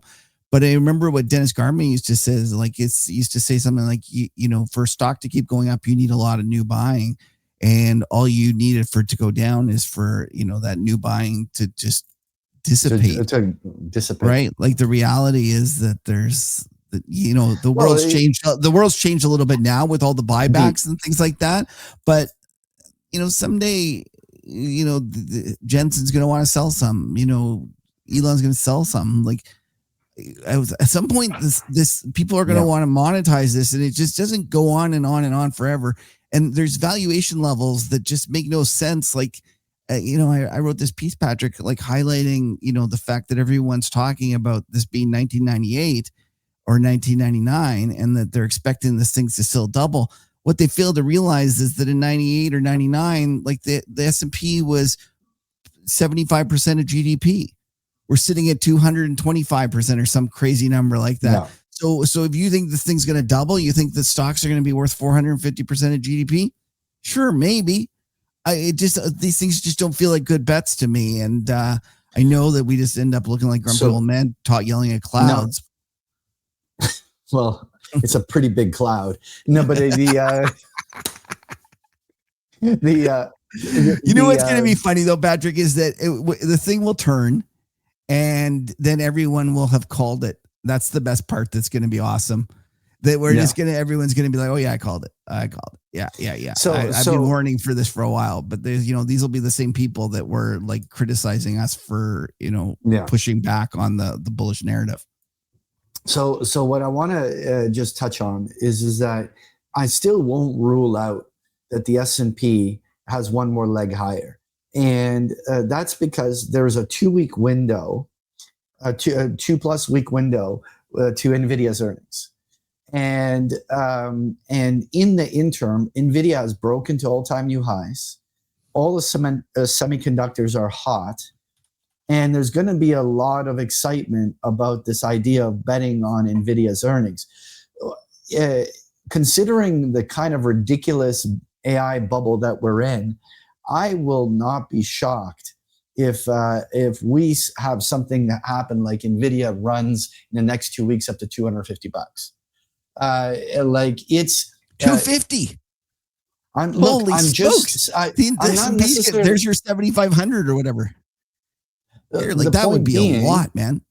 But I remember what Dennis Garman used to say, used to say something like, for stock to keep going up, you need a lot of new buying, and all you needed for it to go down is for, that new buying to just dissipate. To dissipate. Right. Like the reality is that there's, the world's changed. The world's changed a little bit now with all the buybacks and things like that. But, someday, Jensen's going to want to sell some, Elon's going to sell some. Like at some point, this people are going to want to monetize this, and it just doesn't go on and on and on forever. And there's valuation levels that just make no sense. Like, I wrote this piece, Patrick, like highlighting, the fact that everyone's talking about this being 1998 or 1999, and that they're expecting this thing to still double. What they fail to realize is that in 98 or 99, like the S&P was 75% of GDP. We're sitting at 225% or some crazy number like that. Yeah. So if you think this thing's going to double, you think the stocks are going to be worth 450% of GDP? Sure, maybe. These things just don't feel like good bets to me. And I know that we just end up looking like grumpy old men yelling at clouds. No. Well, it's a pretty big cloud. No, but You know what's going to be funny though, Patrick, is that the thing will turn, and then everyone will have called it. That's the best part. That's going to be awesome. That we're just going to, everyone's going to be like, oh yeah, I called it. Yeah. So I've been warning for this for a while, but there's, these will be the same people that were like criticizing us for, pushing back on the bullish narrative. So what I want to just touch on is that I still won't rule out that the S&P has one more leg higher. And that's because there's a 2-week window, a 2+ week window to NVIDIA's earnings. And in the interim, NVIDIA has broken to all-time new highs. All the semiconductors are hot. And there's going to be a lot of excitement about this idea of betting on NVIDIA's earnings. Considering the kind of ridiculous AI bubble that we're in, I will not be shocked if we have something that happen like NVIDIA runs in the next 2 weeks up to $250. Like it's 250. I'm just not necessarily. There's your 7,500 or whatever. Like that would be a lot, man.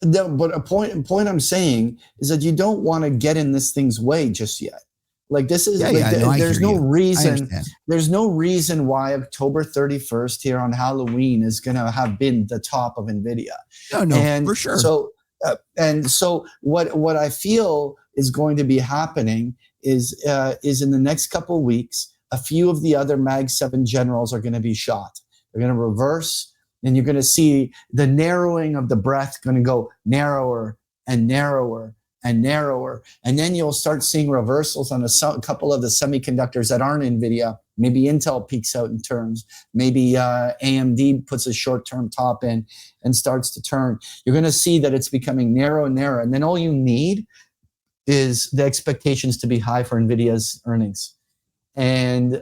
But a point I'm saying is that you don't want to get in this thing's way just yet. Like this is there's no reason. There's no reason why October 31st here on Halloween is going to have been the top of NVIDIA. No, for sure. So what I feel is going to be happening is in the next couple of weeks, a few of the other Mag 7 generals are going to be shot. They're going to reverse, and you're going to see the narrowing of the breadth going to go narrower and narrower and narrower. And then you'll start seeing reversals on a couple of the semiconductors that aren't NVIDIA. Maybe Intel peaks out in terms. Maybe AMD puts a short-term top in and starts to turn. You're going to see that it's becoming narrow and narrow. And then all you need is the expectations to be high for NVIDIA's earnings. And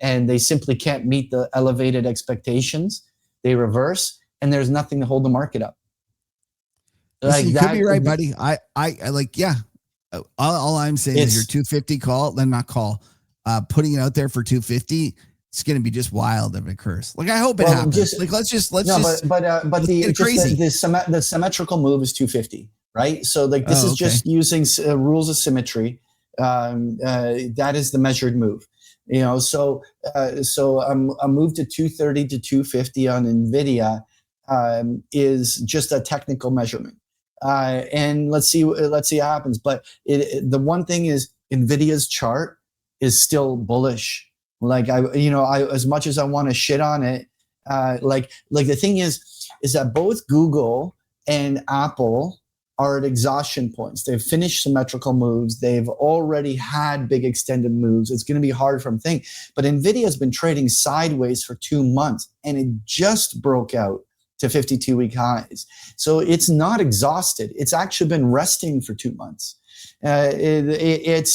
they simply can't meet the elevated expectations. They reverse, and there's nothing to hold the market up. Listen, you could be right, buddy. I like, yeah. All I'm saying is your 250 call, then not call. Putting it out there for 250, it's going to be just wild if it occurs. Like I hope it happens. The symmetrical move is 250, right? So like this is just using rules of symmetry. That is the measured move. So a move to 230 to 250 on NVIDIA is just a technical measurement. And let's see what happens. But the one thing is NVIDIA's chart is still bullish. Like I as much as I want to shit on it, like the thing is that both Google and Apple are at exhaustion points. They've finished symmetrical moves. They've already had big extended moves. It's going to be hard for them to think. But NVIDIA has been trading sideways for 2 months, and it just broke out to 52-week highs. So it's not exhausted. It's actually been resting for 2 months. It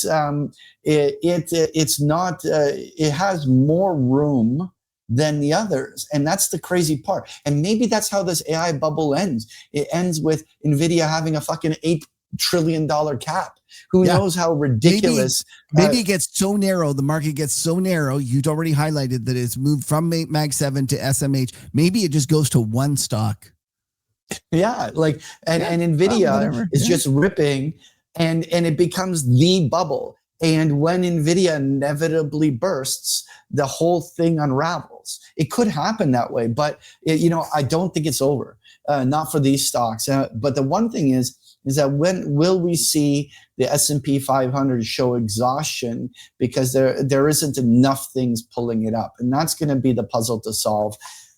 has more room than the others. And that's the crazy part. And maybe that's how this AI bubble ends. It ends with NVIDIA having a fucking $8 trillion cap. Who knows how ridiculous. Maybe it gets so narrow, the market gets so narrow, you'd already highlighted that it's moved from Mag 7 to SMH. Maybe it just goes to one stock. Yeah, and NVIDIA is just ripping, and it becomes the bubble. And when NVIDIA inevitably bursts, the whole thing unravels. It could happen that way, but I don't think it's over. Not for these stocks. But the one thing is that when will we see the S&P 500 show exhaustion because there isn't enough things pulling it up, and that's going to be the puzzle to solve.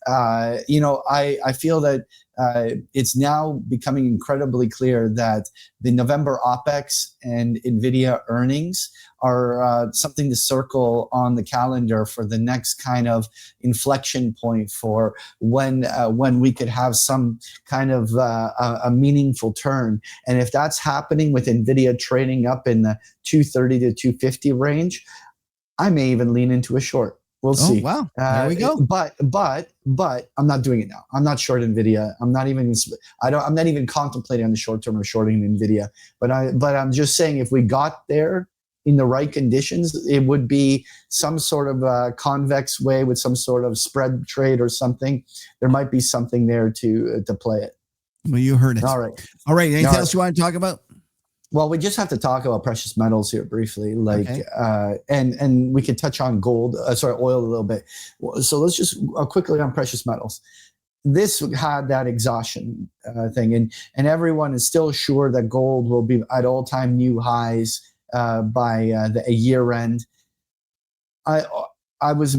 I feel that it's now becoming incredibly clear that the November OPEX and NVIDIA earnings are something to circle on the calendar for the next kind of inflection point for when we could have some kind of a meaningful turn. And if that's happening with NVIDIA trading up in the 230 to 250 range, I may even lean into a short. We'll see. Wow. There we go. But I'm not doing it now. I'm not short NVIDIA. I'm not even contemplating on the short term or shorting NVIDIA. But I'm just saying if we got there in the right conditions, it would be some sort of convex way with some sort of spread trade or something. There might be something there to play it. Well, you heard it. All right. Anything else you want to talk about? Well, we just have to talk about precious metals here briefly, like, Okay. and we could touch on oil a little bit. So let's just quickly on precious metals. This had that exhaustion thing, and everyone is still sure that gold will be at all-time new highs by the year end. I was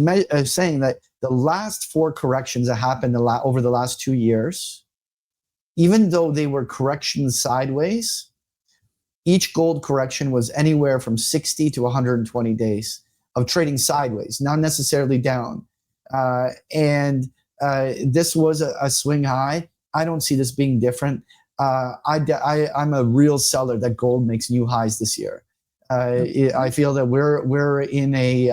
saying that the last 4 corrections that happened over the last 2 years, even though they were corrections sideways, each gold correction was anywhere from 60 to 120 days of trading sideways, not necessarily down. And this was a swing high. I don't see this being different. I'm a real seller that gold makes new highs this year. I feel that we're in a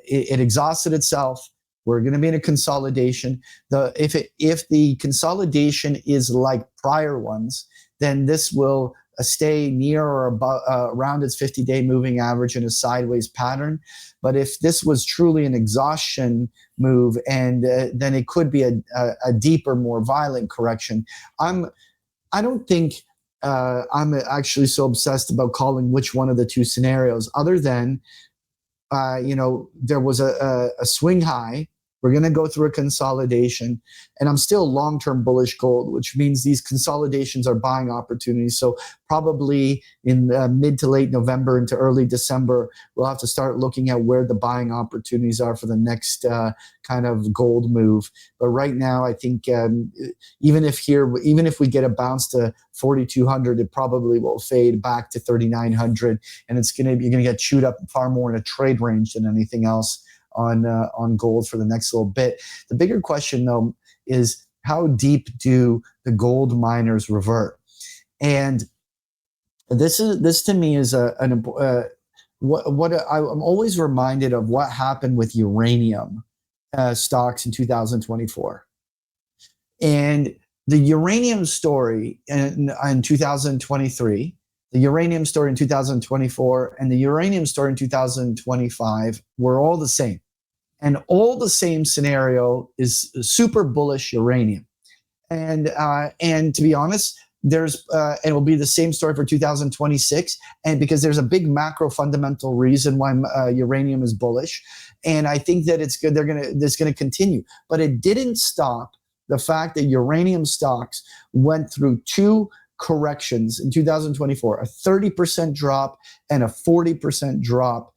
it exhausted itself. We're going to be in a consolidation. If the consolidation is like prior ones, then this will stay near or above, around its 50-day moving average in a sideways pattern. But if this was truly an exhaustion move, and then it could be a deeper, more violent correction. I don't think I'm actually so obsessed about calling which one of the two scenarios, other than there was a swing high. We're going to go through a consolidation, and I'm still long-term bullish gold, which means these consolidations are buying opportunities. So probably in mid to late November into early December, we'll have to start looking at where the buying opportunities are for the next kind of gold move. But right now, I think even if we get a bounce to 4,200, it probably will fade back to 3,900, and you're going to get chewed up far more in a trade range than anything else on gold for the next little bit. The bigger question, though, is how deep do the gold miners revert? And this to me is I'm always reminded of what happened with uranium stocks in 2024, and the uranium story in 2023. The uranium story in 2024 and the uranium story in 2025 were all the same. And all the same scenario is super bullish uranium. And to be honest, it will be the same story for 2026. And because there's a big macro fundamental reason why uranium is bullish. And I think that it's good. It's going to continue. But it didn't stop the fact that uranium stocks went through 2 corrections in 2024, a 30% drop and a 40% drop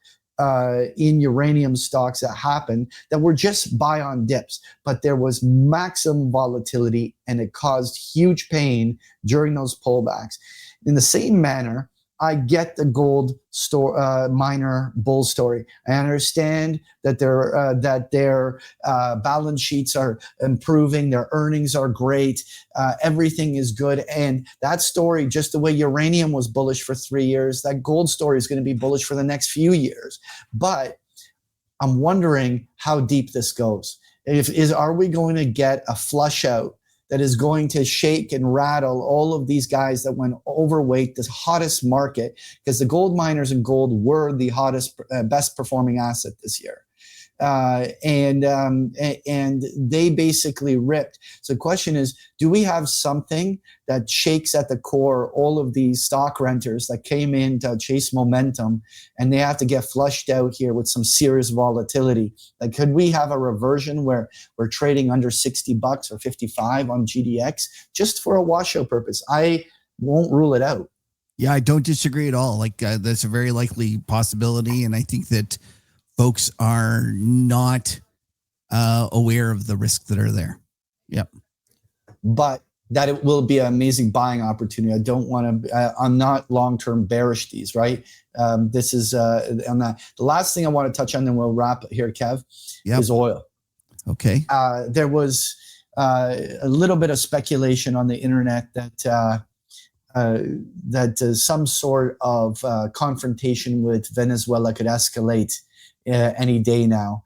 in uranium stocks that happened that were just buy on dips, but there was maximum volatility and it caused huge pain during those pullbacks. In the same manner, I get the gold miner bull story. I understand that their balance sheets are improving, their earnings are great, everything is good, and that story, just the way uranium was bullish for 3 years, that gold story is going to be bullish for the next few years. But I'm wondering how deep this goes. Are we going to get a flush out that is going to shake and rattle all of these guys that went overweight, this hottest market, because the gold miners and gold were the hottest, best performing asset this year. And they basically ripped. So the question is, do we have something that shakes at the core all of these stock renters that came in to chase momentum, and they have to get flushed out here with some serious volatility? Like, could we have a reversion where we're trading under $60 or 55 on GDX just for a washout purpose? I won't rule it out. Yeah, I don't disagree at all. Like, that's a very likely possibility, and I think that folks are not aware of the risks that are there. Yep. But that it will be an amazing buying opportunity. I don't want to, I'm not long-term bearish these, right? This is, on that. The last thing I want to touch on, then we'll wrap here, Kev, is oil. Okay. There was a little bit of speculation on the internet that some sort of confrontation with Venezuela could escalate any day now.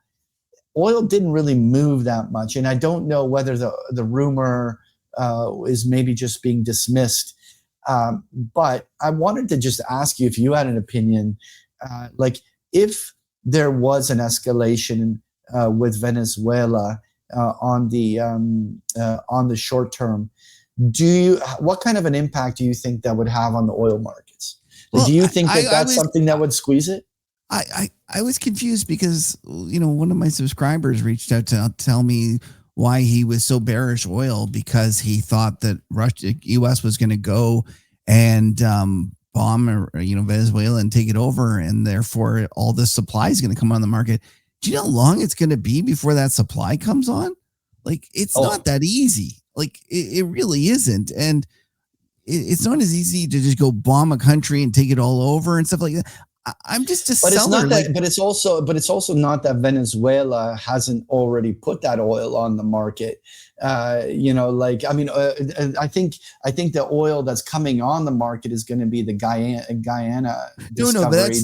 Oil didn't really move that much, and I don't know whether the rumor is maybe just being dismissed. But I wanted to just ask you if you had an opinion, like if there was an escalation with Venezuela on the short term, what kind of an impact do you think that would have on the oil markets? Like, do you think that's something that would squeeze it? I was confused because, one of my subscribers reached out to tell me why he was so bearish oil, because he thought that U.S. was going to go and bomb Venezuela and take it over, and therefore all this supply is going to come on the market. Do you know how long it's going to be before that supply comes on? Like, it's not that easy. Like, it really isn't. And it's not as easy to just go bomb a country and take it all over and stuff like that. I'm just a seller. It's not that, but it's also not that Venezuela hasn't already put that oil on the market. I think the oil that's coming on the market is going to be the Guyana discovery.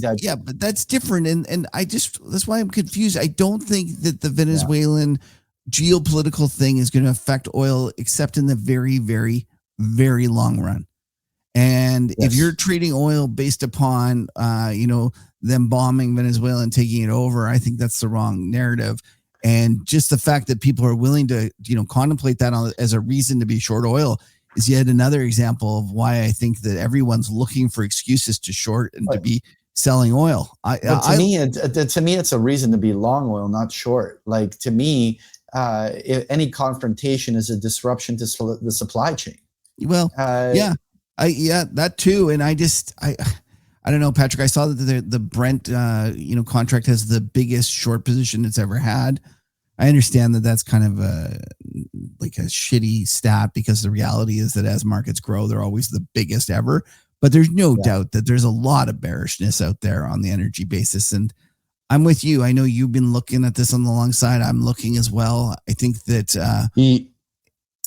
But that's different. And that's why I'm confused. I don't think that the Venezuelan geopolitical thing is going to affect oil, except in the very, very, very long run. And if you're trading oil based upon, them bombing Venezuela and taking it over, I think that's the wrong narrative. And just the fact that people are willing to, contemplate that as a reason to be short oil is yet another example of why I think that everyone's looking for excuses to short and to be selling oil. To me, it's a reason to be long oil, not short. Like, to me, any confrontation is a disruption to the supply chain. Well, that too. And I don't know, Patrick, I saw that the Brent, contract has the biggest short position it's ever had. I understand that that's kind of a shitty stat, because the reality is that as markets grow, they're always the biggest ever. But there's no doubt that there's a lot of bearishness out there on the energy basis. And I'm with you. I know you've been looking at this on the long side. I'm looking as well. I think that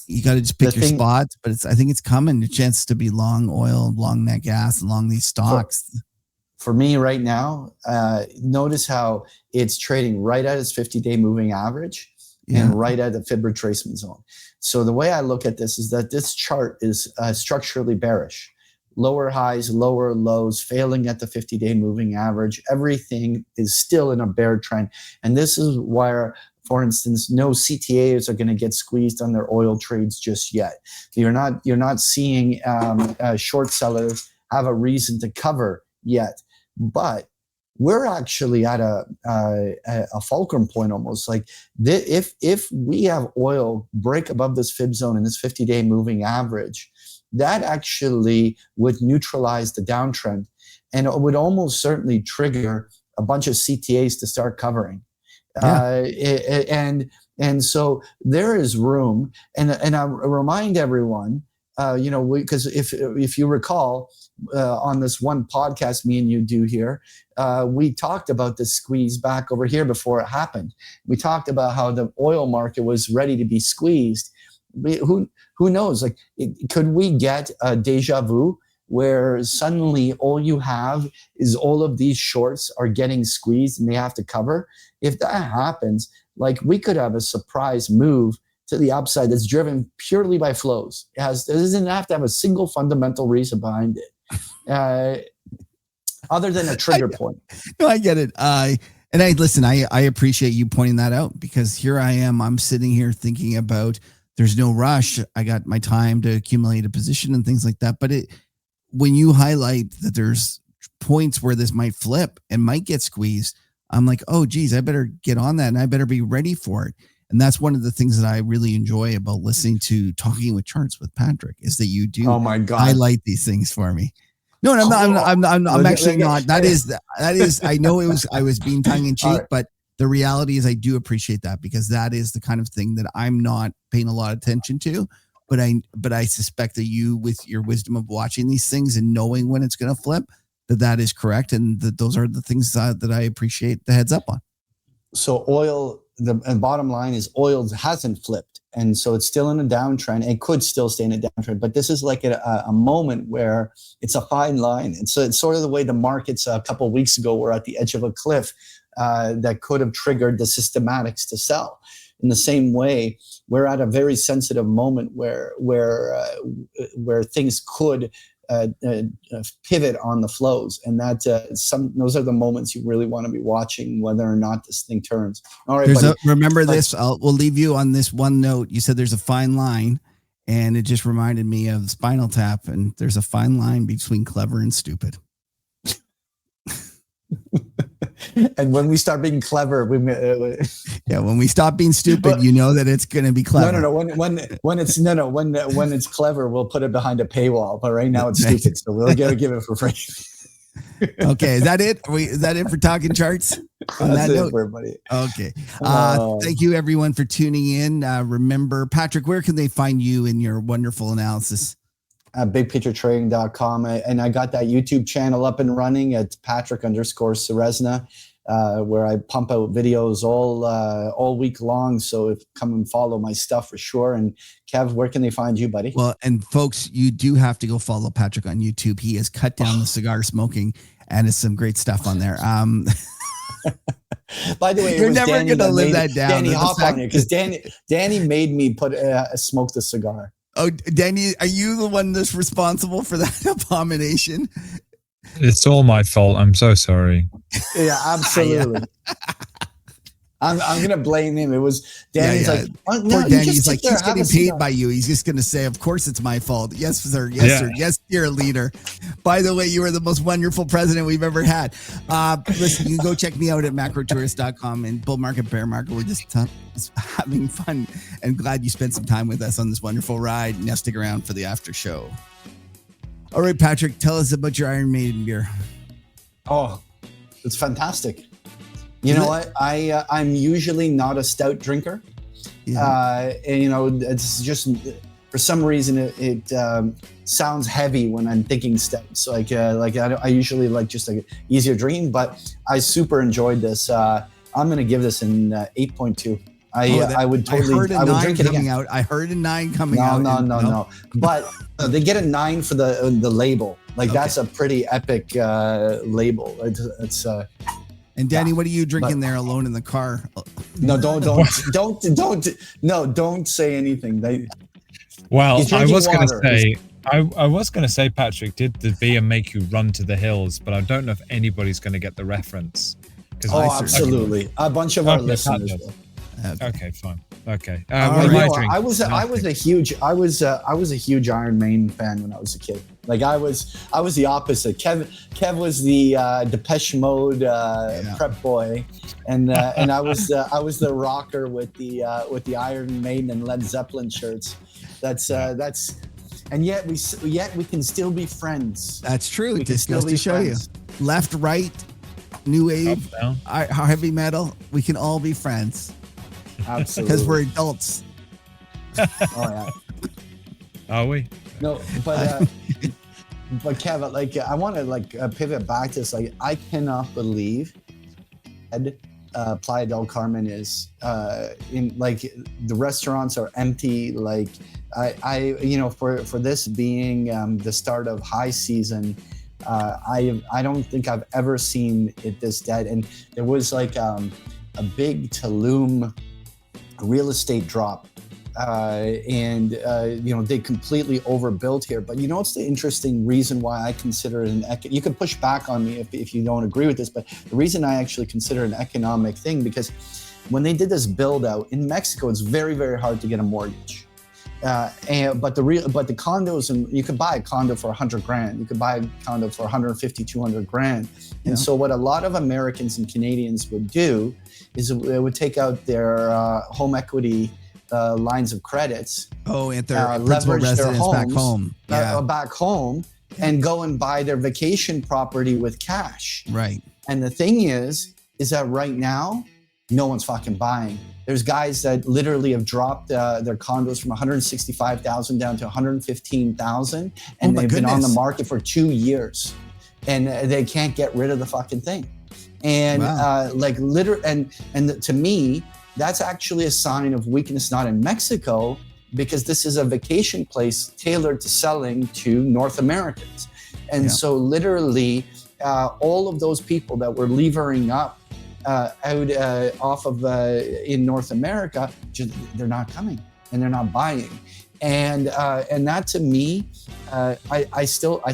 you got to just pick your spots, but I think it's coming. A chance to be long oil, long nat gas, and long these stocks. For me right now, notice how it's trading right at its 50-day moving average and right at the fib retracement zone. So the way I look at this is that this chart is structurally bearish. Lower highs, lower lows, failing at the 50-day moving average. Everything is still in a bear trend. And this is where, for instance, no CTAs are going to get squeezed on their oil trades just yet. You're not seeing short sellers have a reason to cover yet. But we're actually at a fulcrum point almost. Like, if we have oil break above this fib zone and this 50-day moving average, that actually would neutralize the downtrend, and it would almost certainly trigger a bunch of CTAs to start covering. And so there is room, and I remind everyone, because if you recall, on this one podcast me and you do here, we talked about the squeeze back over here before it happened. We talked about how the oil market was ready to be squeezed. Who knows? Like, could we get a deja vu where suddenly all you have is all of these shorts are getting squeezed and they have to cover? If that happens, like, we could have a surprise move to the upside that's driven purely by flows. It doesn't have to have a single fundamental reason behind it, other than a trigger point. No, I get it. Listen, I appreciate you pointing that out, because here I am. I'm sitting here thinking about, there's no rush. I got my time to accumulate a position and things like that. But when you highlight that there's points where this might flip and might get squeezed, I'm like, oh, geez, I better get on that and I better be ready for it. And that's one of the things that I really enjoy about listening to Talking with Charts with Patrick, is that you do highlight these things for me. No, I'm actually not. That is, I know I was being tongue in cheek, but the reality is I do appreciate that, because that is the kind of thing that I'm not paying a lot of attention to. But I suspect that you, with your wisdom of watching these things and knowing when it's going to flip, that is correct. And that those are the things that I appreciate the heads up on. So oil, the bottom line is oil hasn't flipped. And so it's still in a downtrend. It could still stay in a downtrend, but this is like a moment where it's a fine line. And so it's sort of the way the markets a couple of weeks ago were at the edge of a cliff that could have triggered the systematics to sell. In the same way, we're at a very sensitive moment where things could pivot on the flows, and that those are the moments you really want to be watching whether or not this thing turns. All right, remember this. We'll leave you on this one note. You said there's a fine line, and it just reminded me of Spinal Tap, and there's a fine line between clever and stupid. And when we start being clever, when we stop being stupid, you know that it's going to be clever. When it's clever, we'll put it behind a paywall. But right now it's stupid, so we'll give it for free. Okay, is that it? Is that it for talking charts? That's it for everybody. Okay. Thank you everyone for tuning in. Remember, Patrick, where can they find you in your wonderful analysis? bigpicturetrading.com, and I got that YouTube channel up and running at Patrick_Ceresna, where I pump out videos all week long. So come and follow my stuff for sure. And Kev, where can they find you, buddy? Well, and folks, you do have to go follow Patrick on YouTube. He has cut down the cigar smoking, and it's some great stuff on there. By the way, you're never going to live that down. Danny, hop on it, because Danny made me smoke the cigar. Oh, Danny, are you the one that's responsible for that abomination? It's all my fault. I'm so sorry. Yeah, absolutely. I'm going to blame him. It was Danny's like, oh, no, poor Danny's like, he's getting paid by you. He's just going to say, of course it's my fault. Yes, sir. Yes, sir. Yes, you're a leader. By the way, you are the most wonderful president we've ever had. Listen, you can go check me out at macrotourist.com, and bull market, bear market. We're just having fun, and glad you spent some time with us on this wonderful ride. Now stick around for the after show. All right, Patrick, tell us about your Iron Maiden beer. Oh, it's fantastic. You know what? I'm usually not a stout drinker. Yeah. And, it's just, for some reason, it sounds heavy when I'm thinking stouts. I usually like just like easier drinking, but I super enjoyed this. I'm going to give this an 8.2. I would totally. I would drink it again. I heard a 9 coming out. No. But they get a 9 for the label. That's a pretty epic label. It's. And Danny, what are you drinking there alone in the car? No, don't say anything. Well, I was going to say, Patrick, did the beer make you run to the hills? But I don't know if anybody's going to get the reference. Absolutely. A bunch of our listeners will. Okay, fine. Okay. I was a huge Iron Maiden fan when I was a kid. I was the opposite. Kev was the Depeche Mode prep boy, and I was the rocker with the Iron Maiden and Led Zeppelin shirts. That's and yet we can still be friends. That's true. Just to show friends. You, left, right, new wave, heavy metal. We can all be friends. Absolutely. Because we're adults. Oh yeah. Are we? No, but Kev, I want to pivot back to this. I cannot believe Playa del Carmen is in the restaurants are empty. For this being the start of high season, I don't think I've ever seen it this dead. And there was a big Tulum real estate drop, and they completely overbuilt here. But it's the interesting reason why I consider it you can push back on me if you don't agree with this, but the reason I actually consider it an economic thing, because when they did this build out in Mexico, it's very, very hard to get a mortgage. But the condos, and you could buy a condo for $100,000, you could buy a condo for $150,000-$200,000. And so what a lot of Americans and Canadians would do is they would take out their home equity lines of credits. Oh, at their principal residence back home. Back home, and go and buy their vacation property with cash. Right. And the thing is that right now, no one's fucking buying. There's guys that literally have dropped their condos from $165,000 down to $115,000, and they've been on the market for 2 years, and they can't get rid of the fucking thing. And and to me, that's actually a sign of weakness, not in Mexico, because this is a vacation place tailored to selling to North Americans. And so literally all of those people that were levering up in North America, they're not coming and they're not buying. And that to me, I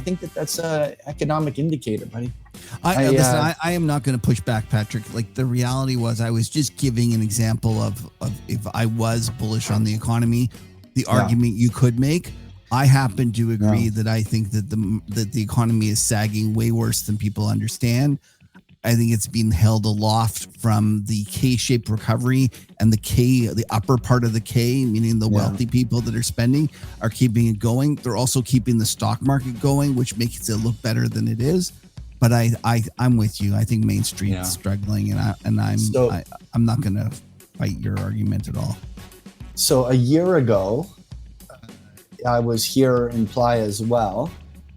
think that's a economic indicator, buddy. Listen, I am not going to push back, Patrick. Like, the reality was, I was just giving an example of if I was bullish on the economy, the argument you could make. I happen to agree that I think that the economy is sagging way worse than people understand. I think it's being held aloft from the K-shaped recovery, and the upper part of the K, meaning the wealthy people that are spending, are keeping it going. They're also keeping the stock market going, which makes it look better than it is. But I'm with you. I think Main Street's struggling, and I'm not going to fight your argument at all. So a year ago, I was here in Playa as well.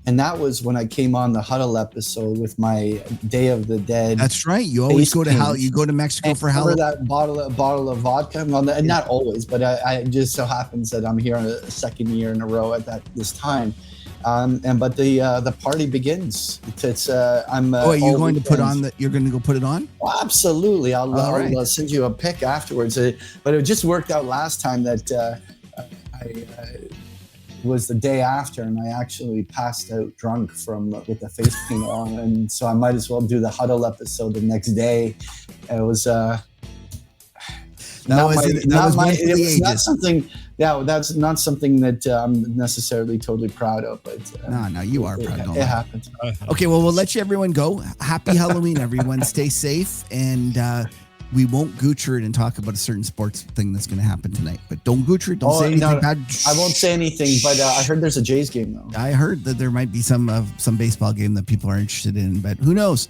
And that was when I came on the Huddle episode with my Day of the Dead. That's right. You always go to you go to Mexico for Halloween. Remember that bottle of vodka? Not always, but I just so happens that I'm here a second year in a row at this time. But the party begins. Are you going to put on you're going to go put it on? Oh, absolutely. I'll send you a pic afterwards. But it just worked out last time that was the day after, and I actually passed out drunk with the face paint on, and so I might as well do the Huddle episode the next day. It was that's not something that I'm necessarily totally proud of, but no, you are proud of it. It happened. Okay, well, we'll let everyone go. Happy Halloween, everyone. Stay safe, and we won't goocher it and talk about a certain sports thing that's going to happen tonight. But don't goocher it. Don't say anything bad. I won't say anything, but I heard there's a Jays game, though. I heard that there might be some baseball game that people are interested in, but who knows?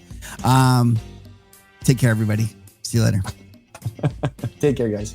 Take care, everybody. See you later. Take care, guys.